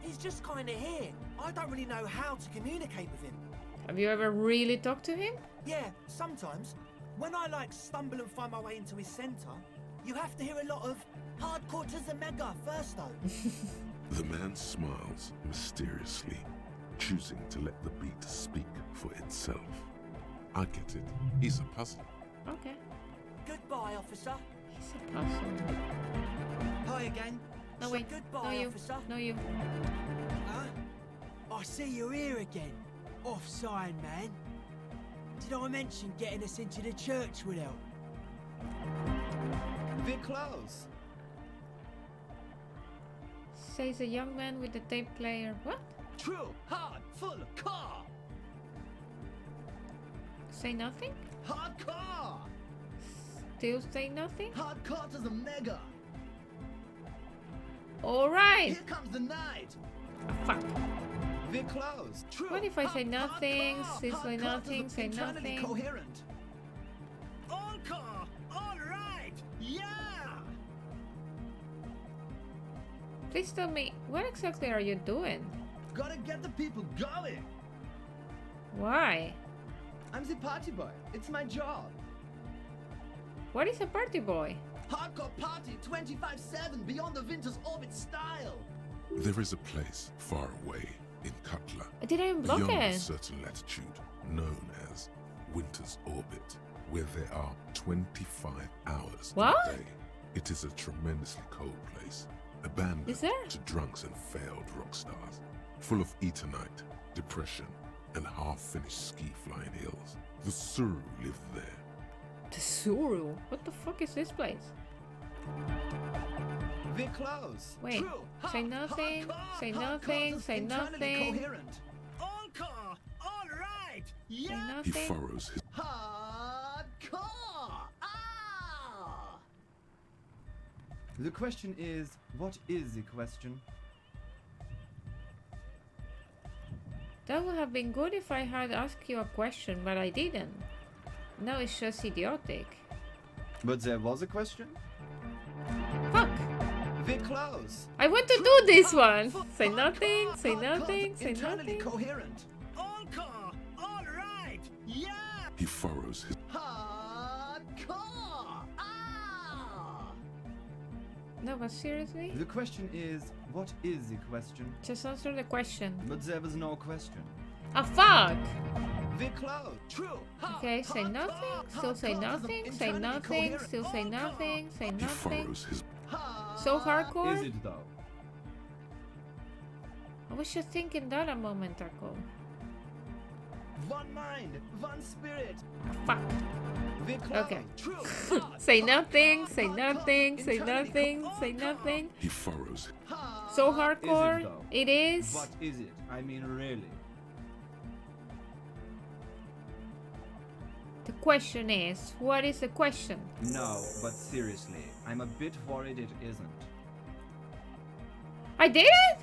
he's just kinda here. I don't really know how to communicate with him. Have you ever really talked to him? Yeah, sometimes. When I stumble and find my way into his center, you have to hear a lot of hardcore to the mega first though. The man smiles mysteriously, choosing to let the beat speak for itself. I get it. He's a puzzle. Okay. Goodbye, officer. He's a puzzle. Hi again. No, wait. Goodbye, No, you. officer. No, you. Huh? I see you're here again. Off-sign, man. Did I mention getting us into the church would help? We're close. Says a young man with a tape player. What? True, hard, full car. Say nothing? Hardcore. Still say nothing? Hardcore to the mega. Alright! Here comes the night. Fuck. We're close. True. What if I say nothing, hardcore. say Hardcore nothing, to the say internally nothing? coherent. All car. All right. Yeah. Please tell me, what exactly are you doing? Gotta get the people going. Why? I'm the party boy. It's my job. What is a party boy? Hardcore party 25/7 beyond the winter's orbit style. There is a place far away in Cutler, Did I unblock beyond a it? certain latitude, known as Winter's Orbit, where there are 25 hours What? in a day. It is a tremendously cold place, abandoned Is there? to drunks and failed rock stars, full of eternite, depression, and half-finished ski-flying hills. The Suru live there. The Suru? What the fuck is this place? We're close. Wait, True. say nothing, say nothing, say nothing. Coherent. All car. All right. Say Yeah. He nothing. furrows his Hardcore. Ah. The question is, what is the question? That would have been good if I had asked you a question, but I didn't. Now it's just idiotic. But there was a question. Fuck! We're close. I want to do this one! Say nothing, say nothing, say Internally nothing. coherent. All car. All right. Yeah. He furrows his Hardcore. Ah. No, but seriously? The question is, what is the question? Just answer the question. But there was no question. Ah, fuck! We're close. True. Okay, say nothing, still say nothing, say nothing, still say nothing, say he nothing. furrows his So hardcore? Is it though? I was just thinking that a moment ago. One mind, one spirit. Fuck. We're close. Okay. True. Say nothing, say nothing, say nothing, say nothing. he furrows So Is hardcore, it though? it is. What is it? I mean, really. The question is, what is the question? No, but seriously, I'm a bit worried it isn't. I did it?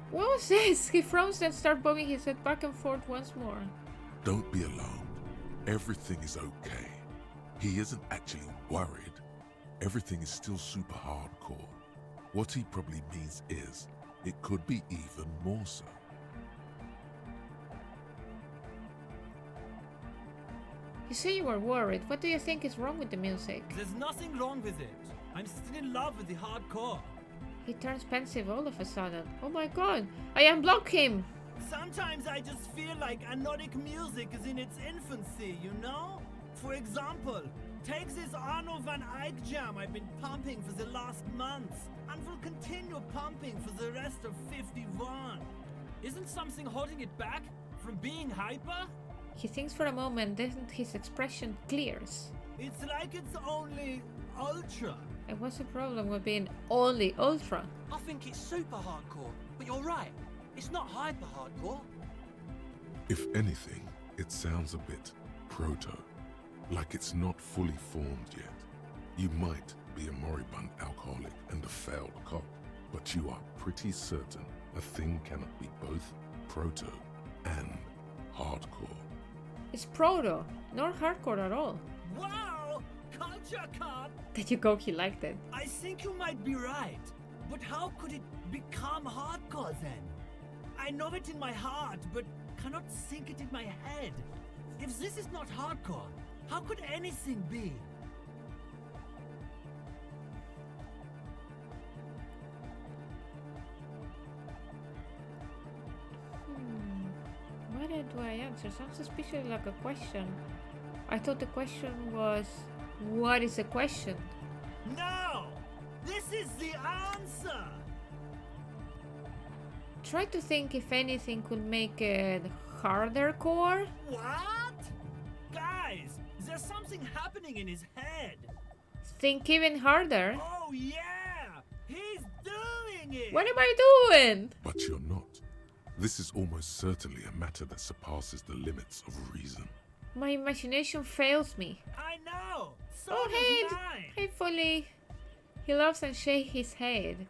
What was this? He froze and started bobbing his head back and forth once more. Don't be alarmed. Everything is okay. He isn't actually worried. Everything is still super hardcore. What he probably means is, it could be even more so. You say you were worried. What do you think is wrong with the music? There's nothing wrong with it. I'm still in love with the hardcore. He turns pensive all of a sudden. Oh my god, I unblock him! Sometimes I just feel like anodic music is in its infancy, you know? For example, take this Arno van Eyck jam I've been pumping for the last month, and will continue pumping for the rest of 51. Isn't something holding it back from being hyper? He thinks for a moment, then his expression clears. It's like it's only ultra. And what's the problem with being only ultra? I think it's super hardcore, but you're right. It's not hyper hardcore. If anything, it sounds a bit proto, like it's not fully formed yet. You might be a moribund alcoholic and a failed cop, but you are pretty certain a thing cannot be both proto and hardcore. It's proto, not hardcore at all. Wow! Culture cop! That you go, he liked it. I think you might be right. But how could it become hardcore then? I know it in my heart, but cannot think it in my head. If this is not hardcore, how could anything be? Why do I answer? Sounds suspiciously like a question. I thought the question was, what is the question? No! This is the answer! Try to think if anything could make it harder core. What? Guys, there's something happening in his head. Think even harder. Oh yeah! He's doing it! What am I doing? But you're not. This is almost certainly a matter that surpasses the limits of reason. My imagination fails me. I know! So Oh, does hey! mine. Hey, Foley. He laughs and shakes his head.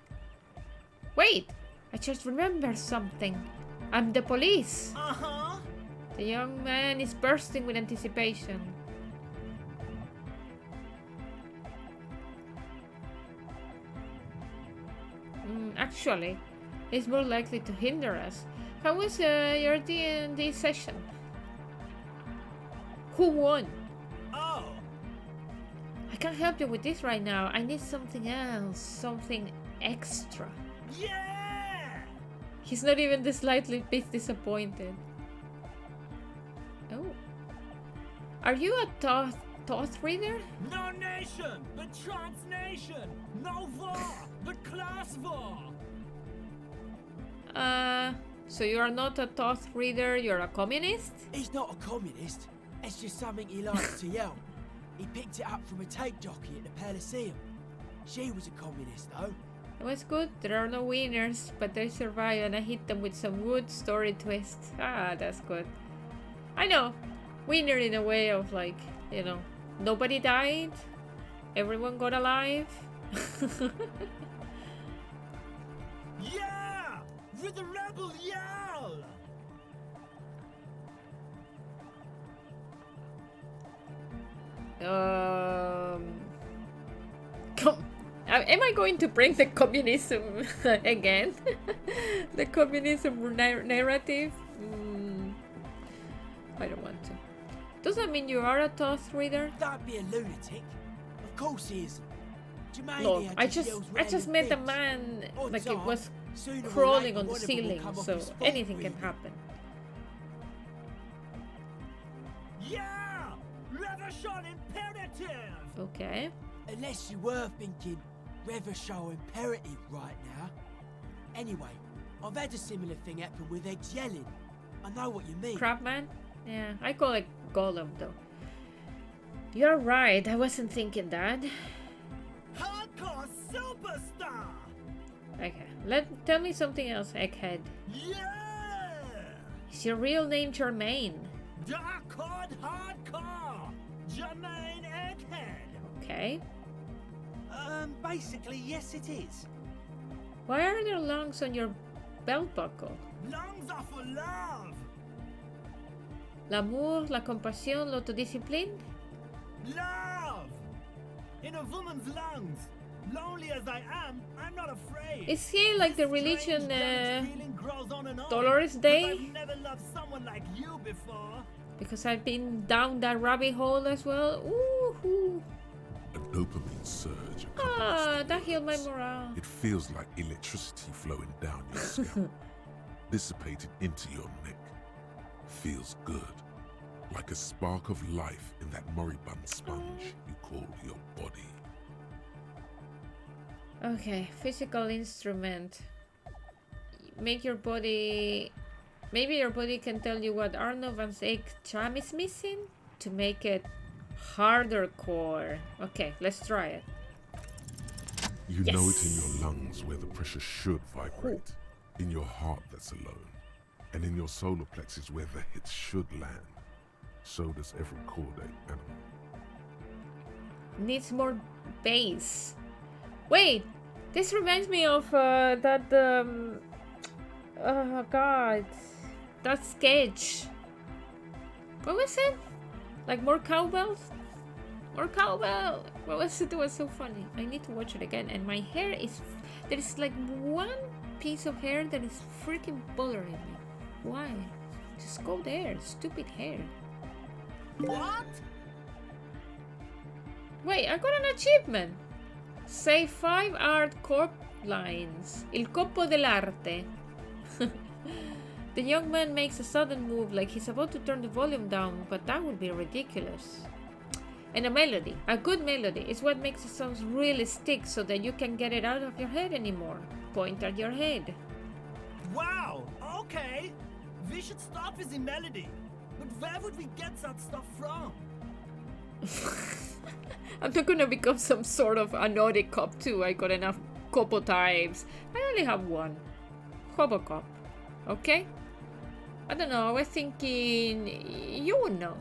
Wait! I just remembered something. I'm the police. Uh-huh. The young man is bursting with anticipation. Actually, it's more likely to hinder us. How was your D&D session? Who won? Oh, I can't help you with this right now. I need something else, something extra. yeah! He's not even the slightly bit disappointed. Oh. Are you a Thoth reader? No nation, but transnation. No war, but class war. So you are not a Thoth reader, you're a communist? He's not a communist. It's just something he likes to yell. He picked it up from a tape jockey at the Elysium. She was a communist, though. It was good. There are no winners, but they survive and I hit them with some good story twist. Ah, that's good. I know. Winner in a way of like, you know, nobody died. Everyone got alive. Yeah! With the rebel yell! Come. Am I going to bring the communism again? The communism narrative? I don't want to. Does that mean you are a Thoth reader? Don't be a lunatic. Of course he isn't. Look, Germania I just yells met a random man things. Odds like it are, was sooner or crawling later, on the one of them will ceiling, come off so his spot, anything can really. happen. Yeah! Revolution imperative! Okay. Unless you were thinking Revolution imperative right now. Anyway, I've had a similar thing happen with eggs yelling. I know what you mean. Crabman? Yeah, I call it Gollum though. You're right, I wasn't thinking that. Hardcore superstar! Okay, tell me something else, Egghead. Yeah! Is your real name Jermaine? Dark hardcore! Jermaine Egghead! Okay. Basically, yes it is. Why are there lungs on your belt buckle? Lungs are for love! L'amour, la compassion, l'autodiscipline? Love! In a woman's lungs. Lonely as I am, I'm not afraid. Is he like the This religion strange dance feeling grows on and on, Dolores 'cause Day? I've never loved someone like you before. Because I've been down that rabbit hole as well. Ooh. A dopamine surge. Ah, that healed my morale. It feels like electricity flowing down your scalp. dissipated into your neck. Feels good. Like a spark of life in that moribund sponge you call your body. Okay, physical instrument. Make your body... Maybe your body can tell you what Arno van Eyck jam is missing to make it harder core. Okay, let's try it. You know it in your lungs where the pressure should vibrate. In your heart that's alone. And in your solar plexus where the hits should land. So does every chordate animal. Needs more bass. Wait, this reminds me of oh god, that sketch. What was it? Like more cowbells? More cowbell. What was it? It was so funny. I need to watch it again. And my hair is... There is like one piece of hair that is freaking bothering me. Why? Just go there. Stupid hair. What? Wait, I got an achievement. Say 5 art corp lines. Il coppo dell'arte. The young man makes a sudden move like he's about to turn the volume down, but that would be ridiculous. And a melody. A good melody is what makes the songs really stick so that you can get it out of your head anymore. Point at your head. Wow, okay. We should start with the melody. But where would we get that stuff from? I'm not gonna become some sort of anodic cop too. I got enough copo types. I only have one. Hobocop. Okay? I don't know, I was thinking you would know.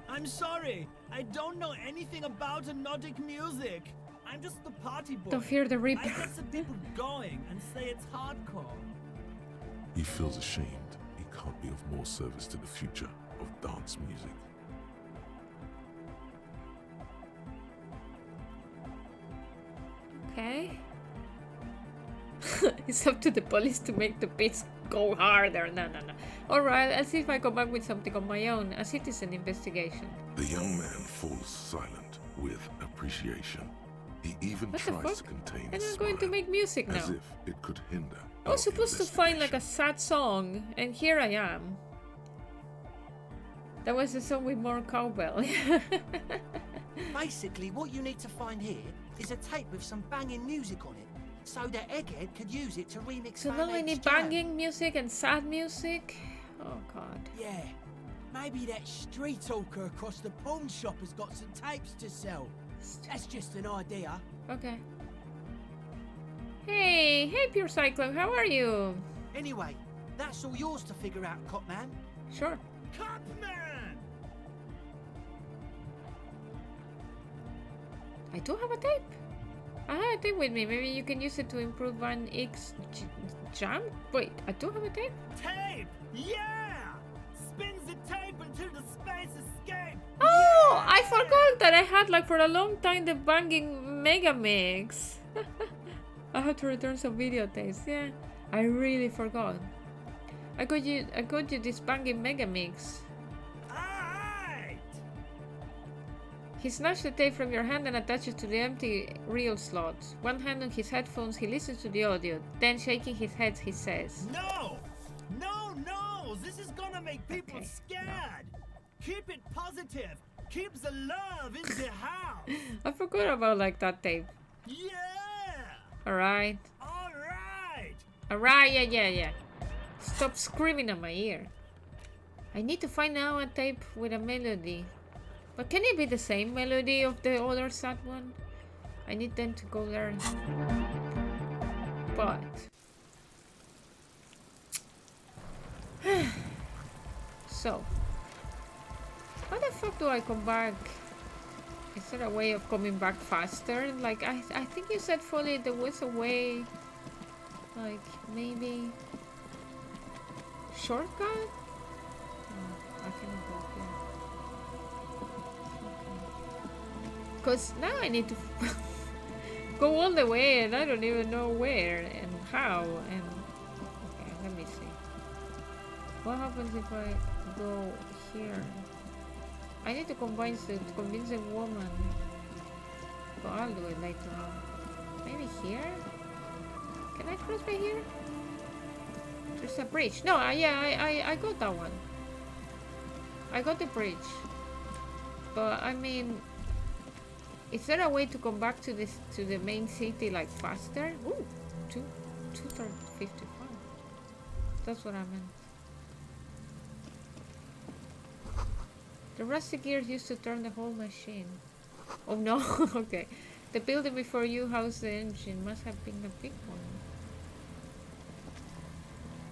I'm sorry. I don't know anything about anodic music. I'm just the party boy. Don't fear the Reaper. I get the people going and say it's hardcore. He feels ashamed. He can't be of more service to the future of dance music. Okay. It's up to the police to make the beats go harder. No. Alright, I'll see if I come back with something on my own. A citizen investigation. The young man falls silent with appreciation. He even What the tries fuck? to contain And his I'm going to smile, make music as now. if it could hinder I was our supposed to find like a investigation. sad song, and here I am. That was a song with more cowbell. Basically, what you need to find here is a tape with some banging music on it, so that Egghead could use it to remix So Van now I Eyck's need jam. banging music and sad music? Oh god. Yeah, maybe that street hawker across the pawn shop has got some tapes to sell. That's just an idea. Okay. Hey, Pure Cyclone, how are you? Anyway, that's all yours to figure out, Copman. Sure. Copman! I do have a tape. I have a tape with me. Maybe you can use it to improve Van Eyck's jam? Wait, I do have a tape? Tape! Yeah! Spins the tape until the space escape! Oh, Yeah! I forgot that I had like for a long time the banging mega mix. I have to return some videotapes. Yeah, I really forgot. I got you this banging mega mix. Alright! He snatched the tape from your hand and attached it to the empty reel slot. One hand on his headphones, he listens to the audio. Then, shaking his head, he says, No! No! This is gonna make people Okay, scared! Keep it positive! Keep the love in the house! I forgot about like that tape. Yeah! Alright. Alright! Alright, yeah. Stop screaming at my ear. I need to find now a tape with a melody. But can it be the same melody of the other sad one? I need them to go learn. But... So... How the fuck do I come back? Is there a way of coming back faster? Like, I think you said, Foley, there was a way... Like, maybe... Shortcut? Oh, I cannot go here. Because now I need to go all the way and I don't even know where and how and... Okay, let me see. What happens if I go here? I need to convince the woman. But I'll do it later on. Maybe here? Can I cross by here? There's a bridge. No, yeah, I got that one. I got the bridge. But I mean, is there a way to come back to the main city like faster? Ooh, 2:55. That's what I meant. The rusty gears used to turn the whole machine. Oh no, okay. The building before you housed the engine must have been a big one.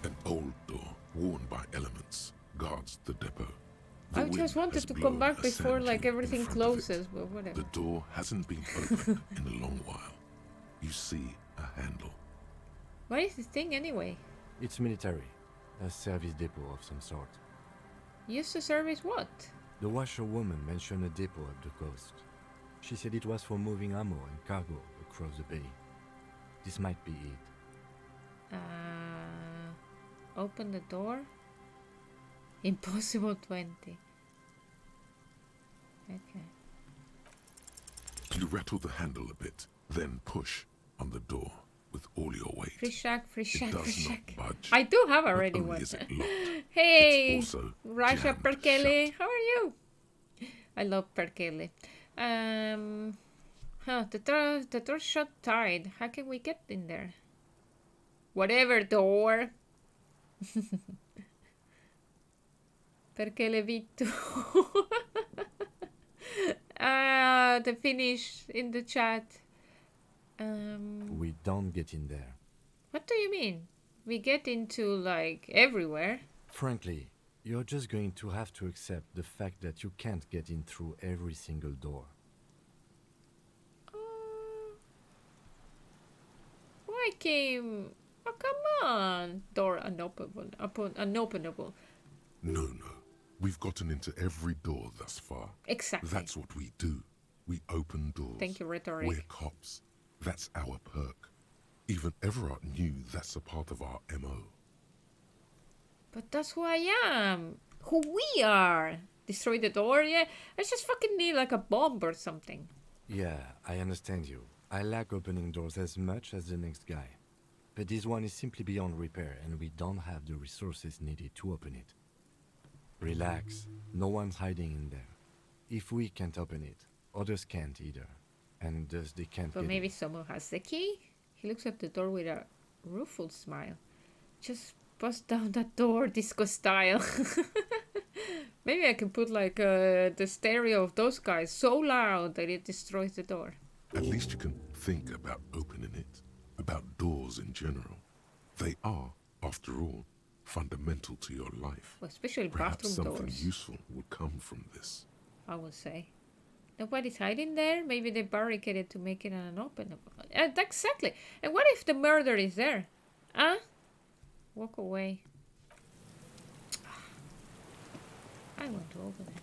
An old door, worn by elements, guards the depot. The I just wind wanted has to come blown back a before sand like dune in everything front of it. closes, but whatever. The door hasn't been opened in a long while. You see a handle. What is this thing anyway? It's military. A service depot of some sort. Used to service what? The washerwoman mentioned a depot up the coast. She said it was for moving ammo and cargo across the bay. This might be it. Open the door. Impossible 20. Okay. You rattle the handle a bit, then push on the door with all your weight. Free shack, free shack, It free does not shack. budge. I do have Not already only one. is it locked, Hey, it's also Raja jammed Perkele, shut. how are you? I love Perkele. The door's shut tight. How can we get in there? Whatever door. Perkele Vito. The Finnish in the chat. We don't get in there. What do you mean? We get into like everywhere. Frankly, you're just going to have to accept the fact that you can't get in through every single door. Why came? Oh, come on! Door unopenable. No. We've gotten into every door thus far. Exactly. That's what we do. We open doors. Thank you, rhetoric. We're cops. That's our perk. Even Everard knew that's a part of our MO. But that's who I am. Who we are. Destroy the door, yeah? I just fucking need like a bomb or something. Yeah, I understand you. I like opening doors as much as the next guy. But this one is simply beyond repair and we don't have the resources needed to open it. Relax. No one's hiding in there. If we can't open it, others can't either. And thus they can't But get maybe in. someone has the key? He looks at the door with a rueful smile. Just bust down that door, disco style. Maybe I can put like the stereo of those guys so loud that it destroys the door. At least you can think about opening it, about doors in general. They are, after all, fundamental to your life. Well, especially Perhaps bathroom something doors, useful would come from this. I would say. Nobody's hiding there? Maybe they barricaded to make it unopenable. Exactly. And what if the murder is there? Huh? Walk away. I want to open it.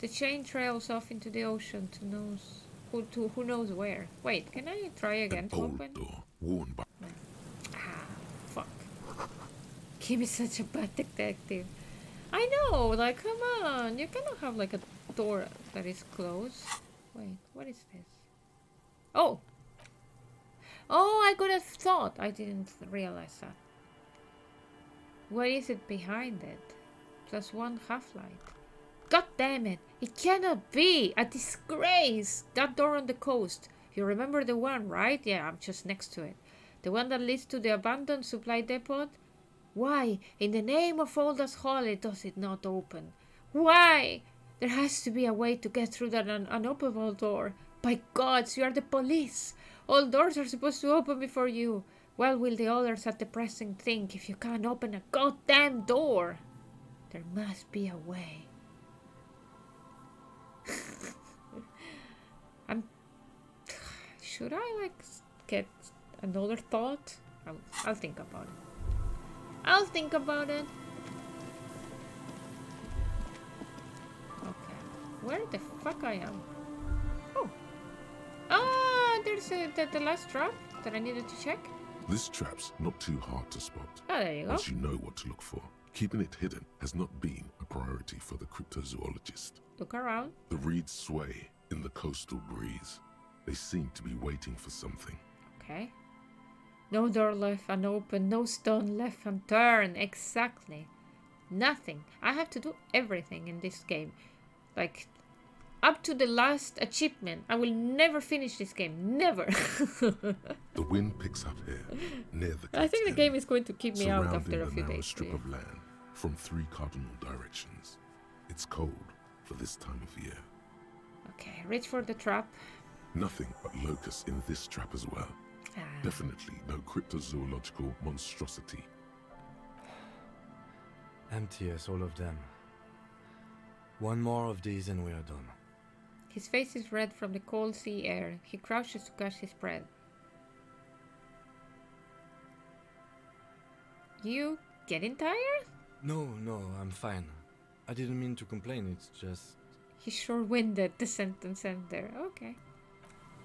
The chain trails off into the ocean to who knows where. Wait, can I try again An to old open? door, worn by... Fuck. Kim is such a bad detective. I know, like, come on. You cannot have, like, a door that is closed. Wait, what is this? Oh! Oh, I could have thought. I didn't realize that. What is it behind it? Plus one half-light. God damn it! It cannot be! A disgrace! That door on the coast. You remember the one, right? Yeah, I'm just next to it. The one that leads to the abandoned supply depot? Why, in the name of all that's holy, does it not open? Why? There has to be a way to get through that unopenable door. By gods, you are the police! All doors are supposed to open before you. Well, will the others at the precinct think if you can't open a goddamn door? There must be a way. Should I, like, get another thought? I'll think about it. I'll think about it. Okay. Where the fuck I am? Oh. Ah, there's the last trap that I needed to check. This trap's not too hard to spot. Oh, there you go. Once you know what to look for. Keeping it hidden has not been a priority for the cryptozoologist. Look around. The reeds sway in the coastal breeze. They seem to be waiting for something. Okay. No door left unopened, no stone left unturned. Exactly. Nothing. I have to do everything in this game. Like, up to the last achievement. I will never finish this game. Never. The wind picks up here, near the I think the gate's game end, is going to keep me out after a surrounding few the narrow days. strip of land from 3 cardinal directions. It's cold for this time of year. Okay, reach for the trap. Nothing but locusts in this trap as well. Definitely no cryptozoological monstrosity. Empty as all of them. One more of these and we are done. His face is red from the cold sea air. He crouches to catch his breath. You getting tired? No, I'm fine. I didn't mean to complain, it's just... He short-winded the sentence end there. Okay.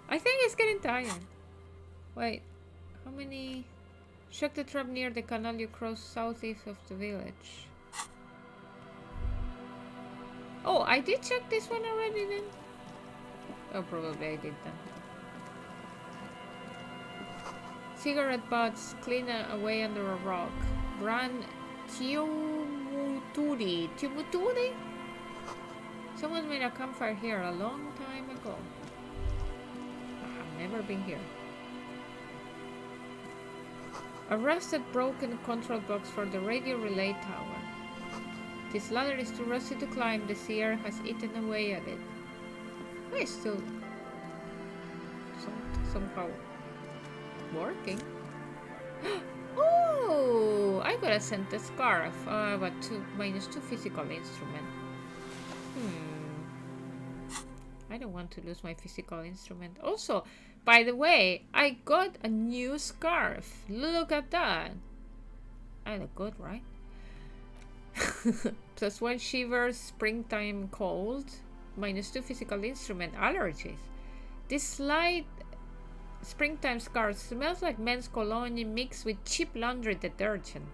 I think he's getting tired. Wait, how many... Check the trap near the canal you cross southeast of the village. Oh, I did check this one already then? Oh, probably I did then. Cigarette butts clean away under a rock. Brand Tiumuturi. Tiumuturi? Someone made a campfire here a long time ago. I've never been here. A rusted, broken control box for the radio relay tower. This ladder is too rusty to climb. The sea air has eaten away at it. Oh, it's still somehow working. Oh, I got a scented scarf. But -2 physical instrument. I don't want to lose my physical instrument. Also, by the way, I got a new scarf. Look at that. I look good, right? +1 shivers, springtime cold. -2 physical instrument, allergies. This slight springtime scarf smells like men's cologne mixed with cheap laundry detergent.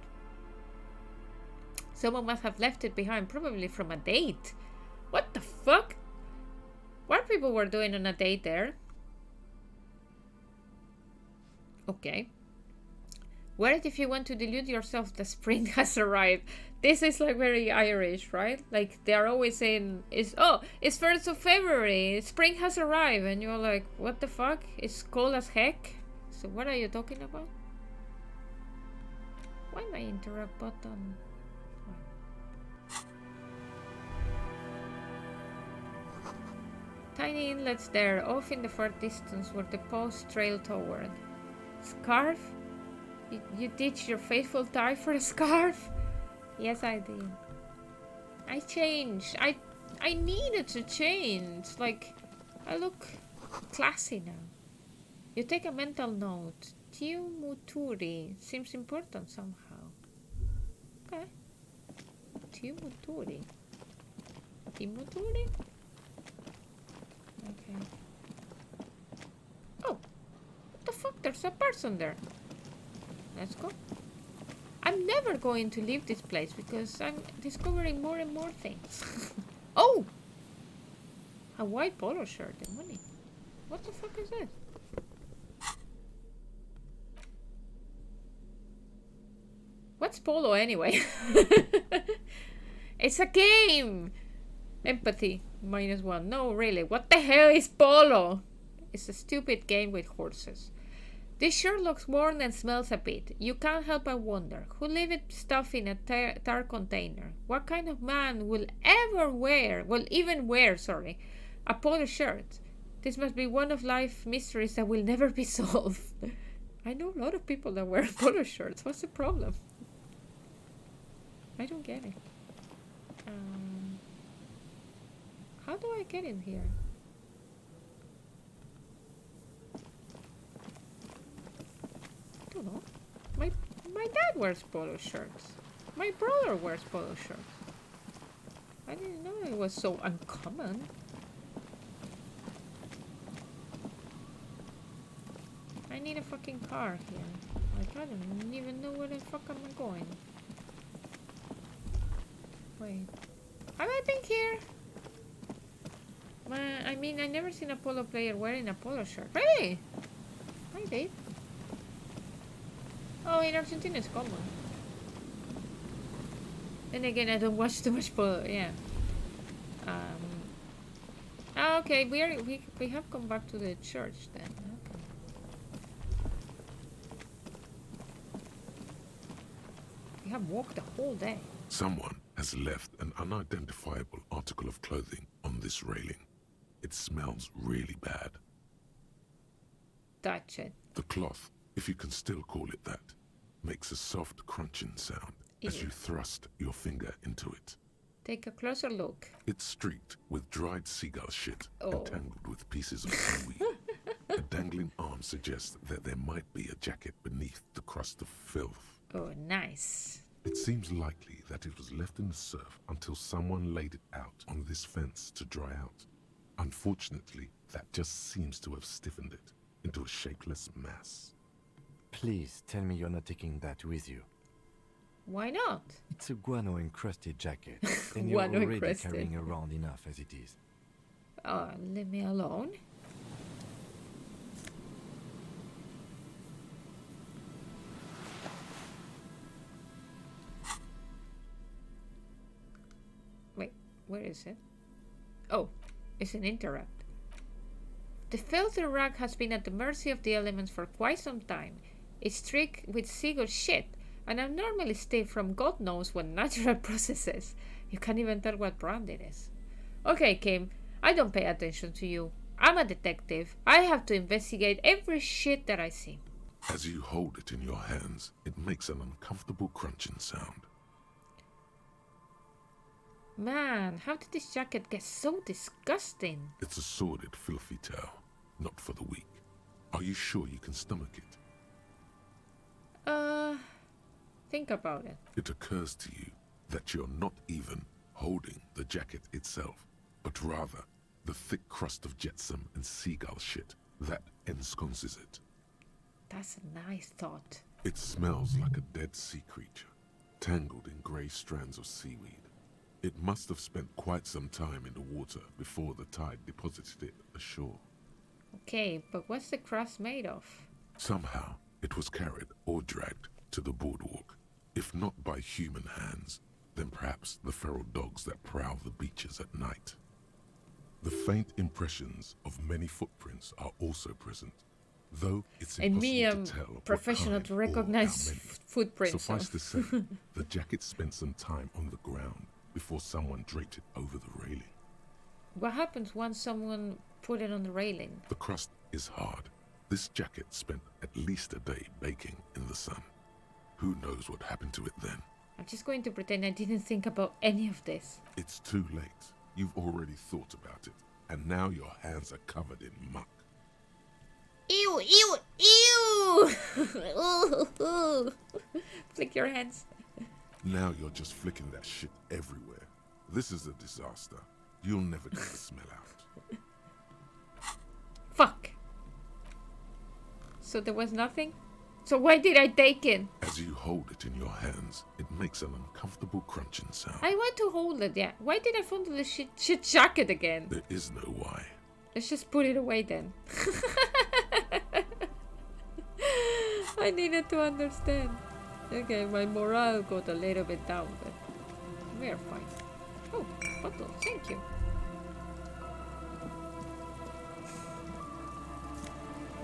Someone must have left it behind, probably from a date. What the fuck? What people were doing on a date there? Okay. Wear it if you want to delude yourself the spring has arrived. This is like very Irish, right? Like they are always saying, it's 1st of February, spring has arrived. And you're like, what the fuck? It's cold as heck. So what are you talking about? Why my interrupt button? Tiny inlets there, off in the far distance where the post trail toward. Scarf? You ditched your faithful tie for a scarf? Yes, I did. I changed. I needed to change. Like, I look classy now. You take a mental note. Tiumuturi seems important somehow. Okay. Tiumuturi. Timuturi? Okay. Oh! What the fuck? There's a person there. Let's go. I'm never going to leave this place because I'm discovering more and more things. Oh! A white polo shirt and money. What the fuck is this? What's polo anyway? It's a game! Empathy, -1. No, really. What the hell is polo? It's a stupid game with horses. This shirt looks worn and smells a bit. You can't help but wonder, who left stuff in a tar container? What kind of man will even wear, a polo shirt? This must be one of life's mysteries that will never be solved. I know a lot of people that wear polo shirts. What's the problem? I don't get it. How do I get in here? I don't know. My dad wears polo shirts. My brother wears polo shirts. I didn't know it was so uncommon. I need a fucking car here. Like, I don't even know where the fuck am I going. Wait. Have I been here? I mean, I never seen a polo player wearing a polo shirt. Really? I did. Oh, in Argentina it's common. Then again, I don't watch too much, but yeah. Okay, we have come back to the church then. Okay. We have walked the whole day. Someone has left an unidentifiable article of clothing on this railing. It smells really bad. Touch it. The cloth, if you can still call it that, makes a soft crunching sound as you thrust your finger into it. Take a closer look. It's streaked with dried seagull shit Oh. and tangled with pieces of seaweed. A dangling arm suggests that there might be a jacket beneath the crust of filth. Oh, nice. It seems likely that it was left in the surf until someone laid it out on this fence to dry out. Unfortunately, that just seems to have stiffened it into a shapeless mass. Please tell me you're not taking that with you. Why not? It's a guano-encrusted jacket, and you're already Guano-encrusted. carrying around enough as it is. Oh, leave me alone. Wait, where is it? Oh, it's an interrupt. The filthy rag has been at the mercy of the elements for quite some time. It's streaked with seagull shit, and abnormally stiff from God knows what natural processes. You can't even tell what brand it is. Okay, Kim, I don't pay attention to you. I'm a detective. I have to investigate every shit that I see. As you hold it in your hands, it makes an uncomfortable crunching sound. Man, how did this jacket get so disgusting? It's a sordid, filthy tale, not for the weak. Are you sure you can stomach it? Think about it. It occurs to you that you're not even holding the jacket itself, but rather the thick crust of jetsam and seagull shit that ensconces it. That's a nice thought. It smells like a dead sea creature, tangled in grey strands of seaweed. It must have spent quite some time in the water before the tide deposited it ashore. Okay, but what's the crust made of? Somehow, it was carried or dragged to the boardwalk. If not by human hands, then perhaps the feral dogs that prowl the beaches at night. The faint impressions of many footprints are also present, though it's And me, impossible to tell professional what to kind or recognize how many. footprints. Suffice to say, the jacket spent some time on the ground before someone draped it over the railing. What happens once someone put it on the railing? The crust is hard. This jacket spent at least a day baking in the sun. Who knows what happened to it then? I'm just going to pretend I didn't think about any of this. It's too late. You've already thought about it, and now your hands are covered in muck. Ew, ew, ew! Ooh. Flick your hands. Now you're just flicking that shit everywhere. This is a disaster. You'll never get the smell out. Fuck. So there was nothing? So why did I take it? As you hold it in your hands, it makes an uncomfortable crunching sound. I want to hold it, yeah. Why did I fondle the shit jacket again? There is no why. Let's just put it away then. I needed to understand. Okay, my morale got a little bit down, but we're fine. Oh, bottle, thank you.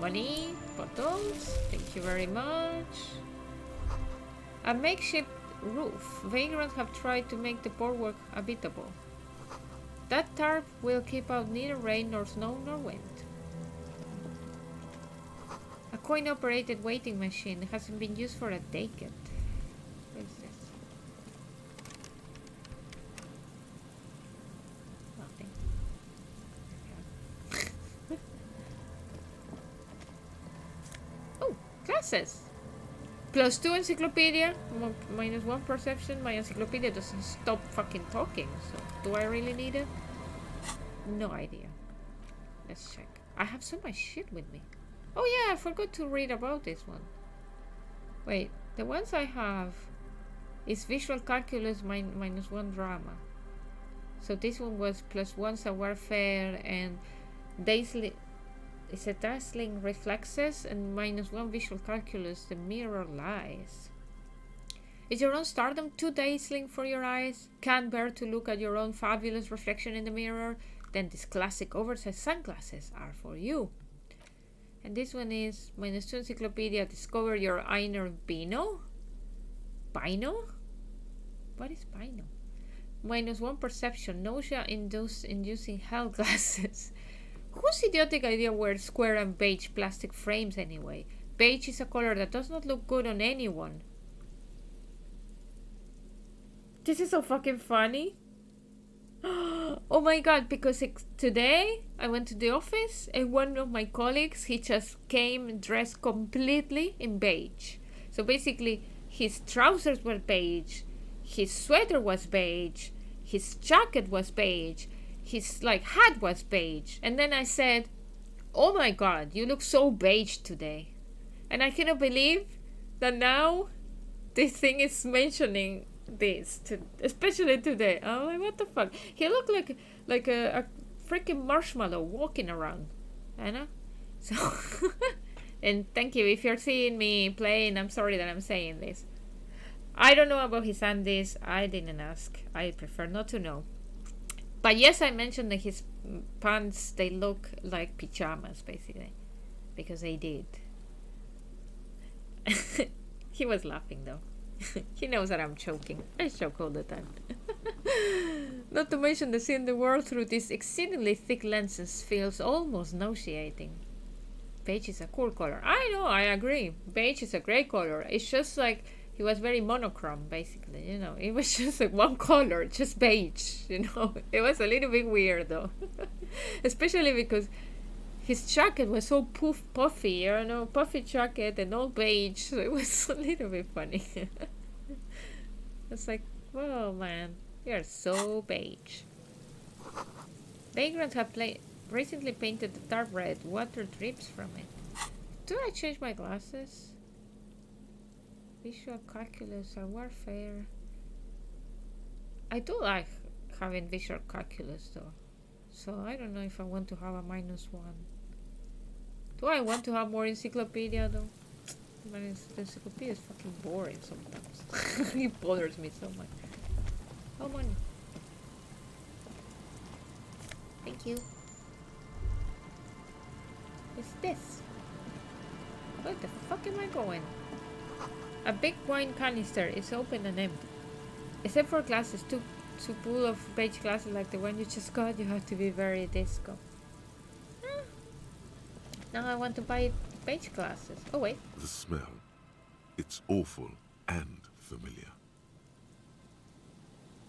Money, bottles, thank you very much. A makeshift roof. Vagrants have tried to make the boardwalk habitable. That tarp will keep out neither rain nor snow nor wind. A coin-operated waiting machine hasn't been used for a decade. What is this? Nothing. Yeah. Oh, classes! +2 encyclopedia, -1 perception. My encyclopedia doesn't stop fucking talking, so do I really need it? No idea. Let's check. I have so much shit with me. Oh yeah, I forgot to read about this one. Wait, the ones I have is visual calculus -1 drama. So this one was +1 warfare and It's a dazzling reflexes and -1 visual calculus. The mirror lies. Is your own stardom too dazzling for your eyes? Can't bear to look at your own fabulous reflection in the mirror? Then these classic oversized sunglasses are for you. And this one is -2 encyclopedia. Discover your inner Bino? Bino? What is Bino? -1 perception. Nausea inducing hell glasses. Whose idiotic idea wears square and beige plastic frames anyway? Beige is a color that does not look good on anyone. This is so fucking funny. Oh my god, because today I went to the office and one of my colleagues, he just came dressed completely in beige. So basically his trousers were beige, his sweater was beige, his jacket was beige, his hat was beige. And then I said, oh my god, you look so beige today. And I cannot believe that now this thing is mentioning this, especially today. I'm like, what the fuck? He looked like a freaking marshmallow walking around, Anna. So, and thank you if you're seeing me playing. I'm sorry that I'm saying this. I don't know about his undies. I didn't ask. I prefer not to know. But yes, I mentioned that his pants, they look like pajamas, basically, because they did. He was laughing though. He knows that I'm joking. I joke all the time. Not to mention that seeing the world through these exceedingly thick lenses feels almost nauseating. Beige is a cool color. I know, I agree. Beige is a great color. It's just like he was very monochrome, basically, you know. It was just like one color, just beige, you know. It was a little bit weird though. Especially because his jacket was so puffy, you know, puffy jacket and all beige, so it was a little bit funny. It's like, whoa, man, you're so beige. Vagrants have recently painted the dark red. Water drips from it. Do I change my glasses? Visual calculus or warfare? I do like having visual calculus though. So I don't know if I want to have a -1. Do I want to have more encyclopedia though? But the encyclopedia is fucking boring sometimes. It bothers me so much. Oh, money. Thank you. What's this? Where the fuck am I going? A big wine canister is open and empty. Except for glasses, too full of beige glasses like the one you just got, you have to be very disco. Now I want to buy beige glasses. Oh wait. The smell. It's awful and familiar.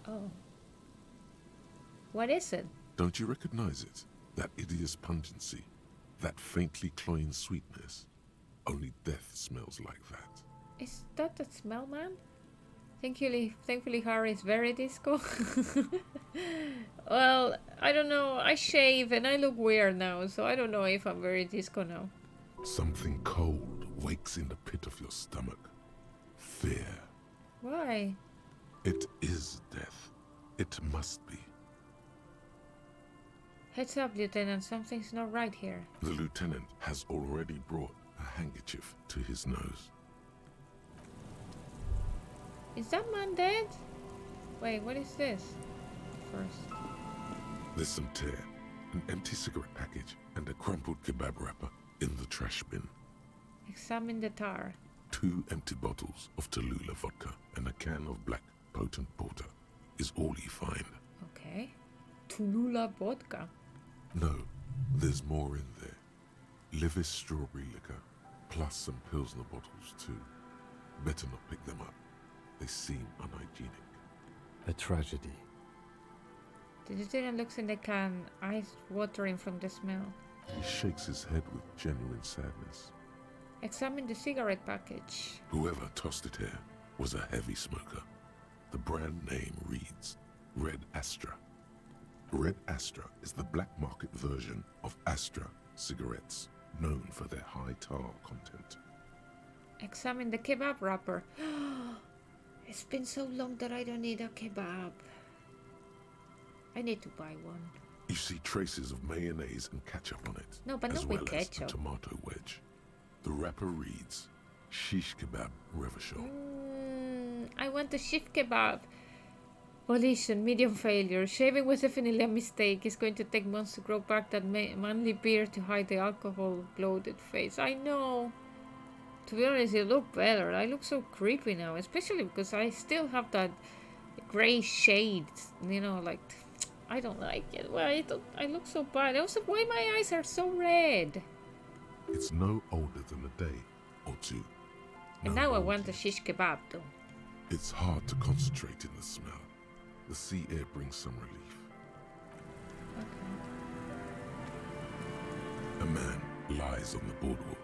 Oh. What is it? Don't you recognize it? That hideous pungency. That faintly cloying sweetness. Only death smells like that. Is that the smell, man? Thankfully Harry is very disco. Well, I don't know. I shave and I look weird now, so I don't know if I'm very disco now. Something cold wakes in the pit of your stomach. Fear. Why? It is death. It must be. Heads up, Lieutenant. Something's not right here. The lieutenant has already brought a handkerchief to his nose. Is that man dead? Wait, what is this? First. There's some tear, an empty cigarette package, and a crumpled kebab wrapper in the trash bin. Examine the tar. 2 empty bottles of Tallulah vodka and a can of black potent porter is all you find. Okay. Tallulah vodka. No, there's more in there. Livis strawberry liquor, plus some Pilsner bottles too. Better not pick them up. They seem unhygienic. A tragedy. The lieutenant looks in the can, eyes watering from the smell. He shakes his head with genuine sadness. Examine the cigarette package. Whoever tossed it here was a heavy smoker. The brand name reads Red Astra. Red Astra is the black market version of Astra cigarettes, known for their high tar content. Examine the kebab wrapper. It's been so long that I don't need a kebab. I need to buy one. You see traces of mayonnaise and ketchup on it, No, but as not well with as a ketchup. tomato wedge. The wrapper reads, Shish Kebab Revachol. I want a shish kebab. Volition, medium failure. Shaving was definitely a mistake. It's going to take months to grow back that manly beard to hide the alcohol bloated face. I know. To be honest, you look better. I look so creepy now, especially because I still have that gray shades. You know, like I don't like it. Why I look so bad? Also, why my eyes are so red? It's no older than a day or two. And No now I old want a yet. shish kebab though. It's hard to concentrate in the smell. The sea air brings some relief. A man lies on the boardwalk,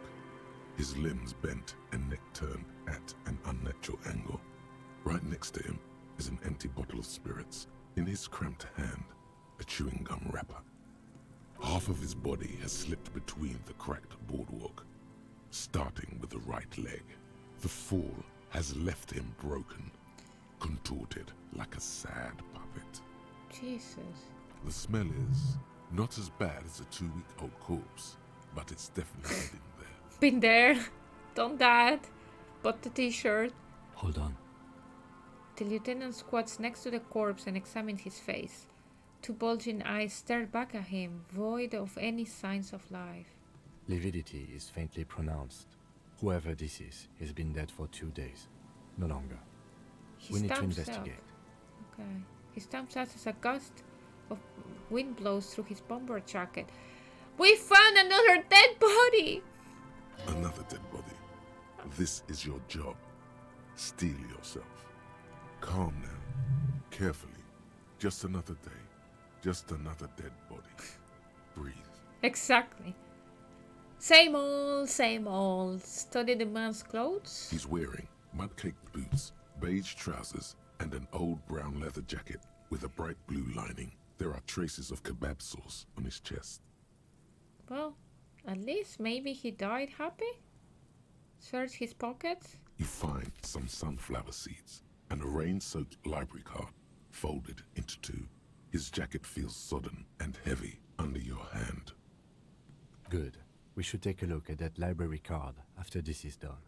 his limbs bent and neck turned at an unnatural angle. Right next to him is an empty bottle of spirits. In his cramped hand, a chewing gum wrapper. Half of his body has slipped between the cracked boardwalk, starting with the right leg. The fall has left him broken, contorted like a sad puppet. Jesus. The smell is not as bad as a 2-week-old corpse, but it's definitely getting there. Been there, done that. Bought the t-shirt. Hold on. The lieutenant squats next to the corpse and examines his face. Two bulging eyes stare back at him, void of any signs of life. Lividity is faintly pronounced. Whoever this is, he's been dead for 2 days. No longer. He We need to stamps out. investigate. Okay. He stamps out as a gust of wind blows through his bomber jacket. We found another dead body! Another dead body. This is your job. Steel yourself. Calm now. Carefully. Just another day. Just another dead body. Breathe. Exactly. Same old, same old. Study the man's clothes. He's wearing mud-caked boots, beige trousers, and an old brown leather jacket with a bright blue lining. There are traces of kebab sauce on his chest. Well, at least maybe he died happy. Search his pockets. You find some sunflower seeds and a rain-soaked library card folded into two. His jacket feels sodden and heavy under your hand. Good. We should take a look at that library card after this is done.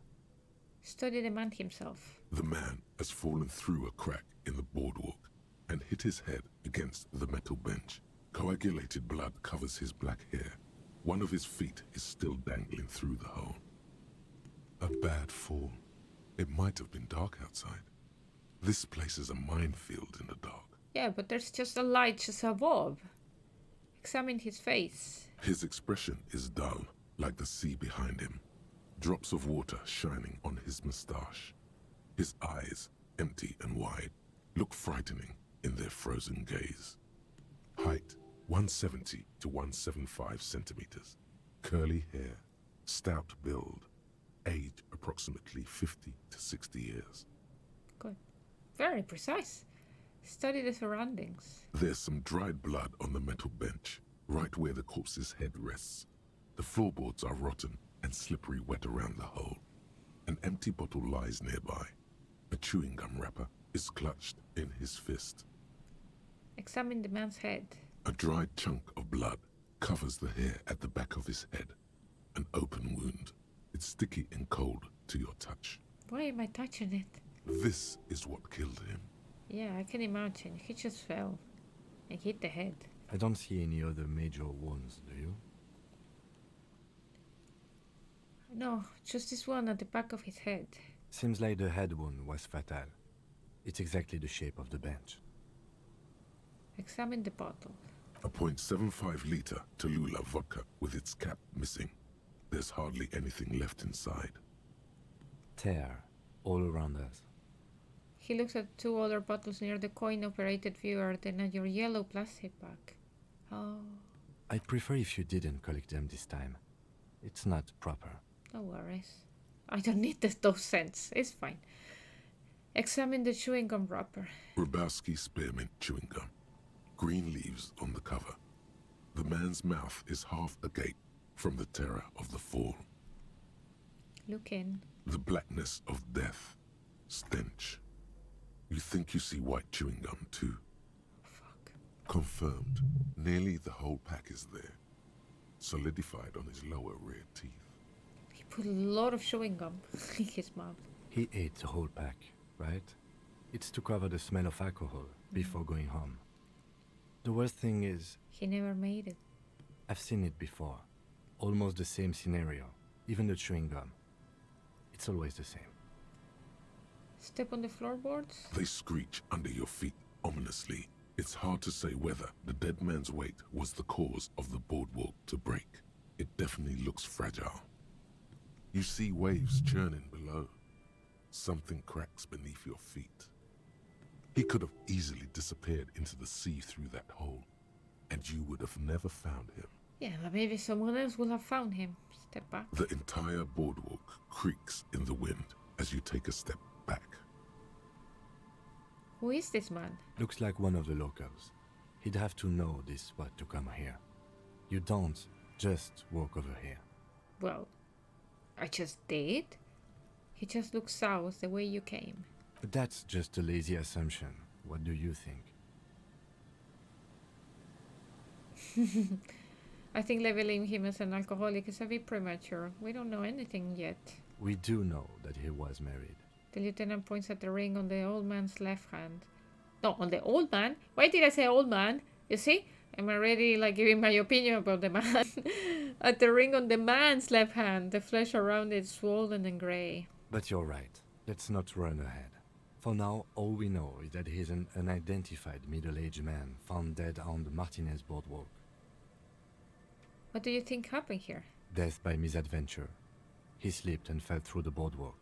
Study the man himself. The man has fallen through a crack in the boardwalk and hit his head against the metal bench. Coagulated blood covers his black hair. One of his feet is still dangling through the hole. A bad fall. It might have been dark outside. This place is a minefield in the dark. Yeah, but there's just a light just above. Examine his face. His expression is dull, like the sea behind him. Drops of water shining on his moustache. His eyes, empty and wide, look frightening in their frozen gaze. Height, 170 to 175 centimeters. Curly hair, stout build. Age, approximately 50 to 60 years. Good. Very precise. Study the surroundings. There's some dried blood on the metal bench, right where the corpse's head rests. The floorboards are rotten and slippery wet around the hole. An empty bottle lies nearby. A chewing gum wrapper is clutched in his fist. Examine the man's head. A dried chunk of blood covers the hair at the back of his head. An open wound. It's sticky and cold to your touch. Why am I touching it? This is what killed him. Yeah, I can imagine. He just fell and hit the head. I don't see any other major wounds, do you? No, just this one at the back of his head. Seems like the head wound was fatal. It's exactly the shape of the bench. Examine the bottle. A .75 liter Tallulah vodka with its cap missing. There's hardly anything left inside. Tear all around us. He looks at two other bottles near the coin-operated viewer, then at your yellow plastic bag. Oh, I'd prefer if you didn't collect them this time. It's not proper. no worries. I don't need those scents. It's fine. Examine the chewing gum wrapper. Rubowski spearmint chewing gum. Green leaves on the cover. The man's mouth is half agape from the terror of the fall. Look in. The blackness of death. Stench. You think you see white chewing gum too. Fuck. Confirmed. Nearly the whole pack is there. Solidified on his lower rear teeth. He put a lot of chewing gum in his mouth. He ate the whole pack, right? It's to cover the smell of alcohol before going home. The worst thing is, He never made it. I've seen it before. Almost the same scenario. Even the chewing gum. It's always the same. Step on the floorboards? They screech under your feet ominously. It's hard to say whether the dead man's weight was the cause of the boardwalk to break. It definitely looks fragile. You see waves churning below. Something cracks beneath your feet. He could have easily disappeared into the sea through that hole, and you would have never found him. Yeah, but maybe someone else will have found him. Step back. The entire boardwalk creaks in the wind as you take a step back. Who is this man? Looks like one of the locals. He'd have to know this spot to come here. You don't just walk over here. Well, I just did. He just looks south the way you came. But that's just a lazy assumption. What do you think? I think labeling him as an alcoholic is a bit premature. We don't know anything yet. We do know that he was married. The lieutenant points at the ring on the old man's left hand. No, on the old man? Why did I say old man? You see? I'm already giving my opinion about the man. At the ring on the man's left hand, the flesh around it swollen and grey. But you're right. Let's not run ahead. For now, all we know is that he's an unidentified middle-aged man found dead on the Martinez boardwalk. What do you think happened here? Death by misadventure. He slipped and fell through the boardwalk.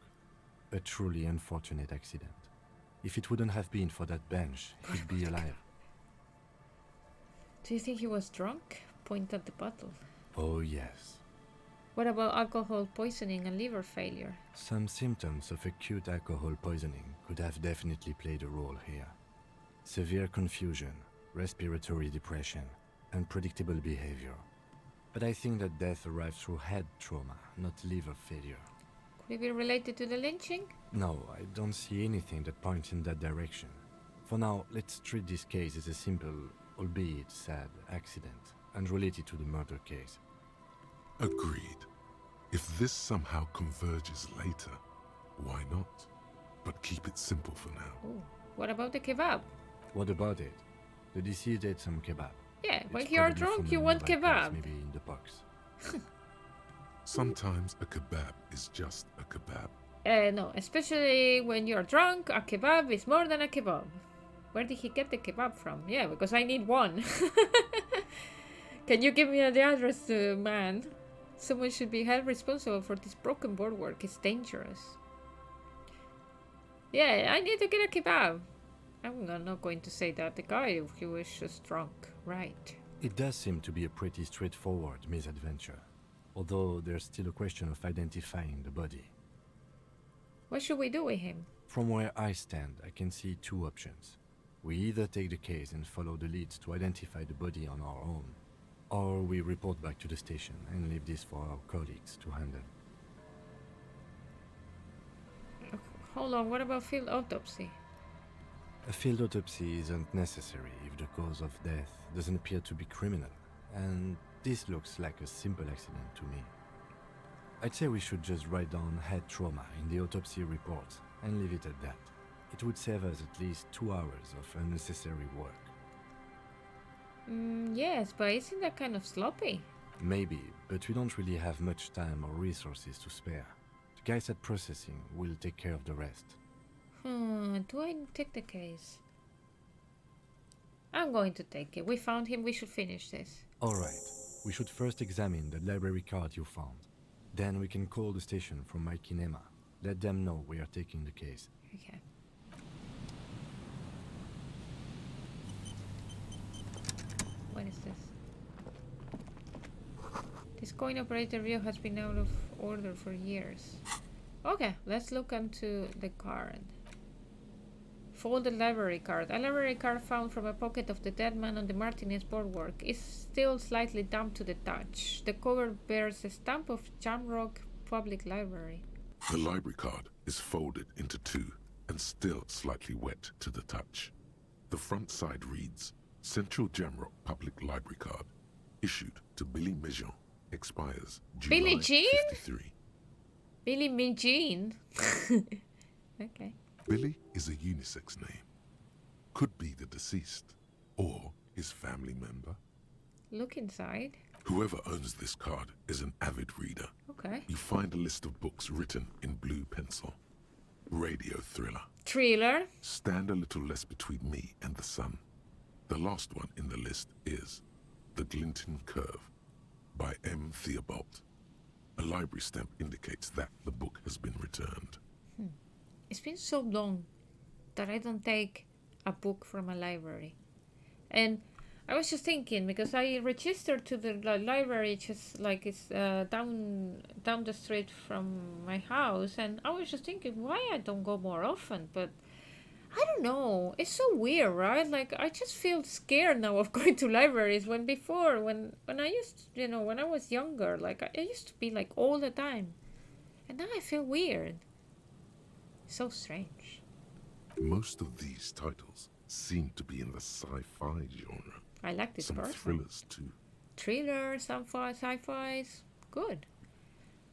A truly unfortunate accident. If it wouldn't have been for that bench, he'd be alive. Do you think he was drunk? Point at the bottle. Oh, yes. What about alcohol poisoning and liver failure? Some symptoms of acute alcohol poisoning could have definitely played a role here. Severe confusion, respiratory depression, unpredictable behavior. But I think that death arrived through head trauma, not liver failure. Could it be related to the lynching? No, I don't see anything that points in that direction. For now, let's treat this case as a simple, albeit sad, accident, unrelated to the murder case. Agreed. If this somehow converges later, why not? But keep it simple for now. Ooh. What about the kebab? What about it? The deceased ate some kebab. Yeah, when It's you're probably drunk, from you a want nearby place, kebab. Maybe in the box. Sometimes a kebab is just a kebab. No, especially when you're drunk, a kebab is more than a kebab. Where did he get the kebab from? Yeah, because I need one. Can you give me the address, man? Someone should be held responsible for this broken boardwork. It's dangerous. Yeah, I need to get a kebab. I'm not going to say that. The guy, he was just drunk, right? It does seem to be a pretty straightforward misadventure, although there's still a question of identifying the body. What should we do with him? From where I stand, I can see two options. We either take the case and follow the leads to identify the body on our own, or we report back to the station and leave this for our colleagues to handle. Hold on, what about field autopsy? A field autopsy isn't necessary if the cause of death doesn't appear to be criminal, and this looks like a simple accident to me. I'd say we should just write down head trauma in the autopsy report and leave it at that. It would save us at least 2 hours of unnecessary work. Yes, but isn't that kind of sloppy? Maybe, but we don't really have much time or resources to spare. The guys at processing will take care of the rest. Do I take the case? I'm going to take it. We found him, we should finish this. Alright, we should first examine the library card you found. Then we can call the station from my kinema. Let them know we are taking the case. Okay. What is this? This coin operator view has been out of order for years. Okay, let's look into the card. Folded library card. A library card found from a pocket of the dead man on the Martinez boardwalk is still slightly damp to the touch. The cover bears a stamp of Jamrock Public Library. The library card is folded into two and still slightly wet to the touch. The front side reads, Central Jamrock Public Library card, issued to Billy Mejean, expires Billie July Jean? 53. Billy Jean. Okay. Billy is a unisex name. Could be the deceased, or his family member. Look inside. Whoever owns this card is an avid reader. Okay. You find a list of books written in blue pencil. Radio thriller. Thriller. Stand a little less between me and the sun. The last one in the list is The Glinton Curve by M. Theobald. A library stamp indicates that the book has been returned. It's been so long that I don't take a book from a library. And I was just thinking, because I registered to the library just like it's down the street from my house, and I was just thinking why I don't go more often, but I don't know. It's so weird, right? Like, I just feel scared now of going to libraries when before, when I used, when I was younger, like, I used to be like all the time. And now I feel weird. So strange. Most of these titles seem to be in the sci-fi genre. I like this Some person. thrillers too. Thriller, sci-fi's. Good.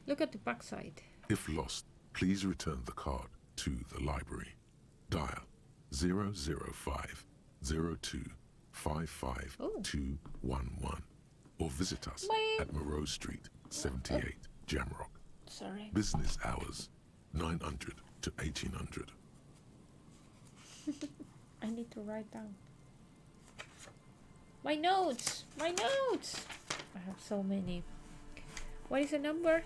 Look at the backside. If lost, please return the card to the library. Dial 005 02 55211 or visit us at Moreau Street, 78, Jamrock. Sorry. Business hours 900 to 1800. I need to write down. My notes! My notes! I have so many. What is the number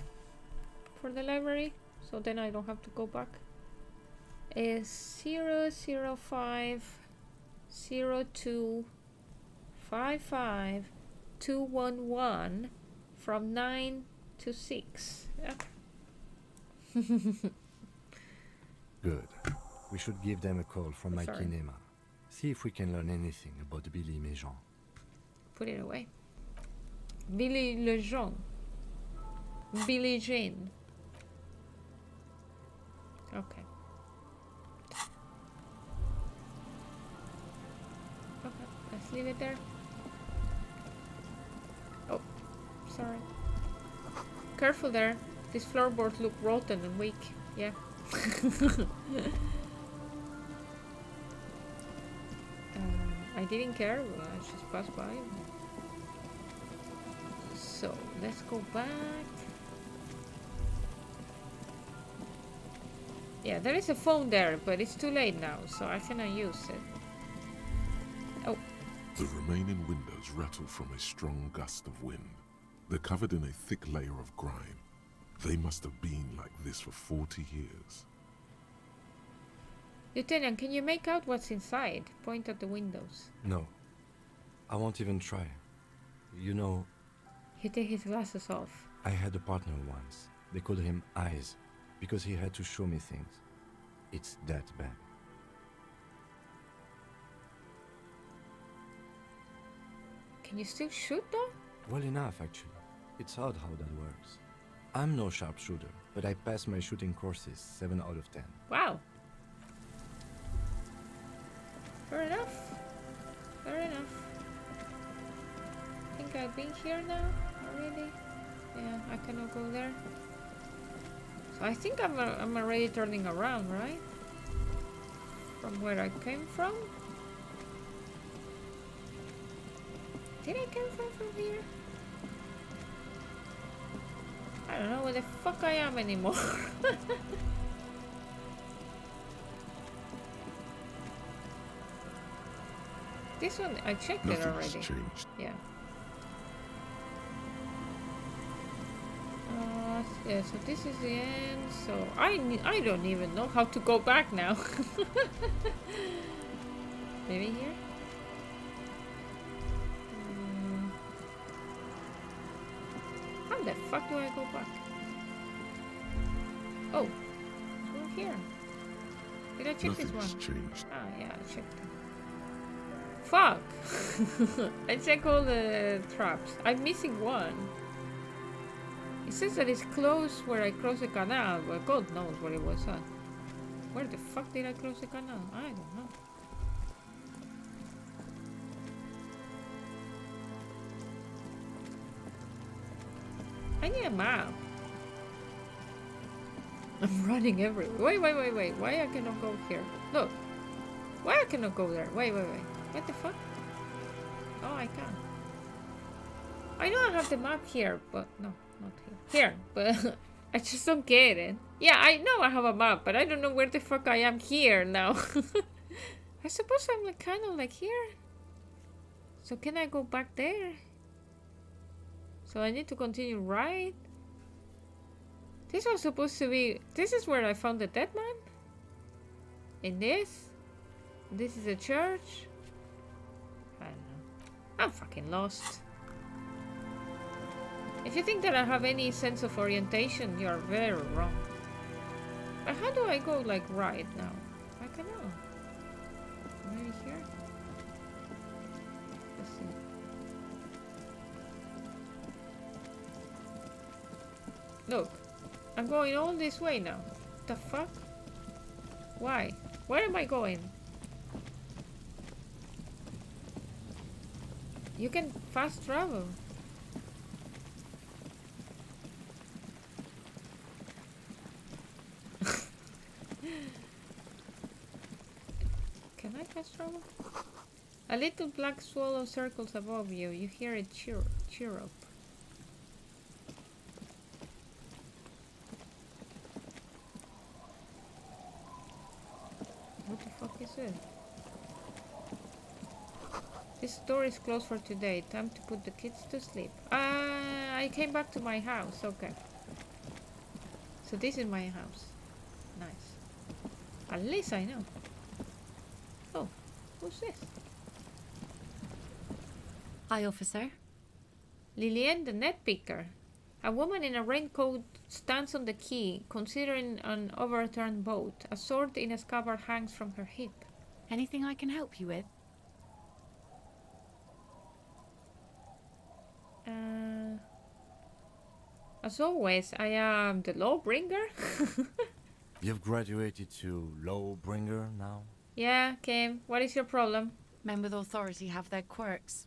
for the library? So then I don't have to go back. Is 005 02 55 211 from 9 to 6. Yeah. Good. We should give them a call from my Sorry. kinema. See if we can learn anything about Billy Mejean. Put it away. Billy Lejean. Billie Jean. Okay. Okay, let's leave it there. Oh, sorry. Careful there. These floorboards look rotten and weak. Yeah. I didn't care. I just passed by. So let's go back. Yeah, there is a phone there, but it's too late now, so I cannot use it. Oh. The remaining windows rattle from a strong gust of wind. They're covered in a thick layer of grime. They must have been like this for 40 years. Lieutenant, can you make out what's inside? Point at the windows. No. I won't even try. You know, He take his glasses off. I had a partner once. They called him Eyes, because he had to show me things. It's that bad. Can you still shoot though? Well enough, actually. It's odd how that works. I'm no sharpshooter, but I passed my shooting courses 7 out of 10. Wow. Fair enough. Fair enough. I think I've been here now already. Yeah, I cannot go there. So I think I'm already turning around, right? From where I came from? Did I come from here? I don't know where the fuck I am anymore. This one, I checked it already. Nothing's changed. Yeah. Yeah, so this is the end. So I don't even know how to go back now. Maybe here? How the fuck do I go back? Oh, it's one here. Did I check this one? Nothing's changed. Ah, yeah, I checked it. Fuck! I check all the traps. I'm missing one. It says that it's close where I crossed the canal, but God knows where it was at. Where the fuck did I cross the canal? I don't know. I need a map. I'm running everywhere. Wait. Why I cannot go here? Look. Why I cannot go there? Wait. What the fuck? Oh, I can. I know I have the map here, but no, not here. Here, but I just don't get it. Yeah, I know I have a map, but I don't know where the fuck I am here now. I suppose I'm like kind of like here. So can I go back there? So I need to continue right? This was supposed to be... This is where I found the dead man? In this? This is a church? I don't know. I'm fucking lost. If you think that I have any sense of orientation, you're very wrong. But how do I go like right now? I don't know. Maybe here? Let's see. Look, I'm going all this way now. The fuck? Why? Where am I going? You can fast travel. Can I fast travel? A little black swallow circles above you. You hear it chirrup. What the fuck is it? This door is closed for today. Time to put the kids to sleep. I came back to my house. Okay. So this is my house. Nice. At least I know. Oh, who's this? Hi, officer. Lillian, the net picker. A woman in a raincoat stands on the quay, considering an overturned boat. A sword in a scabbard hangs from her hip. Anything I can help you with? As always, I am the lawbringer. You've graduated to Lawbringer now? Yeah, Kim, what is your problem? Men with authority have their quirks.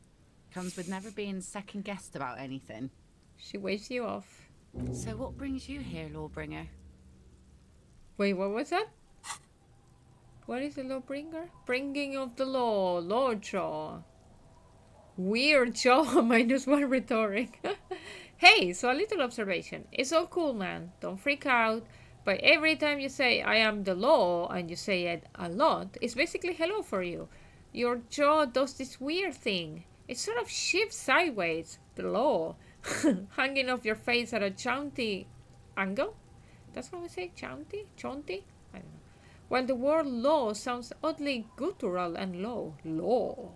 Comes with never being second-guessed about anything. She waves you off. So what brings you here, Lawbringer? Wait, what was that? What is the lawbringer? Bringing of the law, Lawjaw. Weird jaw, -1 rhetoric. Hey, so a little observation. It's all cool, man. Don't freak out. But every time you say, I am the law, and you say it a lot, it's basically hello for you. Your jaw does this weird thing. It sort of shifts sideways. The law. Hanging off your face at a jaunty angle? That's what we say? Jaunty? Jaunty? I don't know. While the word law sounds oddly guttural and low. Law.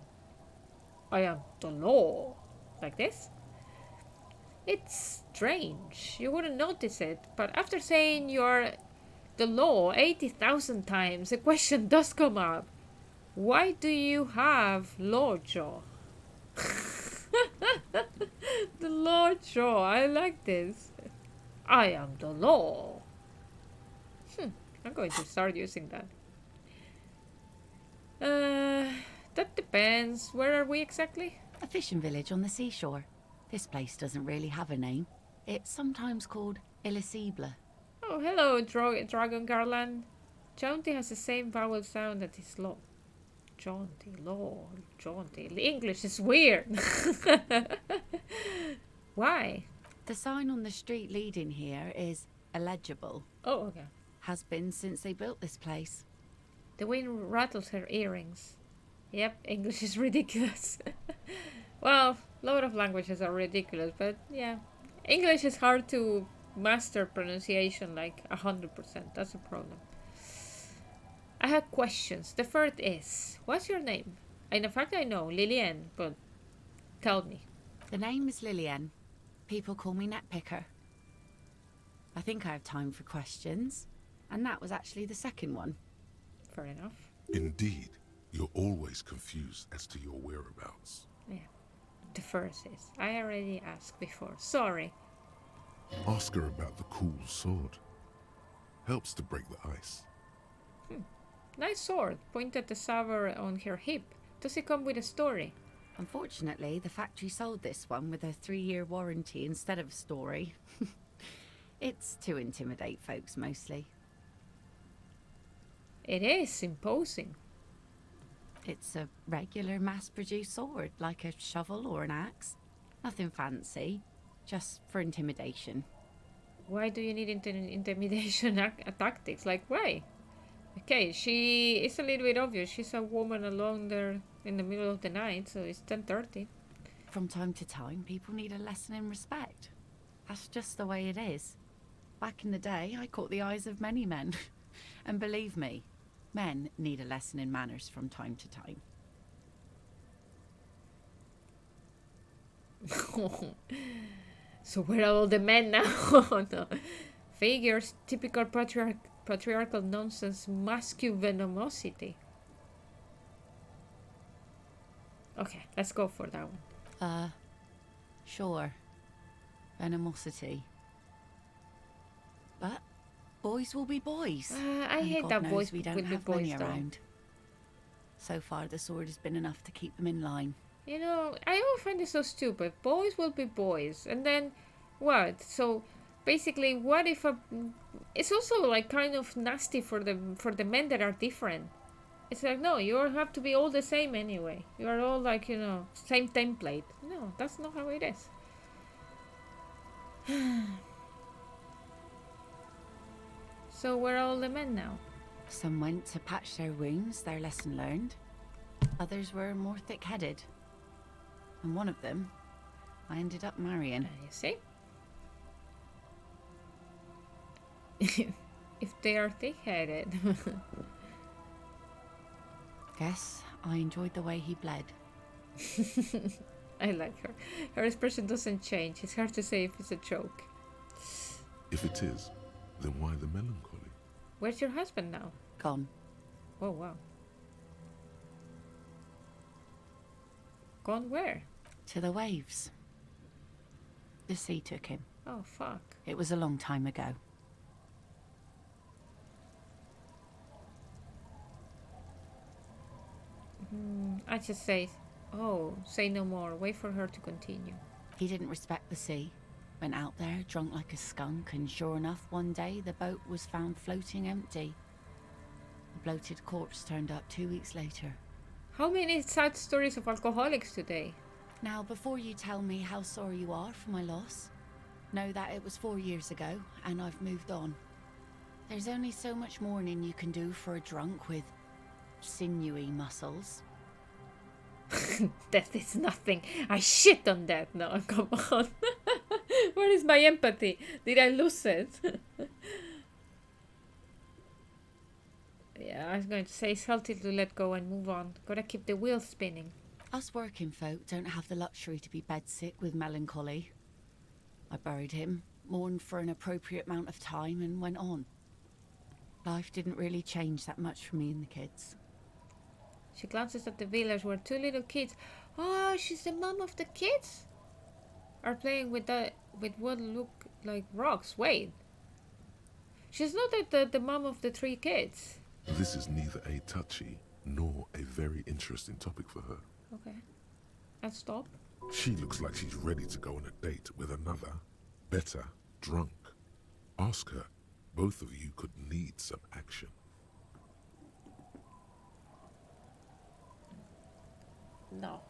I am the law. Like this? It's strange. You wouldn't notice it, but after saying you're the law 80,000 times, a question does come up. Why do you have Lawjaw? The Lawjaw. I like this. I am the law. I'm going to start using that. That depends. Where are we exactly? A fishing village on the seashore. This place doesn't really have a name. It's sometimes called Elysium. Oh, hello, Dragon Garland. Jaunty has the same vowel sound that is law. Jaunty, law, jaunty. The English is weird. Why? The sign on the street leading here is illegible. Oh, okay. Has been since they built this place. The wind rattles her earrings. Yep, English is ridiculous. Well, a lot of languages are ridiculous, but yeah. English is hard to master pronunciation like 100%. That's a problem. I have questions. The first is, what's your name? In fact, I know, Lillian, but tell me. The name is Lillian. People call me Netpicker. I think I have time for questions, and that was actually the second one. Fair enough. Indeed, you're always confused as to your whereabouts. Yeah. The first is, I already asked before. Sorry. Ask her about the cool sword. Helps to break the ice. Nice sword. Point at the saber on her hip. Does it come with a story? Unfortunately, the factory sold this one with a 3-year warranty instead of a story. It's to intimidate folks mostly. It is imposing. It's a regular mass-produced sword, like a shovel or an axe. Nothing fancy, just for intimidation. Why do you need intimidation tactics? Like, why? Okay, she is a little bit obvious. She's a woman alone there in the middle of the night, so it's 10:30. From time to time, people need a lesson in respect. That's just the way it is. Back in the day, I caught the eyes of many men. And believe me, men need a lesson in manners from time to time. So where are all the men now? Oh, no. Figures, typical patriarchal nonsense, masculine venomosity. Okay, let's go for that one. Sure. Venomosity. But boys will be boys. I And hate God that knows boys we don't will be have many boys though. around. So far, the sword has been enough to keep them in line. You know, I always find it so stupid. Boys will be boys, and then what? So basically, what if a? It's also like kind of nasty for the men that are different. It's like, no, you all have to be all the same anyway. You are all like, you know, same template. No, that's not how it is. So where are all the men now? Some went to patch their wounds, their lesson learned. Others were more thick-headed. And one of them, I ended up marrying. You see? If they are thick-headed. Guess I enjoyed the way he bled. I like her. Her expression doesn't change. It's hard to say if it's a joke. If it is, then why the melancholy? Where's your husband now? Gone. Oh, wow. Gone where? To the waves. The sea took him. Oh, fuck. It was a long time ago. I just say, oh, say no more. Wait for her to continue. He didn't respect the sea. Went out there, drunk like a skunk, and sure enough, one day the boat was found floating empty. A bloated corpse turned up 2 weeks later. How many sad stories of alcoholics today? Now, before you tell me how sorry you are for my loss, know that it was 4 years ago, and I've moved on. There's only so much mourning you can do for a drunk with sinewy muscles. Death is nothing. I shit on that. No, come on. Where is my empathy? Did I lose it? Yeah, I was going to say it's healthy to let go and move on. Gotta keep the wheel spinning. Us working folk don't have the luxury to be bedsick with melancholy. I buried him, mourned for an appropriate amount of time, and went on. Life didn't really change that much for me and the kids. She glances at the village where 2 little kids, oh, she's the mom of the kids, are playing with what look like rocks. Wait. She's not the mom of the 3 kids. This is neither a touchy nor a very interesting topic for her. Okay. Let's stop. She looks like she's ready to go on a date with another, better, drunk. Ask her. Both of you could need some action. No.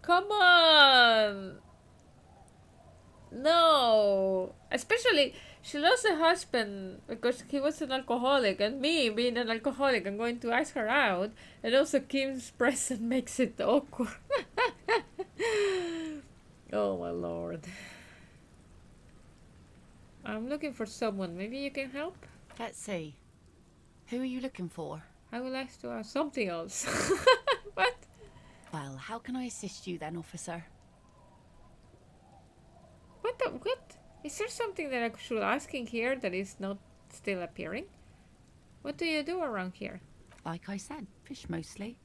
Come on! No! Especially, she lost her husband because he was an alcoholic, and me, being an alcoholic, I'm going to ask her out, and also Kim's presence makes it awkward. Oh my lord. I'm looking for someone. Maybe you can help? Let's see. Who are you looking for? I would like to ask something else. What? Well, how can I assist you then, officer? What? Is there something that I should ask in here that is not still appearing? What do you do around here? Like I said, fish mostly.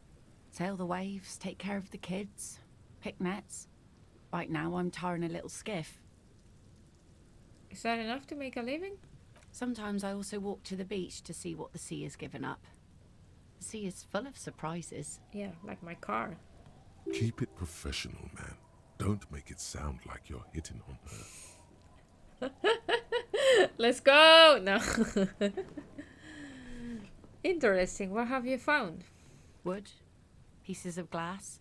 Sail the waves, take care of the kids, pick nets. Right now I'm tarring a little skiff. Is that enough to make a living? Sometimes I also walk to the beach to see what the sea has given up. The sea is full of surprises. Yeah, like my car. Keep it professional, man. Don't make it sound like you're hitting on her. Let's go! No. Interesting. What have you found? Wood, pieces of glass.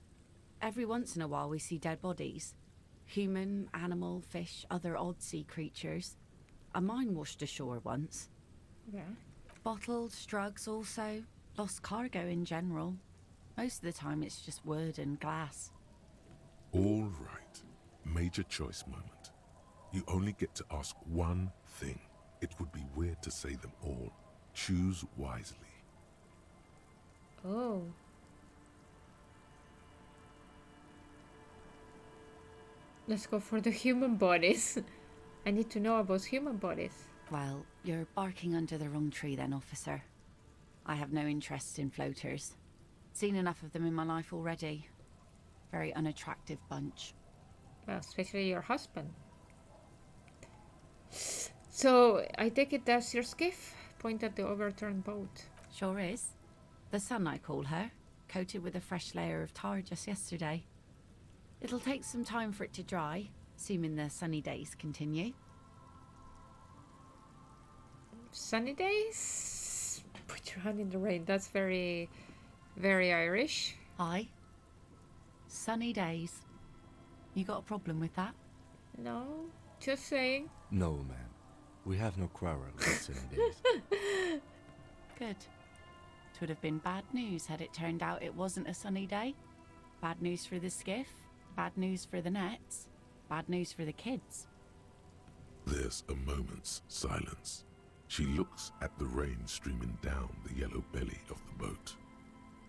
Every once in a while we see dead bodies. Human, animal, fish, other odd sea creatures. A mine washed ashore once. Yeah. Bottles, drugs also. Lost cargo in general. Most of the time it's just wood and glass. All right. Major choice moment. You only get to ask one thing. It would be weird to say them all. Choose wisely. Oh. Let's go for the human bodies. I need to know about human bodies. Well, you're barking under the wrong tree then, officer. I have no interest in floaters. Seen enough of them in my life already. Very unattractive bunch. Well, especially your husband. So, I take it that's your skiff? Point at the overturned boat. Sure is. The Sun, I call her. Coated with a fresh layer of tar just yesterday. It'll take some time for it to dry, assuming the sunny days continue. Sunny days? Put your hand in the rain. That's very, very Irish. Aye. Sunny days. You got a problem with that? No, just saying. No, ma'am. We have no quarrel with sunny days. Good. It would have been bad news had it turned out it wasn't a sunny day. Bad news for the skiff, bad news for the nets, bad news for the kids. There's a moment's silence. She looks at the rain streaming down the yellow belly of the boat.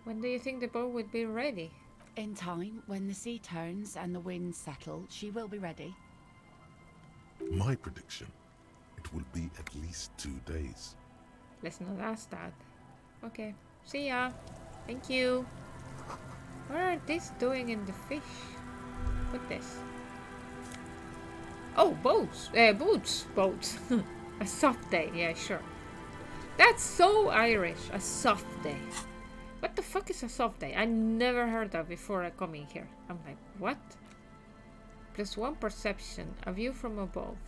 When do you think the boat would be ready? In time, when the sea turns and the winds settle, she will be ready. My prediction, it will be at least 2 days. Let's not ask that. Okay, see ya. Thank you. What are these doing in the fish? What this? Oh, boats. Boots. Boats. A soft day. Yeah, sure. That's so Irish. A soft day. What the fuck is a soft day? I never heard that before coming here. I'm like, what? +1 perception. A view from above.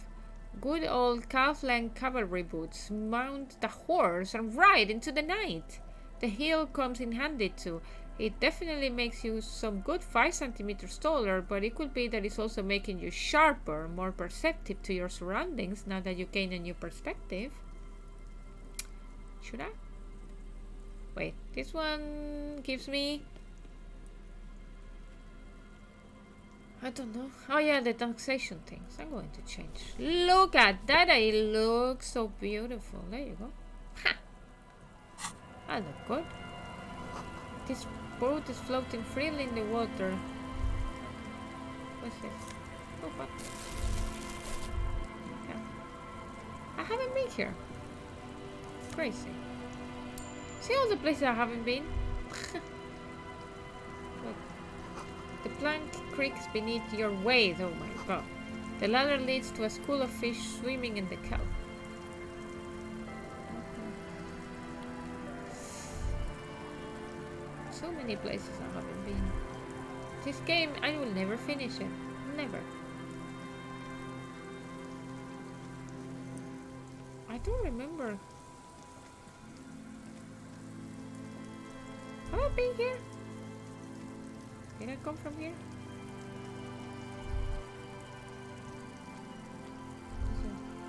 Good old calf-length cavalry boots. Mount the horse and ride into the night. The heel comes in handy too. It definitely makes you some good 5 centimeters taller, but it could be that it's also making you sharper, more perceptive to your surroundings now that you gain a new perspective. Should I? Wait, this one gives me... I don't know. Oh yeah, the taxation things. I'm going to change. Look at that. It looks so beautiful. There you go. Ha! I look good. This boat is floating freely in the water. What's this? Oh, what? Yeah. I haven't been here. Crazy. See all the places I haven't been? Look. The plank creaks beneath your weight. Oh my god. The ladder leads to a school of fish swimming in the kelp. So many places I haven't been. This game, I will never finish it. Never. I don't remember. Have I been here? Did I come from here?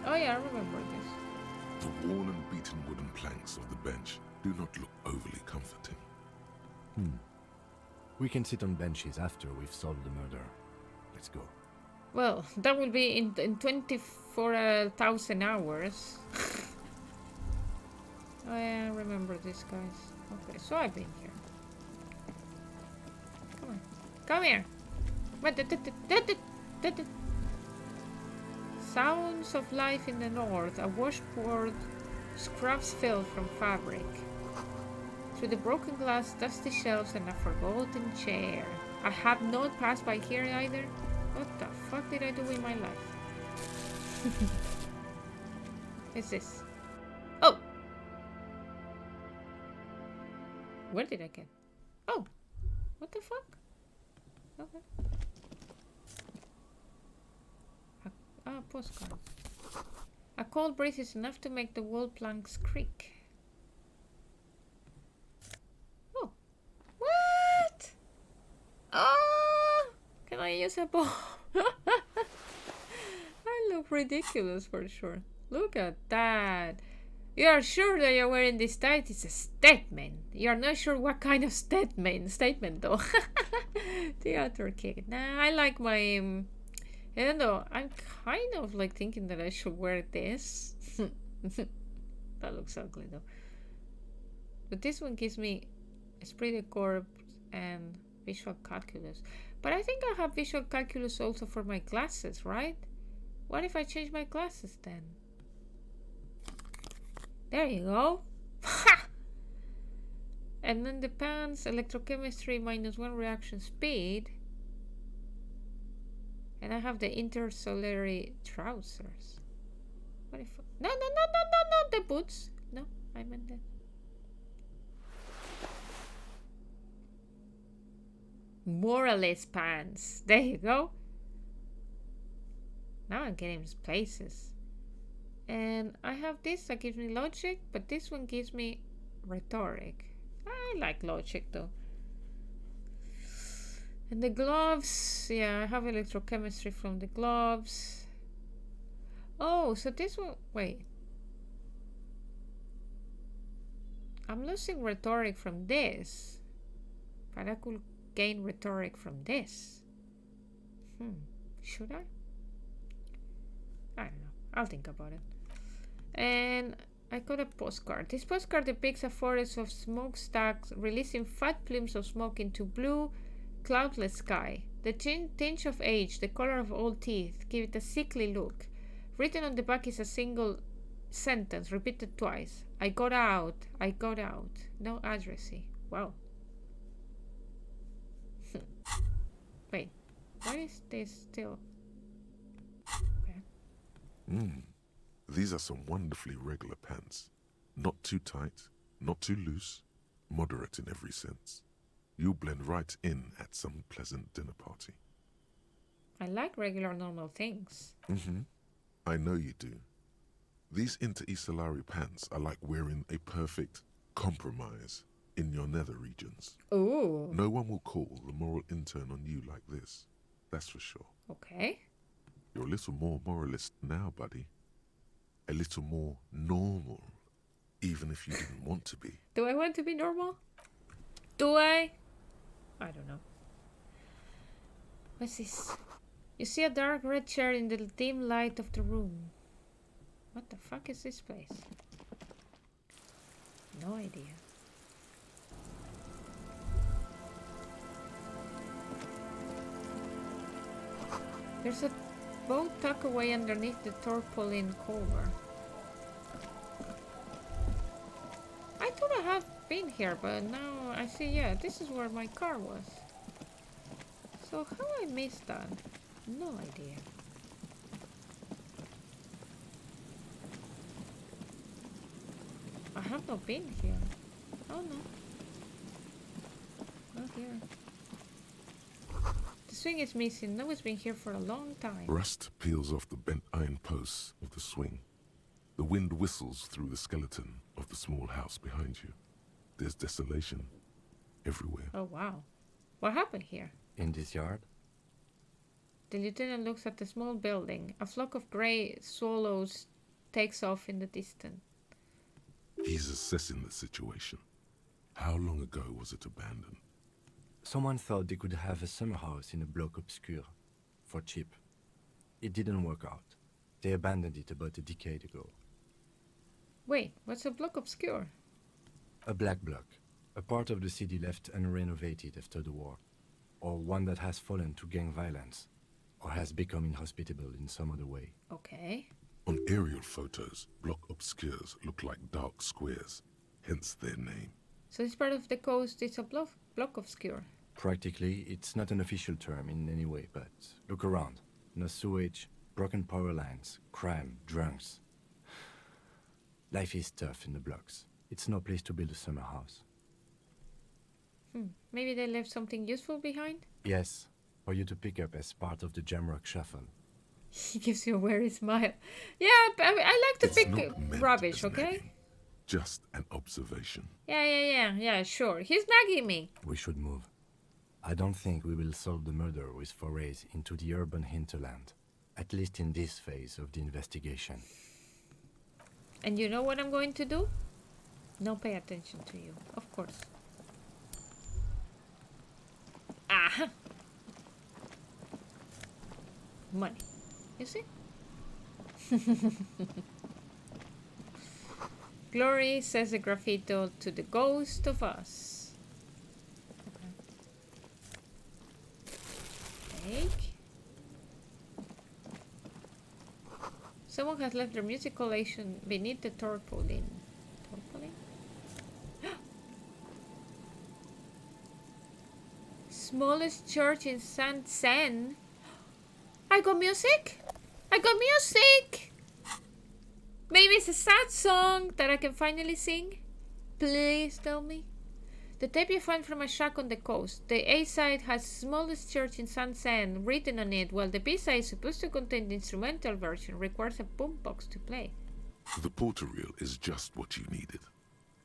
Oh yeah, I remember this. The worn and beaten wooden planks of the bench do not look overly comforting. We can sit on benches after we've solved the murder. Let's go. Well, that will be in 24,000 hours. Oh yeah, I remember this, guys. Okay, so I've been here. Come on. Come here. What? Sounds of life in the north. A washboard scrubs fill from fabric. Through the broken glass, dusty shelves, and a forgotten chair. I have not passed by here either. What the fuck did I do with my life? What's this? Oh! Where did I get? Oh! What the fuck? Okay. Postcard. A cold breeze is enough to make the wall planks creak. Oh. What? Oh! Can I use a bomb? I look ridiculous for sure. Look at that. You are sure that you're wearing this tight? It's a statement. You are not sure what kind of statement though. Theater kid. Nah, I like my... I don't know. I'm kind of like thinking that I should wear this. That looks ugly though. But this one gives me esprit de corps and visual calculus. But I think I have visual calculus also for my classes, right? What if I change my classes then? There you go. And then the pants, electrochemistry -1 reaction speed. And I have the intercalary trousers. What if... No, the boots. No, I meant that. Moralist pants. There you go. Now I'm getting places. And I have this that gives me logic, but this one gives me rhetoric. I like logic though. And the gloves, yeah, I have electrochemistry from the gloves. Oh, so this one, wait. I'm losing rhetoric from this, but I could gain rhetoric from this. Should I? I don't know. I'll think about it. And I got a postcard. This postcard depicts a forest of smokestacks releasing fat plumes of smoke into blue, cloudless sky. The tinge of age, the color of old teeth, give it a sickly look. Written on the back is a single sentence, repeated twice. I got out. I got out. No addressee. Wow. Wait. Why is this still... Okay. These are some wonderfully regular pants. Not too tight, not too loose, moderate in every sense. You'll blend right in at some pleasant dinner party. I like regular normal things. I know you do. These intercalary pants are like wearing a perfect compromise in your nether regions. Ooh. No one will call the moral intern on you like this. That's for sure. Okay. You're a little more moralist now, buddy. A little more normal, even if you didn't want to be. Do I want to be normal? Do I? I don't know. What's this? You see a dark red chair in the dim light of the room. What the fuck is this place? No idea. There's a boat tucked away underneath the tarpaulin cover. I thought I have been here, but now I see, yeah, this is where my car was. So how I missed that? No idea. I have not been here. Oh no. Not here. The swing is missing. No one's been here for a long time. Rust peels off the bent iron posts of the swing. The wind whistles through the skeleton of the small house behind you. There's desolation everywhere. Oh wow. What happened here? In this yard? The lieutenant looks at the small building. A flock of grey swallows takes off in the distance. He's assessing the situation. How long ago was it abandoned? Someone thought they could have a summer house in a bloc obscur for cheap. It didn't work out. They abandoned it about a decade ago. Wait, what's a bloc obscur? A black bloc. A part of the city left unrenovated after the war. Or one that has fallen to gang violence. Or has become inhospitable in some other way. Okay. On aerial photos, block obscures look like dark squares, hence their name. So this part of the coast is a block obscure? Practically, it's not an official term in any way, but look around. No sewage, broken power lines, crime, drunks. Life is tough in the blocks. It's no place to build a summer house. Maybe they left something useful behind? Yes, for you to pick up as part of the Jamrock Shuffle. He gives you a weary smile. Yeah, but I like to It's pick not meant rubbish, as okay? nagging, just an observation. Yeah, sure. He's nagging me. We should move. I don't think we will solve the murder with forays into the urban hinterland, at least in this phase of the investigation. And you know what I'm going to do? No pay attention to you, of course. Aha! Money. You see? Glory says a graffito to the ghost of us. Take. Someone has left their music collection beneath the tarpaulin. Tarpaulin? Smallest church in Saint Seine. I got music? I got music! Maybe it's a sad song that I can finally sing? Please tell me. The tape you find from a shack on the coast. The A-side has smallest church in Saint Seine written on it, while the B-side is supposed to contain the instrumental version, requires a boombox to play. The porter reel is just what you needed.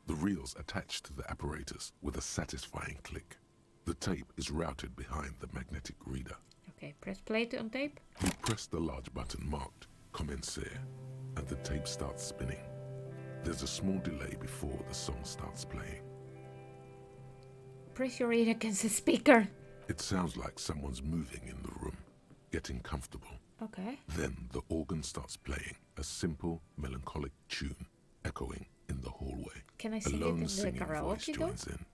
The reel's attached to the apparatus with a satisfying click. The tape is routed behind the magnetic reader. Okay, press play on tape. You press the large button marked Commencer, and the tape starts spinning. There's a small delay before the song starts playing. Press your ear against the speaker. It sounds like someone's moving in the room, getting comfortable. Okay. Then the organ starts playing a simple, melancholic tune, echoing in the hallway. Can I sing A it lone in the singing voice karaoke though? joins in,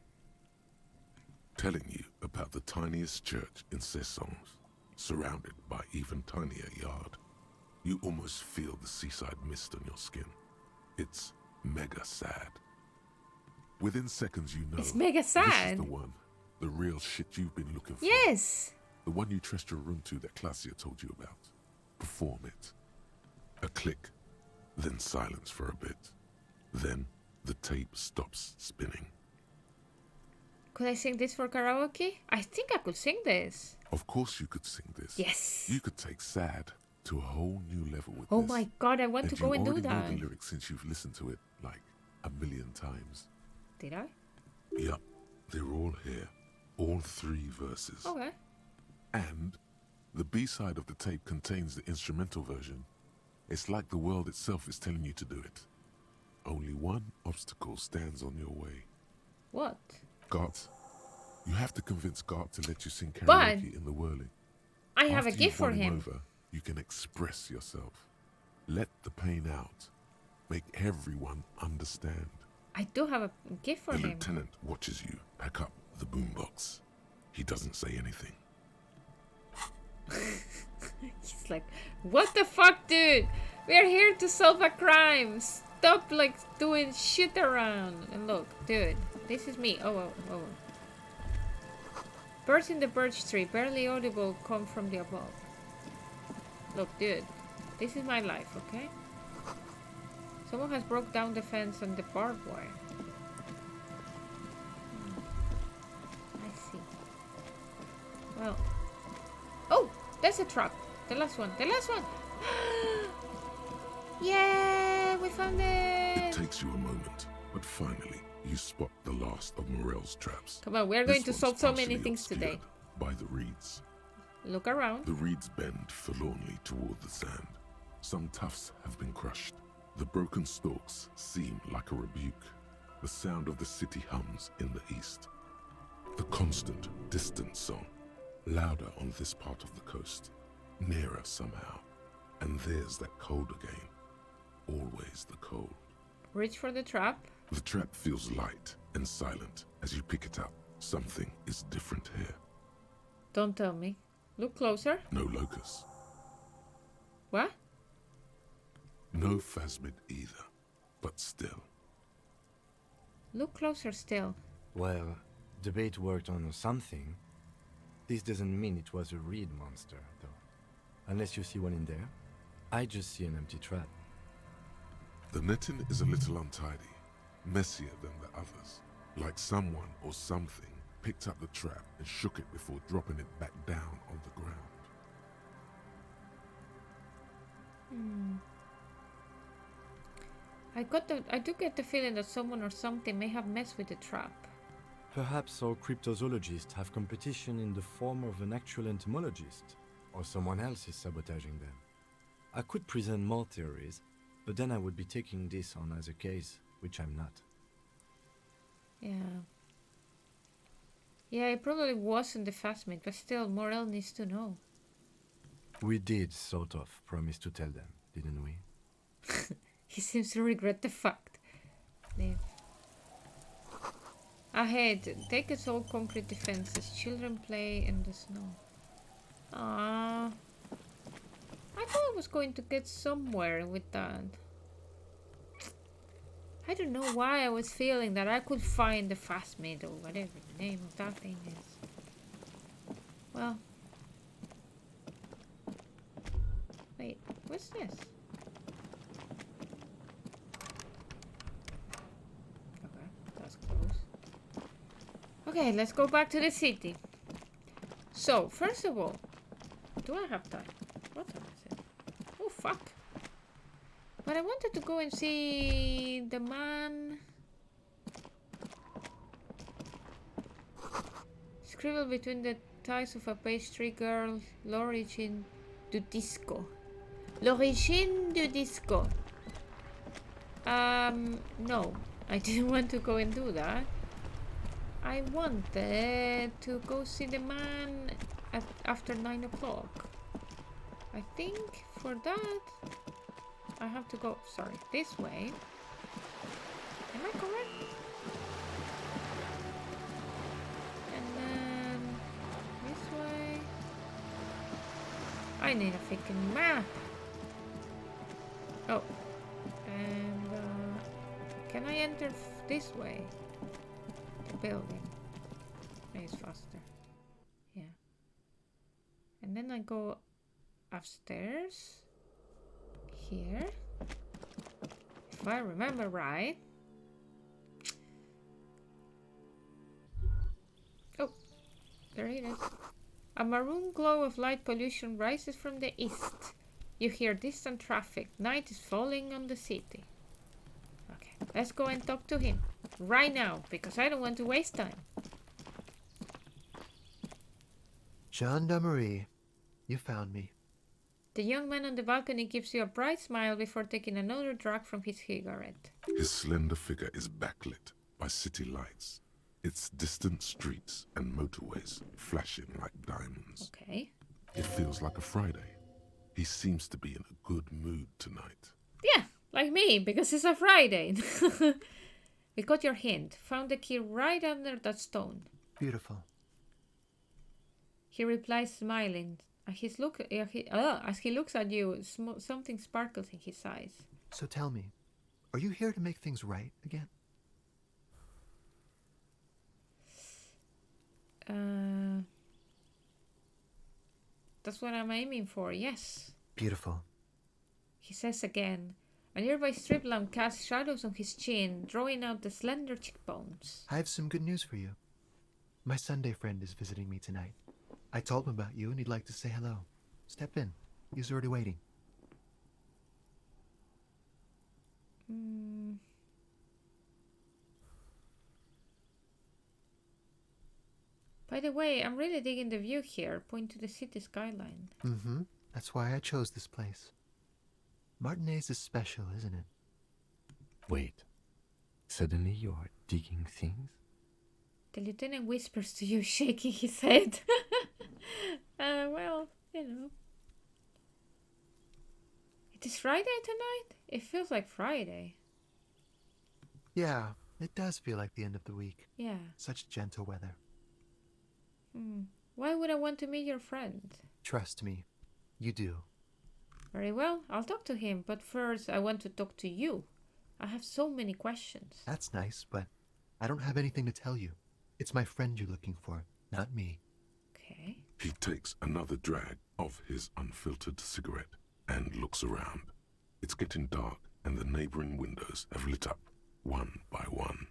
telling you about the tiniest church in Cessons, surrounded by even tinier yard. You almost feel the seaside mist on your skin. It's mega sad. Within seconds you know It's mega this sad. is the one, the real shit you've been looking for. Yes! The one you trust your room to that Claudia told you about. Perform it. A click, then silence for a bit. Then the tape stops spinning. Could I sing this for karaoke? I think I could sing this. Of course you could sing this. Yes. You could take sad to a whole new level with Oh this. my god, I want to go and do you already that. know the lyrics since you've listened to it like a million times. Did I? Yup, they're all here. All 3 verses. Okay. And the B-side of the tape contains the instrumental version. It's like the world itself is telling you to do it. Only one obstacle stands on your way. What? Gart. You have to convince Gart to let you sing karaoke But in the whirling. I have a After gift you've for won him. Over, you can express yourself. Let the pain out. Make everyone understand. I do have a gift for The him. lieutenant watches you pack up the boombox. He doesn't say anything. He's like, what the fuck, dude? We're here to solve a crime. Stop, like, doing shit around. And look, dude, this is me. Oh. Birds in the birch tree, barely audible, come from the above. Look, dude, this is my life, okay? Someone has broke down the fence and the barbed wire. I see. Well. Oh! There's a trap. The last one. The last one! Yeah! We found it! It takes you a moment, but finally you spot the last of Morel's traps. Come on, we're going to solve so many things today. By the reeds. Look around. The reeds bend forlornly toward the sand. Some tufts have been crushed. The broken stalks seem like a rebuke. The sound of the city hums in the east. The constant, distant song, louder on this part of the coast, nearer somehow. And there's that cold again. Always the cold. Reach for the trap. The trap feels light and silent as you pick it up. Something is different here. Don't tell me. Look closer. No locust. What? No phasmid either, but still. Look closer still. Well, the bait worked on something. This doesn't mean it was a reed monster, though. Unless you see one in there. I just see an empty trap. The netting is a little untidy, messier than the others. Like someone or something picked up the trap and shook it before dropping it back down on the ground. I do get the feeling that someone or something may have messed with the trap. Perhaps our cryptozoologists have competition in the form of an actual entomologist, or someone else is sabotaging them. I could present more theories, but then I would be taking this on as a case, which I'm not. Yeah. Yeah, it probably wasn't the Phasmid, but still, Morel needs to know. We did sort of promise to tell them, didn't we? He seems to regret the fact. Leave. Ahead, take its all concrete defenses. Children play in the snow. Ah, I thought I was going to get somewhere with that. I don't know why I was feeling that I could find the Phasmid or whatever the name of that thing is. Well. Wait, what's this? Okay, that's close. Okay, let's go back to the city. So, first of all, do I have time? What time is it? Oh, fuck. But I wanted to go and see the man. Scribbled between the thighs of a pastry girl, l'origine du disco. L'origine du disco. No, I didn't want to go and do that. I wanted to go see the man after 9 o'clock. I think for that I have to go, sorry, this way. Am I correct? And then this way. I need a freaking map. Oh, and can I enter this way? The building. Maybe it's faster. Yeah. And then I go upstairs. Here. If I remember right. Oh, there it is. A maroon glow of light pollution rises from the east. You hear distant traffic. Night is falling on the city. Okay, let's go and talk to him. Right now, because I don't want to waste time. Gendarmerie, you found me. The young man on the balcony gives you a bright smile before taking another drag from his cigarette. His slender figure is backlit by city lights, its distant streets and motorways flashing like diamonds. Okay. It feels like a Friday. He seems to be in a good mood tonight. Yeah, like me, because it's a Friday. We got your hint. Found the key right under that stone. Beautiful. He replies, smiling. As he looks at you, something sparkles in his eyes. So tell me, are you here to make things right again? That's what I'm aiming for, yes. Beautiful. He says again. A nearby strip lamp casts shadows on his chin, drawing out the slender cheekbones. I have some good news for you. My Sunday friend is visiting me tonight. I told him about you and he'd like to say hello. Step in. He's already waiting. By the way, I'm really digging the view here. Point to the city skyline. Mm-hmm. That's why I chose this place. Martinez is special, isn't it? Wait. Suddenly you are digging things? The lieutenant whispers to you, shaking his head. Well, you know. It is Friday tonight? It feels like Friday. Yeah, it does feel like the end of the week. Yeah. Such gentle weather. Why would I want to meet your friend? Trust me, you do. Very well, I'll talk to him, but first I want to talk to you. I have so many questions. That's nice, but I don't have anything to tell you. It's my friend you're looking for, not me. Okay. He takes another drag of his unfiltered cigarette and looks around. It's getting dark and the neighboring windows have lit up one by one.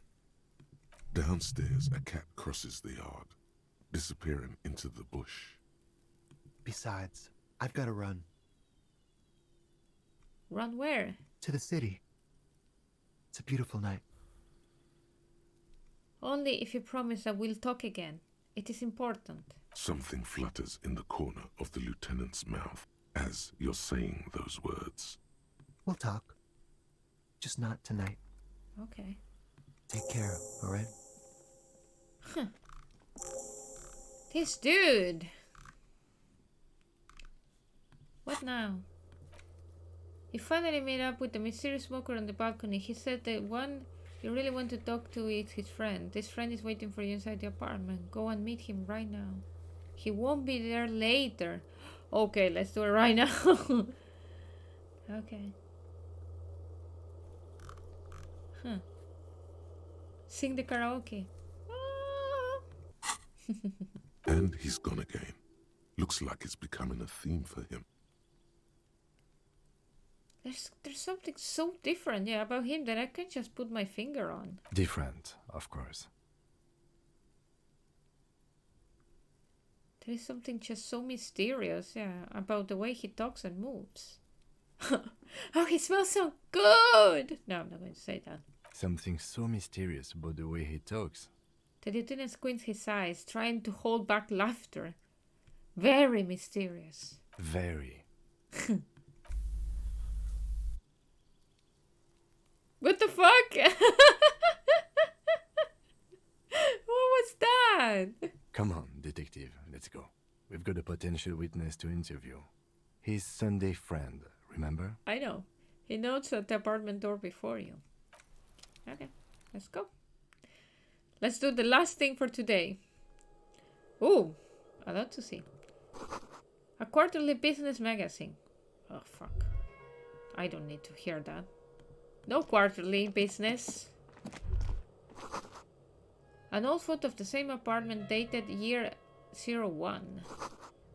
Downstairs, a cat crosses the yard, disappearing into the bush. Besides, I've got to run. Run where? To the city. It's a beautiful night. Only if you promise that we'll talk again. It is important. Something flutters in the corner of the lieutenant's mouth as you're saying those words. We'll talk. Just not tonight. Okay. Take care, alright? Huh. This dude. What now? He finally made up with the mysterious smoker on the balcony. He said the one you really want to talk to is his friend. This friend is waiting for you inside the apartment. Go and meet him right now. He won't be there later. Okay, let's do it right now. Okay. Huh. Sing the karaoke. And he's gone again. Looks like it's becoming a theme for him. There's something so different, yeah, about him that I can't just put my finger on. Different, of course. There is something just so mysterious, yeah, about the way he talks and moves. Oh, he smells so good! No, I'm not going to say that. Something so mysterious about the way he talks. The lieutenant squints his eyes, trying to hold back laughter. Very mysterious. Very. What the fuck? What was that? Come on, detective, let's go. We've got a potential witness to interview. His Sunday friend, remember? I know. He knocks at the apartment door before you. Okay, let's go. Let's do the last thing for today. Ooh, a lot to see. A quarterly business magazine. Oh, fuck. I don't need to hear that. No quarterly business. An old photo of the same apartment dated year 01.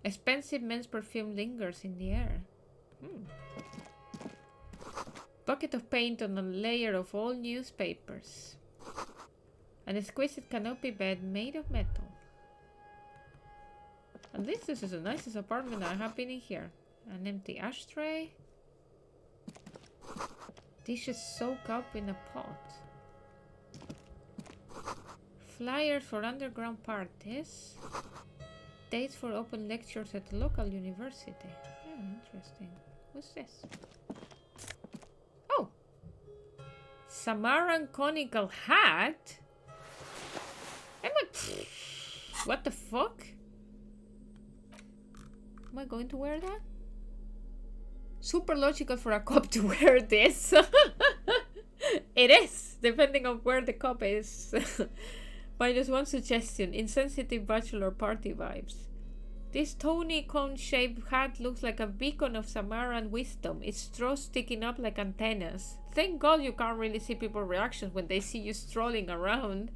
Expensive men's perfume lingers in the air. Bucket of paint on a layer of old newspapers. An exquisite canopy bed made of metal. At least this is the nicest apartment I have been in here. An empty ashtray. Dishes soak up in a pot. Flyers for underground parties. Dates for open lectures at the local university. Yeah, interesting. What's this? Oh! Samaran conical hat? What the fuck? Am I going to wear that? Super logical for a cop to wear this. It is, depending on where the cop is. Minus one suggestion, insensitive bachelor party vibes. This Tony cone-shaped hat looks like a beacon of Samaran wisdom. Its straws sticking up like antennas. Thank God you can't really see people's reactions when they see you strolling around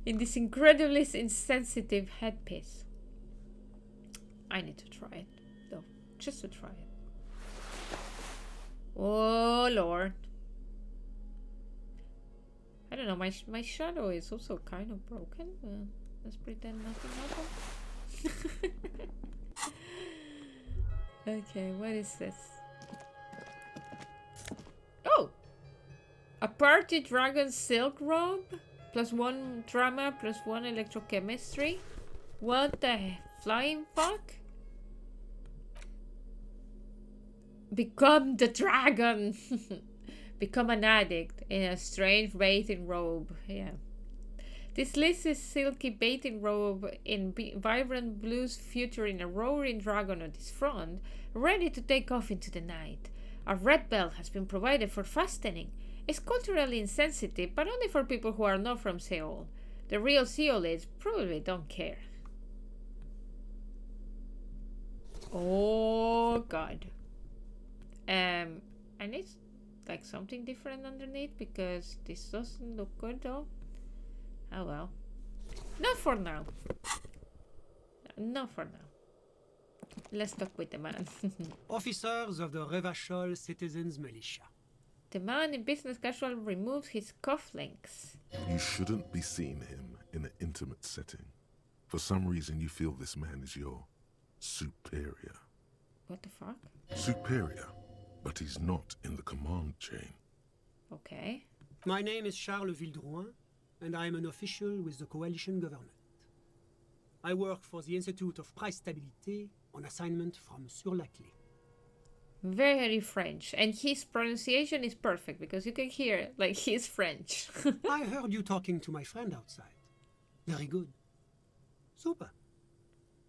in this incredibly insensitive headpiece. I need to try it, though, just to try it. Oh, Lord. I don't know, my shadow is also kind of broken. Let's pretend nothing happened. Okay, what is this? Oh! A party dragon silk robe? +1 drama, +1 electrochemistry? What the flying fuck? Become the dragon! Become an addict in a strange bathing robe. Yeah. This list is silky bathing robe in vibrant blues featuring a roaring dragon on its front, ready to take off into the night. A red belt has been provided for fastening. It's culturally insensitive, but only for people who are not from Seoul. The real Seolites probably don't care. Oh god. And it's like something different underneath because this doesn't look good though. Oh well. Not for now. Not for now. Let's talk with the man. Officers of the Revachol Citizens Militia. The man in business casual removes his cufflinks. You shouldn't be seeing him in an intimate setting. For some reason, you feel this man is your superior. What the fuck? Superior, but he's not in the command chain. Okay. My name is Charles Vildrouin, and I am an official with the coalition government. I work for the Institute of Price Stabilité on assignment from Sur la Clé. Very French, and his pronunciation is perfect because you can hear like he's French. I heard you talking to my friend outside. Very good. Super.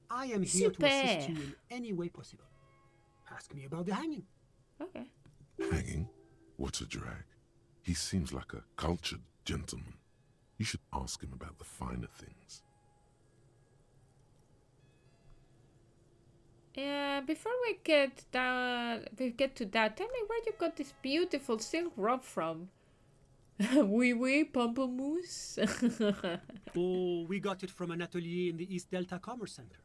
I am here to assist you in any way possible. Ask me about the hanging. Okay. Hanging? What a drag. He seems like a cultured gentleman. You should ask him about the finer things. Yeah, before we get to that, tell me where you got this beautiful silk robe from. Oui, pamplemousse. Oh, we got it from an atelier in the East Delta Commerce Center.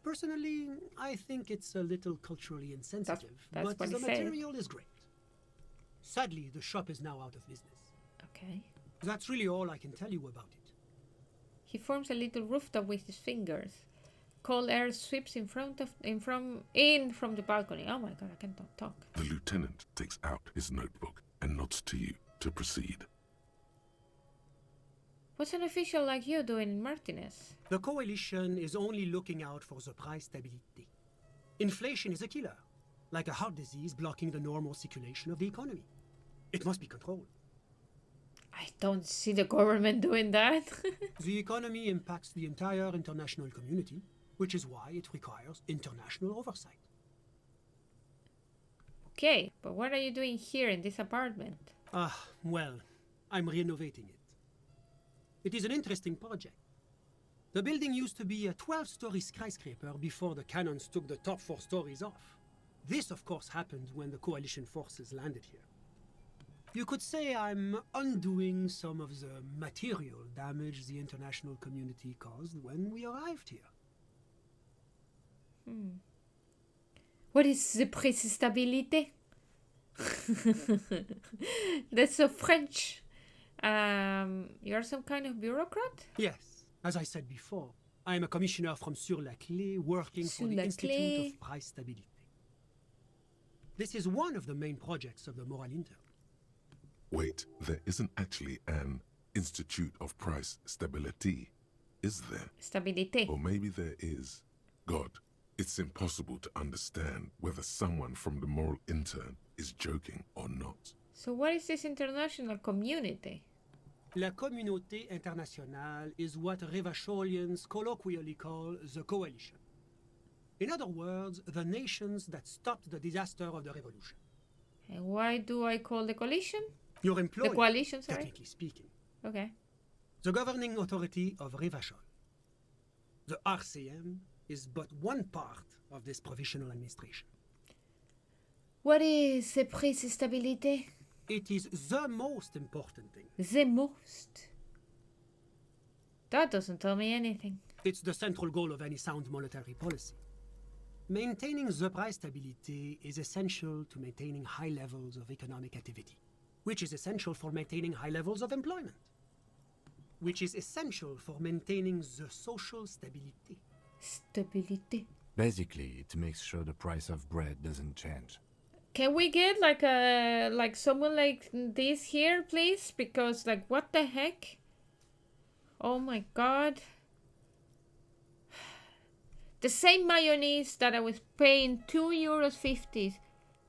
Personally, I think it's a little culturally insensitive, that's but the material is great. Sadly, the shop is now out of business. Okay. That's really all I can tell you about it. He forms a little rooftop with his fingers. Cold air sweeps in from the balcony. Oh my god, I can't talk. The lieutenant takes out his notebook and nods to you to proceed. What's an official like you doing in Martinez? The coalition is only looking out for the price stability. Inflation is a killer, like a heart disease blocking the normal circulation of the economy. It must be controlled. I don't see the government doing that. The economy impacts the entire international community, which is why it requires international oversight. Okay, but what are you doing here in this apartment? Well, I'm renovating it. It is an interesting project. The building used to be a 12-story skyscraper before the cannons took the top 4 stories off. This, of course, happened when the coalition forces landed here. You could say I'm undoing some of the material damage the international community caused when we arrived here. What is the price stabilité? That's so French. You're some kind of bureaucrat? Yes. As I said before, I am a commissioner from Sur la Clé working for the Institute of Price Stabilité. This is one of the main projects of the Moral Intern. Wait, there isn't actually an Institute of Price Stability, is there? Stabilité. Or maybe there is. God, it's impossible to understand whether someone from the Moral Intern is joking or not. So what is this international community? La Communauté Internationale is what Revacholians colloquially call the coalition. In other words, the nations that stopped the disaster of the revolution. And why do I call the coalition? Your employer, the coalition, sorry? technically speaking. Okay. The governing authority of Revachol. The RCM is but one part of this provisional administration. What is the price stabilité? It is the most important thing. The most? That doesn't tell me anything. It's the central goal of any sound monetary policy. Maintaining the price stability is essential to maintaining high levels of economic activity, which is essential for maintaining high levels of employment, which is essential for maintaining the social stability. Stabilité. Basically, it makes sure the price of bread doesn't change. Can we get like someone like this here, please? Because like what the heck? Oh my god. The same mayonnaise that I was paying €2.50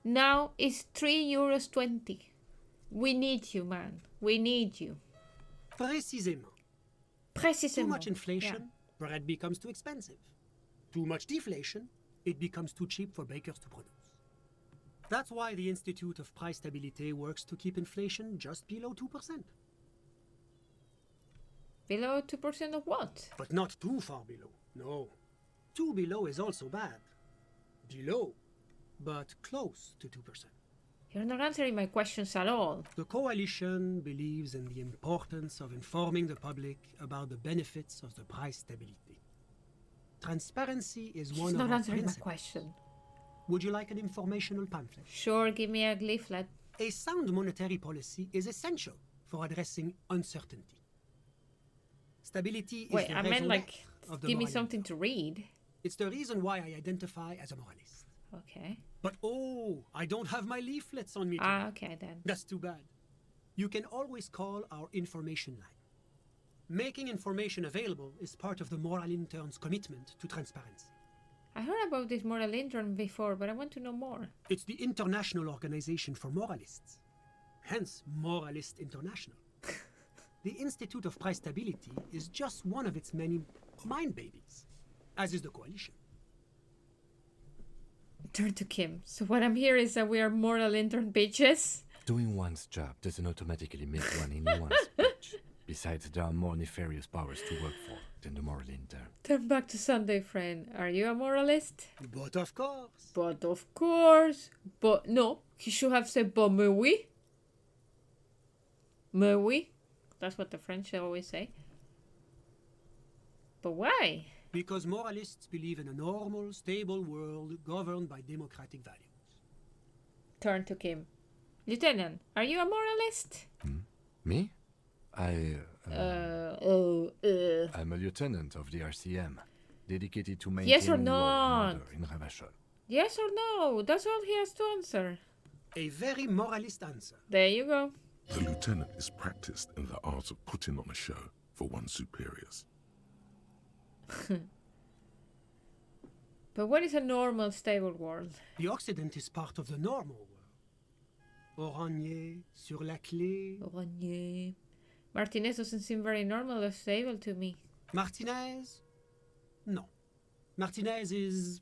now is €3.20. We need you, man. We need you. Précisément. Too much inflation, bread becomes too expensive. Too much deflation, it becomes too cheap for bakers to produce. That's why the Institute of Price Stabilité works to keep inflation just below 2%. Below 2% of what? But not too far below, no. Too below is also bad. Below, but close to 2%. You're not answering my questions at all. The coalition believes in the importance of informing the public about the benefits of the price stability. Transparency is one of our not answering principles. my question. Would you like an informational pamphlet? Sure, give me a leaflet. A sound monetary policy is essential for addressing uncertainty. Stability is Wait, the I meant raison like, d'être of the give me moral something interne. to read. It's the reason why I identify as a moralist. Okay. But oh, I don't have my leaflets on me today. Ah, okay then. That's too bad. You can always call our information line. Making information available is part of the moral intern's commitment to transparency. I heard about this moral intern before, but I want to know more. It's the International Organization for Moralists, hence Moralist International. The Institute of Price Stability is just one of its many mind babies, as is the coalition. Turn to Kim. So what I'm hearing is that we are moral intern bitches. Doing one's job doesn't automatically make one anyone's bitch. Besides, there are more nefarious powers to work for than the moral intern. Turn back to Sunday, friend. Are you a moralist? But of course. But of course. But no, he should have said, but mais oui. Mais oui. That's what the French always say. But why? Because moralists believe in a normal, stable world governed by democratic values. Turn to Kim. Lieutenant, are you a moralist? Me? I'm a lieutenant of the RCM, dedicated to maintaining Yes or law and not? order in Ravachol. Yes or no? That's all he has to answer. A very moralist answer. There you go. The lieutenant is practiced in the art of putting on a show for one's superiors. But what is a normal, stable world? The Occident is part of the normal world. Oranje, sur la clé. Oranje. Martinez doesn't seem very normal or stable to me. Martinez? No. Martinez is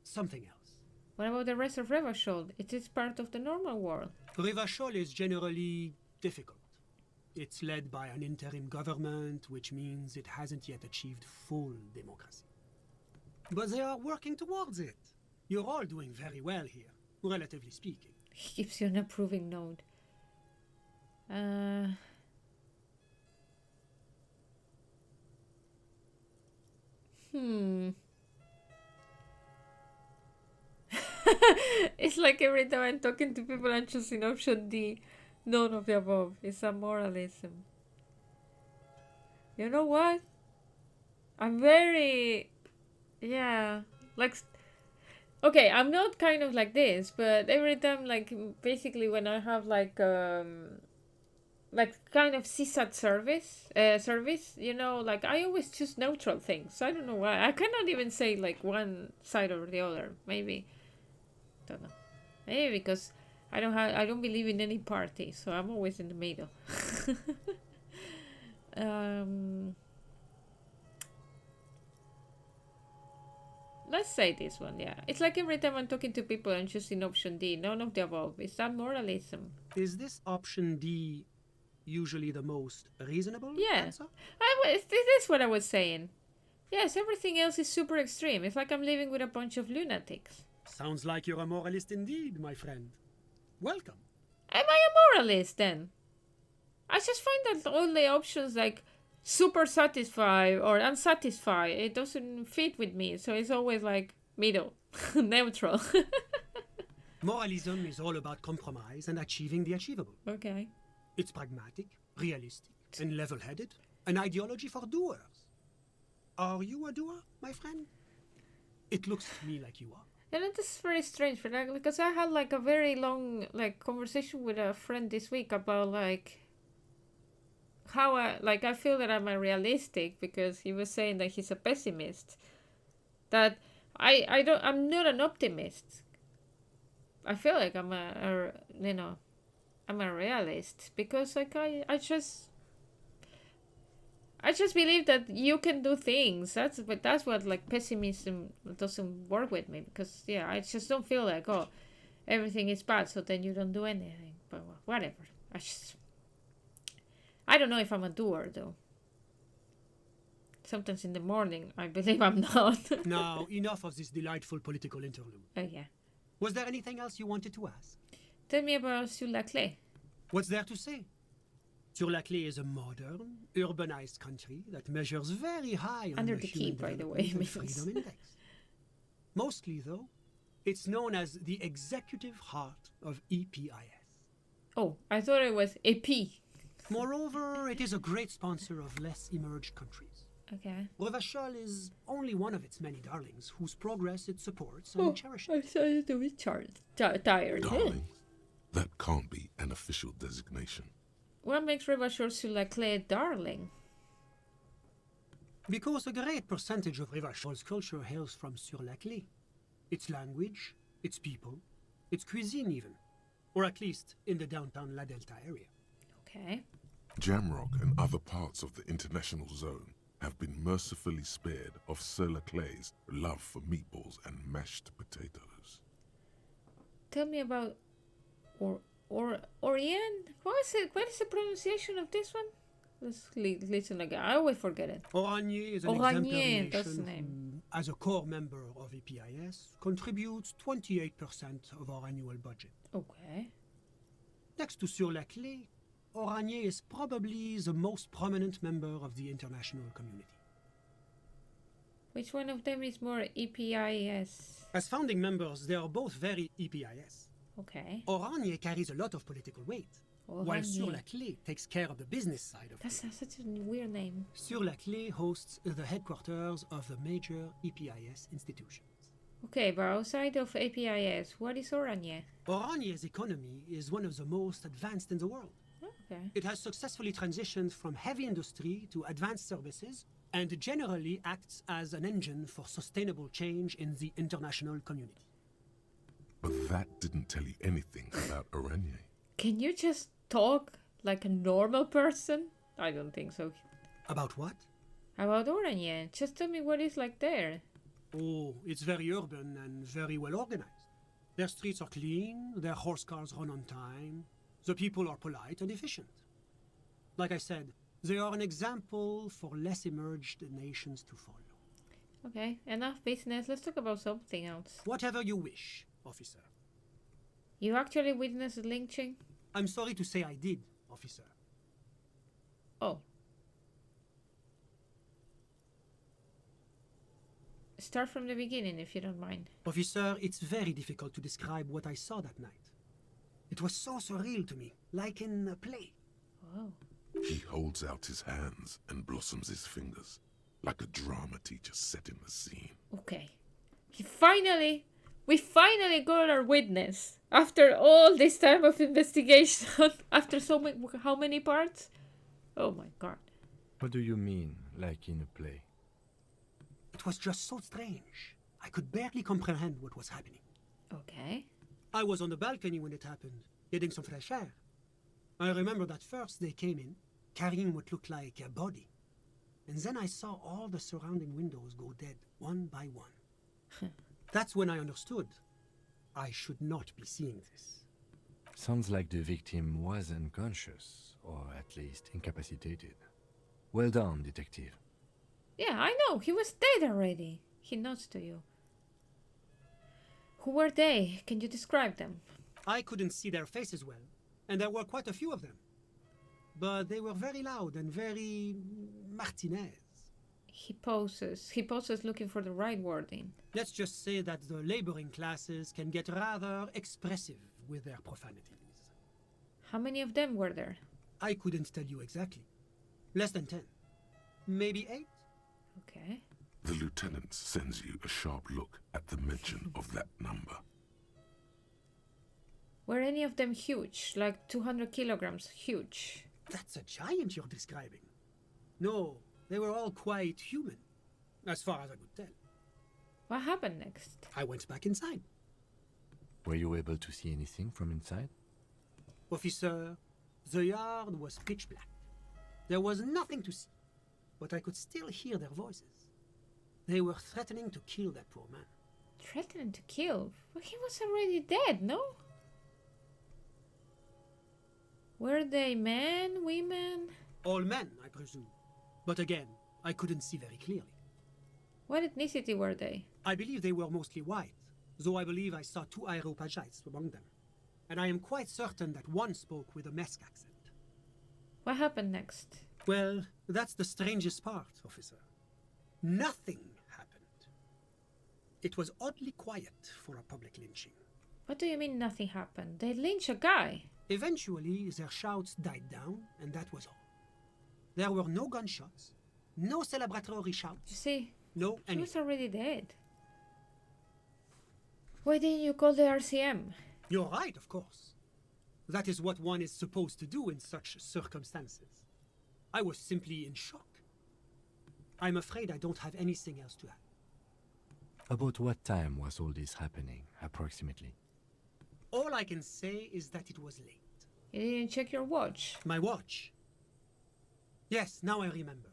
something else. What about the rest of Revachol? It is part of the normal world. Revachol is generally difficult. It's led by an interim government, which means it hasn't yet achieved full democracy. But they are working towards it. You're all doing very well here, relatively speaking. He gives you an approving note. It's like every time I'm talking to people, I'm choosing option D. None of the above. It's a moralism. You know what? I'm very... Yeah. Like... Okay, I'm not kind of like this, but every time, like, basically when I have, like kind of CSAT service, you know, like, I always choose neutral things. So I don't know why. I cannot even say, like, one side or the other. Maybe. Don't know. Maybe because I don't believe in any party, so I'm always in the middle. Let's say this one, yeah. It's like every time I'm talking to people, I'm choosing option D. None of the above. Is that moralism? Is this option D usually the most reasonable answer? This is what I was saying. Yes, everything else is super extreme. It's like I'm living with a bunch of lunatics. Sounds like you're a moralist indeed, my friend. Welcome. Am I a moralist then? I just find that all the options like super satisfied or unsatisfied, it doesn't fit with me. So it's always like middle, neutral. Moralism is all about compromise and achieving the achievable. Okay. It's pragmatic, realistic, and level-headed. An ideology for doers. Are you a doer, my friend? It looks to me like you are. And it is very strange, because I had like a very long conversation with a friend this week about like how I feel that I'm a realistic, because he was saying that he's a pessimist. That I'm not an optimist. I feel like I'm a realist, because like I just believe that you can do things. That's what like pessimism doesn't work with me, because yeah, I just don't feel like, oh, everything is bad, so then you don't do anything. But whatever. I don't know if I'm a doer though. Sometimes in the morning I believe I'm not. Now, enough of this delightful political interlude. Oh yeah. Was there anything else you wanted to ask? Tell me about Sur la Clé. What's there to say? Sur la Clé is a modern, urbanized country that measures very high on Under the the Human key, by the way, Development and Mrs. Freedom Index. Mostly, though, it's known as the executive heart of EPIS. Oh, I thought it was AP. Moreover, it is a great sponsor of less emerged countries. Okay. Revachol is only one of its many darlings whose progress it supports and cherishes. I started to be tired. Darling, that can't be an official designation. What makes Revachol sur la clé darling? Because a great percentage of Revachol's culture hails from Sur-la-Clé. Its language, its people, its cuisine even. Or at least in the downtown La Delta area. Okay. Jamrock and other parts of the international zone have been mercifully spared of Sur-la-Clé's love for meatballs and mashed potatoes. Tell me about Orient? What is the pronunciation of this one? Let's listen again. I always forget it. Oranje is an exemplary nation who, as a core member of EPIS, contributes 28% of our annual budget. Okay. Next to Sur-la-Clé, Oranje is probably the most prominent member of the international community. Which one of them is more EPIS? As founding members, they are both very EPIS. Okay. Oranje carries a lot of political weight, while Sur-la-Clé takes care of the business side of things. That's such a weird name. Sur-la-Clé hosts the headquarters of the major EPIS institutions. Okay, but outside of APIS, what is Oranje? Oranje's economy is one of the most advanced in the world. Okay. It has successfully transitioned from heavy industry to advanced services and generally acts as an engine for sustainable change in the international community. But that didn't tell you anything about Oranje. Can you just talk like a normal person? I don't think so. About what? About Oranje. Just tell me what it's like there. Oh, it's very urban and very well organized. Their streets are clean, their horse cars run on time, the people are polite and efficient. Like I said, they are an example for less emerged nations to follow. Okay, enough business. Let's talk about something else. Whatever you wish, officer. You actually witnessed lynching? I'm sorry to say I did, officer. Oh. Start from the beginning, if you don't mind. Officer, it's very difficult to describe what I saw that night. It was so surreal to me, like in a play. Oh. He holds out his hands and blossoms his fingers, like a drama teacher setting the scene. Okay. We finally got our witness. After all this time of investigation. After how many parts? Oh my god. What do you mean, like in a play? It was just so strange. I could barely comprehend what was happening. Okay. I was on the balcony when it happened, getting some fresh air. I remember that first they came in, carrying what looked like a body. And then I saw all the surrounding windows go dead, one by one. That's when I understood. I should not be seeing this. Sounds like the victim was unconscious, or at least incapacitated. Well done, detective. Yeah, I know. He was dead already. He nods to you. Who were they? Can you describe them? I couldn't see their faces well, and there were quite a few of them. But they were very loud and very Martinez. He poses looking for the right wording. Let's just say that the laboring classes can get rather expressive with their profanities. How many of them were there? I couldn't tell you exactly. Less than 10. Maybe 8? Okay. The lieutenant sends you a sharp look at the mention of that number. Were any of them huge? Like 200 kilograms huge? That's a giant you're describing. No, they were all quite human, as far as I could tell. What happened next? I went back inside. Were you able to see anything from inside? Officer, the yard was pitch black. There was nothing to see, but I could still hear their voices. They were threatening to kill that poor man. Threatening to kill? But he was already dead, no? Were they men, women? All men, I presume. But again, I couldn't see very clearly. What ethnicity were they? I believe they were mostly white, though I believe I saw 2 Areopagites among them. And I am quite certain that one spoke with a Mesk accent. What happened next? Well, that's the strangest part, officer. Nothing happened. It was oddly quiet for a public lynching. What do you mean nothing happened? They lynched a guy. Eventually, their shouts died down, and that was all. There were no gunshots, no celebratory shouts. You see, no he was anything. already dead. Why didn't you call the RCM? You're right, of course. That is what one is supposed to do in such circumstances. I was simply in shock. I'm afraid I don't have anything else to add. About what time was all this happening, approximately? All I can say is that it was late. You didn't check your watch. My watch? Yes, now I remember.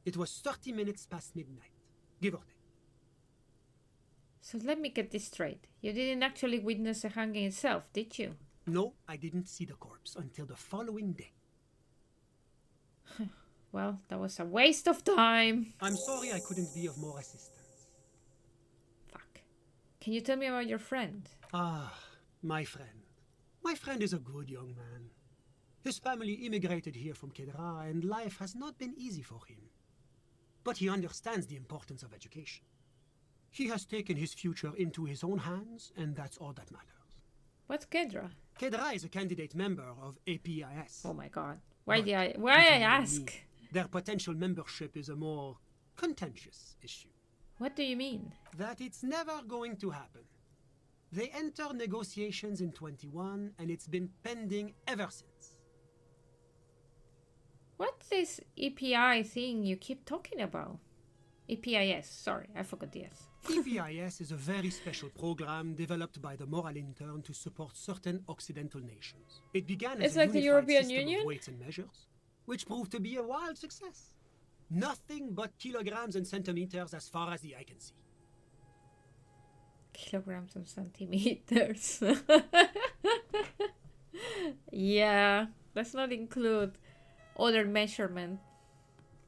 It was 30 minutes past midnight, give or take. So let me get this straight. You didn't actually witness the hanging itself, did you? No, I didn't see the corpse until the following day. Well, that was a waste of time. I'm sorry I couldn't be of more assistance. Fuck. Can you tell me about your friend? Ah, my friend. My friend is a good young man. His family immigrated here from Kedra, and life has not been easy for him. But he understands the importance of education. He has taken his future into his own hands, and that's all that matters. What's Kedra? Kedra is a candidate member of APIS. Oh my god. Why I ask? Their potential membership is a more contentious issue. What do you mean? That it's never going to happen. They entered negotiations in 21, and it's been pending ever since. What's this EPI thing you keep talking about? EPIS, sorry, I forgot the S. EPIS is a very special program developed by the Moral Intern to support certain Occidental nations. It began as It's a like the unified European system Union? of weights and measures, which proved to be a wild success. Nothing but kilograms and centimeters as far as the eye can see. Kilograms and centimeters. Yeah, let's not include other measurement.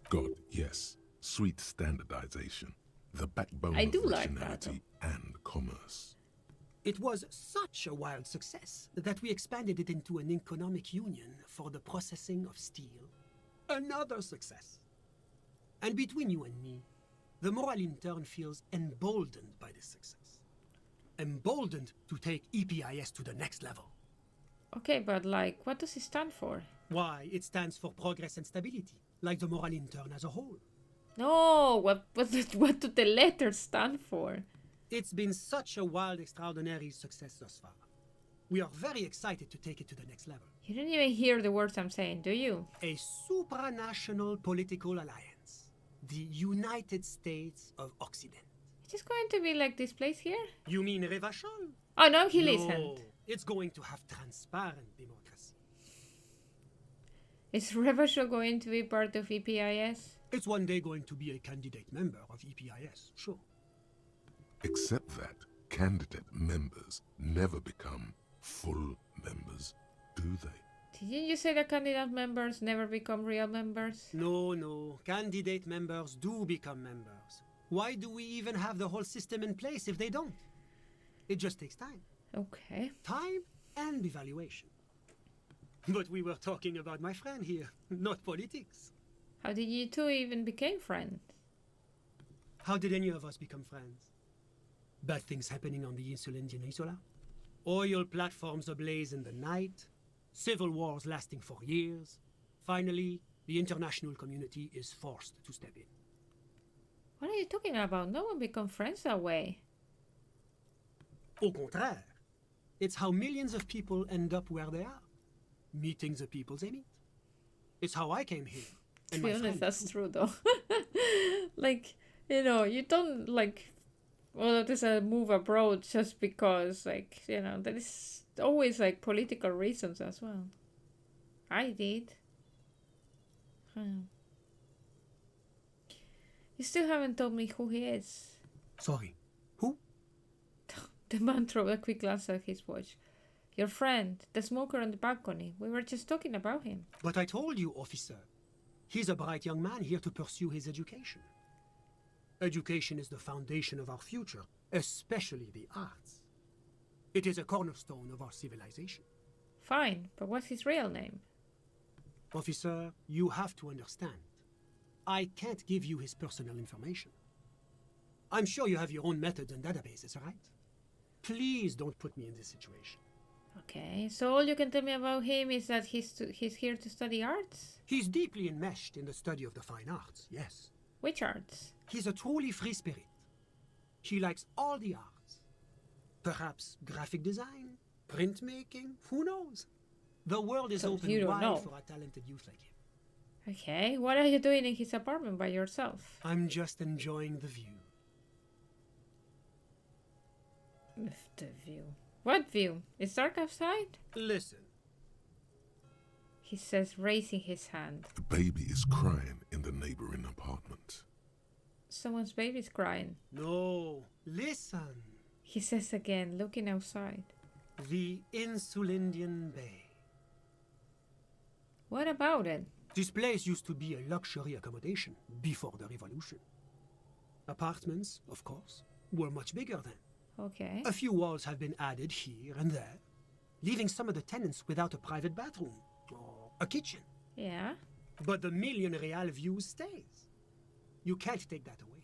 God, yes. Sweet standardization. The backbone I of do like that, rationality and commerce. It was such a wild success that we expanded it into an economic union for the processing of steel. Another success. And between you and me, the Moral Intern feels emboldened by this success. Emboldened to take EPIS to the next level. Okay, but like, what does it stand for? Why, it stands for progress and stability, like the Moral Intern as a whole. No, what do the letters stand for? It's been such a wild, extraordinary success thus far. We are very excited to take it to the next level. You don't even hear the words I'm saying, do you? A supranational political alliance. The United States of Occident. It's just going to be like this place here? You mean Revachol? Oh, no, he No, listened. it's going to have transparent democracy. Is Revachol going to be part of EPIS? It's one day going to be a candidate member of EPIS, sure. Except that candidate members never become full members, do they? Didn't you say that candidate members never become real members? No. Candidate members do become members. Why do we even have the whole system in place if they don't? It just takes time. Okay. Time and evaluation. But we were talking about my friend here, not politics. How did you two even become friends? How did any of us become friends? Bad things happening on the Insulindian Peninsula? Oil platforms ablaze in the night? Civil wars lasting for years? Finally, the international community is forced to step in. What are you talking about? No one becomes friends that way. Au contraire, it's how millions of people end up where they are, meeting the people they meet. It's how I came here. To be honest, that's true though. Like, you know, you don't like, well, there's a move abroad just because, like, you know, there is always like political reasons as well. I did. You still haven't told me who he is. Sorry, who? The man threw a quick glance at his watch. Your friend, the smoker on the balcony. We were just talking about him. But I told you, officer. He's a bright young man here to pursue his education. Education is the foundation of our future, especially the arts. It is a cornerstone of our civilization. Fine, but what's his real name? Officer, you have to understand. I can't give you his personal information. I'm sure you have your own methods and databases, right? Please don't put me in this situation. Okay, so all you can tell me about him is that he's here to study arts? He's deeply enmeshed in the study of the fine arts, yes. Which arts? He's a truly free spirit. He likes all the arts. Perhaps graphic design, printmaking, who knows? The world is So open you don't wide know. for a talented youth like him. Okay, what are you doing in his apartment by yourself? I'm just enjoying the view. The view. What view? It's dark outside? Listen. He says, raising his hand. The baby is crying in the neighboring apartment. Someone's baby's crying. No, listen. He says again, looking outside. The Insulindian Bay. What about it? This place used to be a luxury accommodation before the revolution. Apartments, of course, were much bigger then. Okay. A few walls have been added here and there, leaving some of the tenants without a private bathroom or a kitchen. Yeah. But the million real view stays. You can't take that away.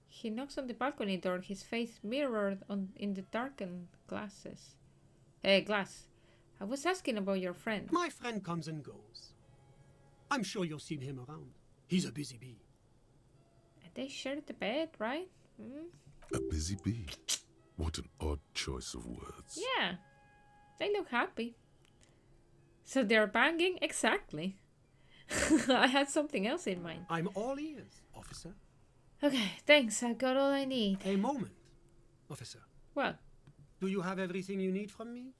He knocks on the balcony door, his face mirrored in the darkened glasses. Glass. I was asking about your friend. My friend comes and goes. I'm sure you'll see him around. He's a busy bee. And they share the bed, right? A busy bee? What an odd choice of words. Yeah. They look happy. So they're banging? Exactly. I had something else in mind. I'm all ears, officer. Okay, thanks. I've got all I need. A moment, officer. What? Do you have everything you need from me?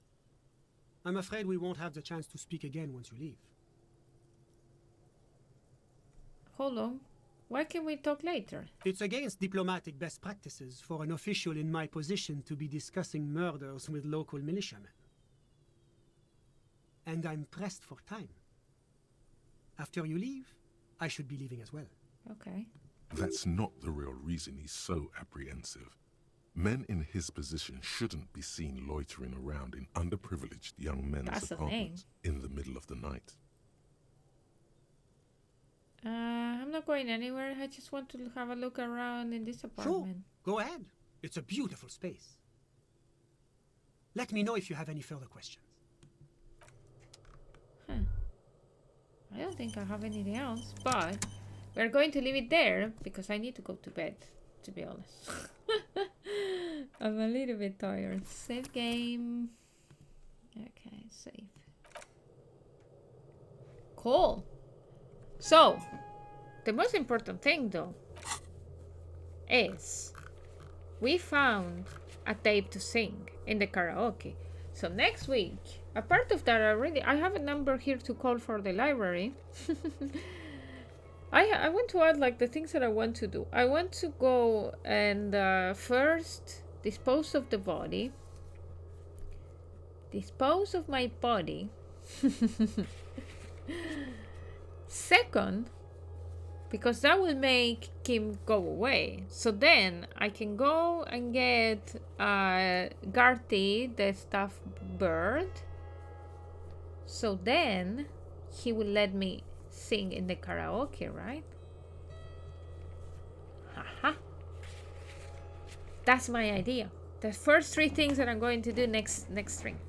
I'm afraid we won't have the chance to speak again once you leave. Hold on. Why can't we talk later? It's against diplomatic best practices for an official in my position to be discussing murders with local militiamen. And I'm pressed for time. After you leave, I should be leaving as well. Okay. That's not the real reason he's so apprehensive. Men in his position shouldn't be seen loitering around in underprivileged young men's That's the apartments in the middle of the night. I'm not going anywhere. I just want to have a look around in this apartment. Sure, go ahead. It's a beautiful space. Let me know if you have any further questions. Huh. I don't think I have anything else, but we're going to leave it there because I need to go to bed, to be honest. I'm a little bit tired. Save game. Okay, save. Cool. So, the most important thing though is we found a tape to sing in the karaoke. So next week, a part of that I have a number here to call for the library. I want to add like the things that I want to do. I want to go and first dispose of the body. Dispose of my body. Second, because that will make Kim go away. So then I can go and get Garty, the stuffed bird. So then he will let me sing in the karaoke, right? Haha. That's my idea. The first three things that I'm going to do next string.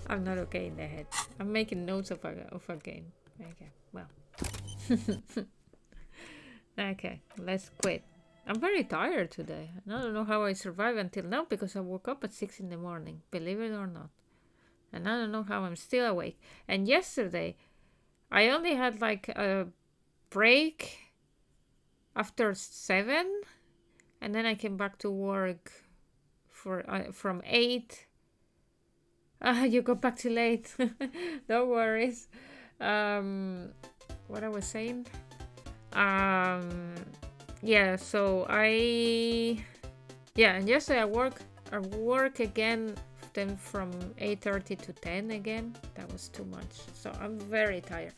I'm not okay in the head. I'm making notes of a game. Okay, well. Okay, let's quit. I'm very tired today. I don't know how I survived until now because I woke up at 6 in the morning, believe it or not. And I don't know how I'm still awake. And yesterday, I only had like a break after 7, and then I came back to work for from 8. You got back too late. No worries. What I was saying? Yeah, so and yesterday I work again then from 8:30 to 10 again. That was too much. So I'm very tired.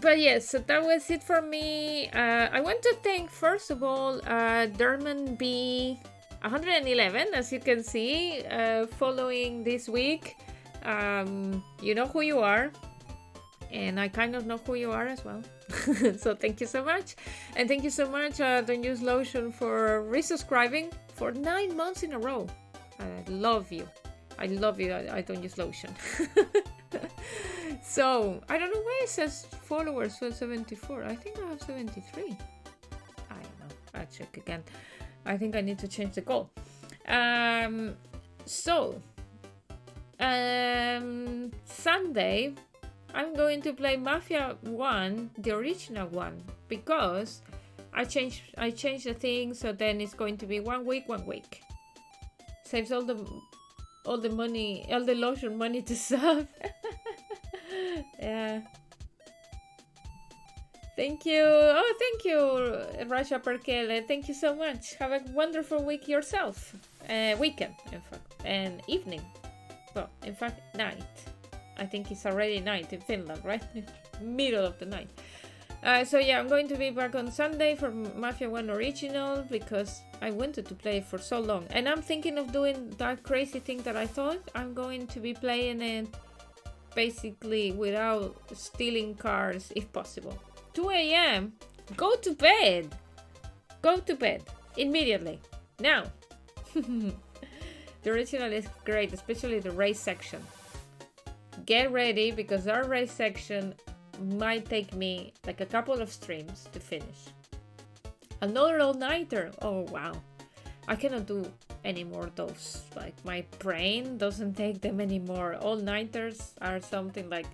But yes, so that was it for me. I want to thank first of all Derman B 111, as you can see, following this week. You know who you are, and I kind of know who you are as well. So thank you so much, and thank you so much Don't Use Lotion for resubscribing for 9 months in a row. I love you. I love you. I don't use lotion. So, I don't know why it says followers for 74. I think I have 73. I don't know. I'll check again. I think I need to change the goal. Sunday, I'm going to play Mafia 1, the original one, because I changed the thing, so then it's going to be 1 week. Saves all the money, all the lotion money to sub. Yeah. Thank you. Oh, thank you, Rasha Perkele. Thank you so much. Have a wonderful week yourself. Weekend, in fact, and evening. Well, in fact, night. I think it's already night in Finland, right? Middle of the night. So yeah, I'm going to be back on Sunday for Mafia 1 Original because I wanted to play it for so long. And I'm thinking of doing that crazy thing that I thought. I'm going to be playing it basically without stealing cars if possible. 2 a.m. Go to bed. Go to bed immediately. Now. The original is great, especially the race section. Get ready because our race section might take me like a couple of streams to finish. Another all-nighter. Oh wow. I cannot do any more of those. Like my brain doesn't take them anymore. All-nighters are something like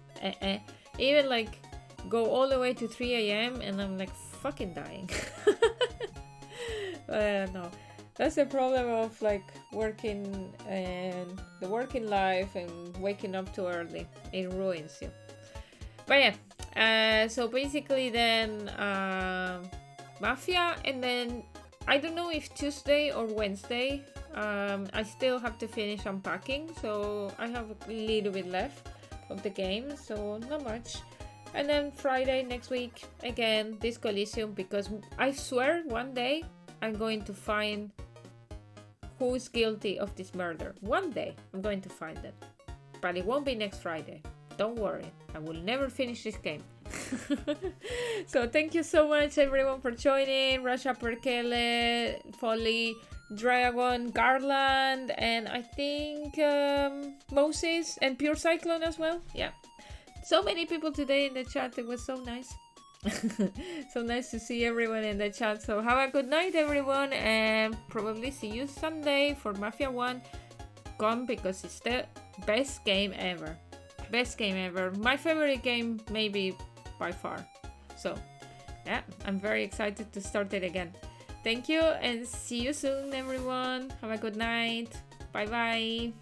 even like go all the way to 3 a.m. and I'm like fucking dying. No. That's the problem of like working and the working life and waking up too early. It ruins you. But yeah, so basically then Mafia, and then I don't know if Tuesday or Wednesday. I still have to finish unpacking, so I have a little bit left of the game, so not much. And then Friday next week again this Elysium, because I swear one day I'm going to find who is guilty of this murder. One day I'm going to find it, but it won't be next Friday. Don't worry, I will never finish this game. So thank you so much everyone for joining. Rasha Perkele, Folly, Dragon, Garland, and I think Moses and Pure Cyclone as well. Yeah, so many people today in the chat. It was so nice. So nice to see everyone in the chat. So have a good night everyone, and probably see you Sunday for Mafia 1. Come, because it's the best game ever. Best game ever. My favorite game maybe by far. So yeah, I'm very excited to start it again. Thank you and see you soon everyone. Have a good night. Bye bye.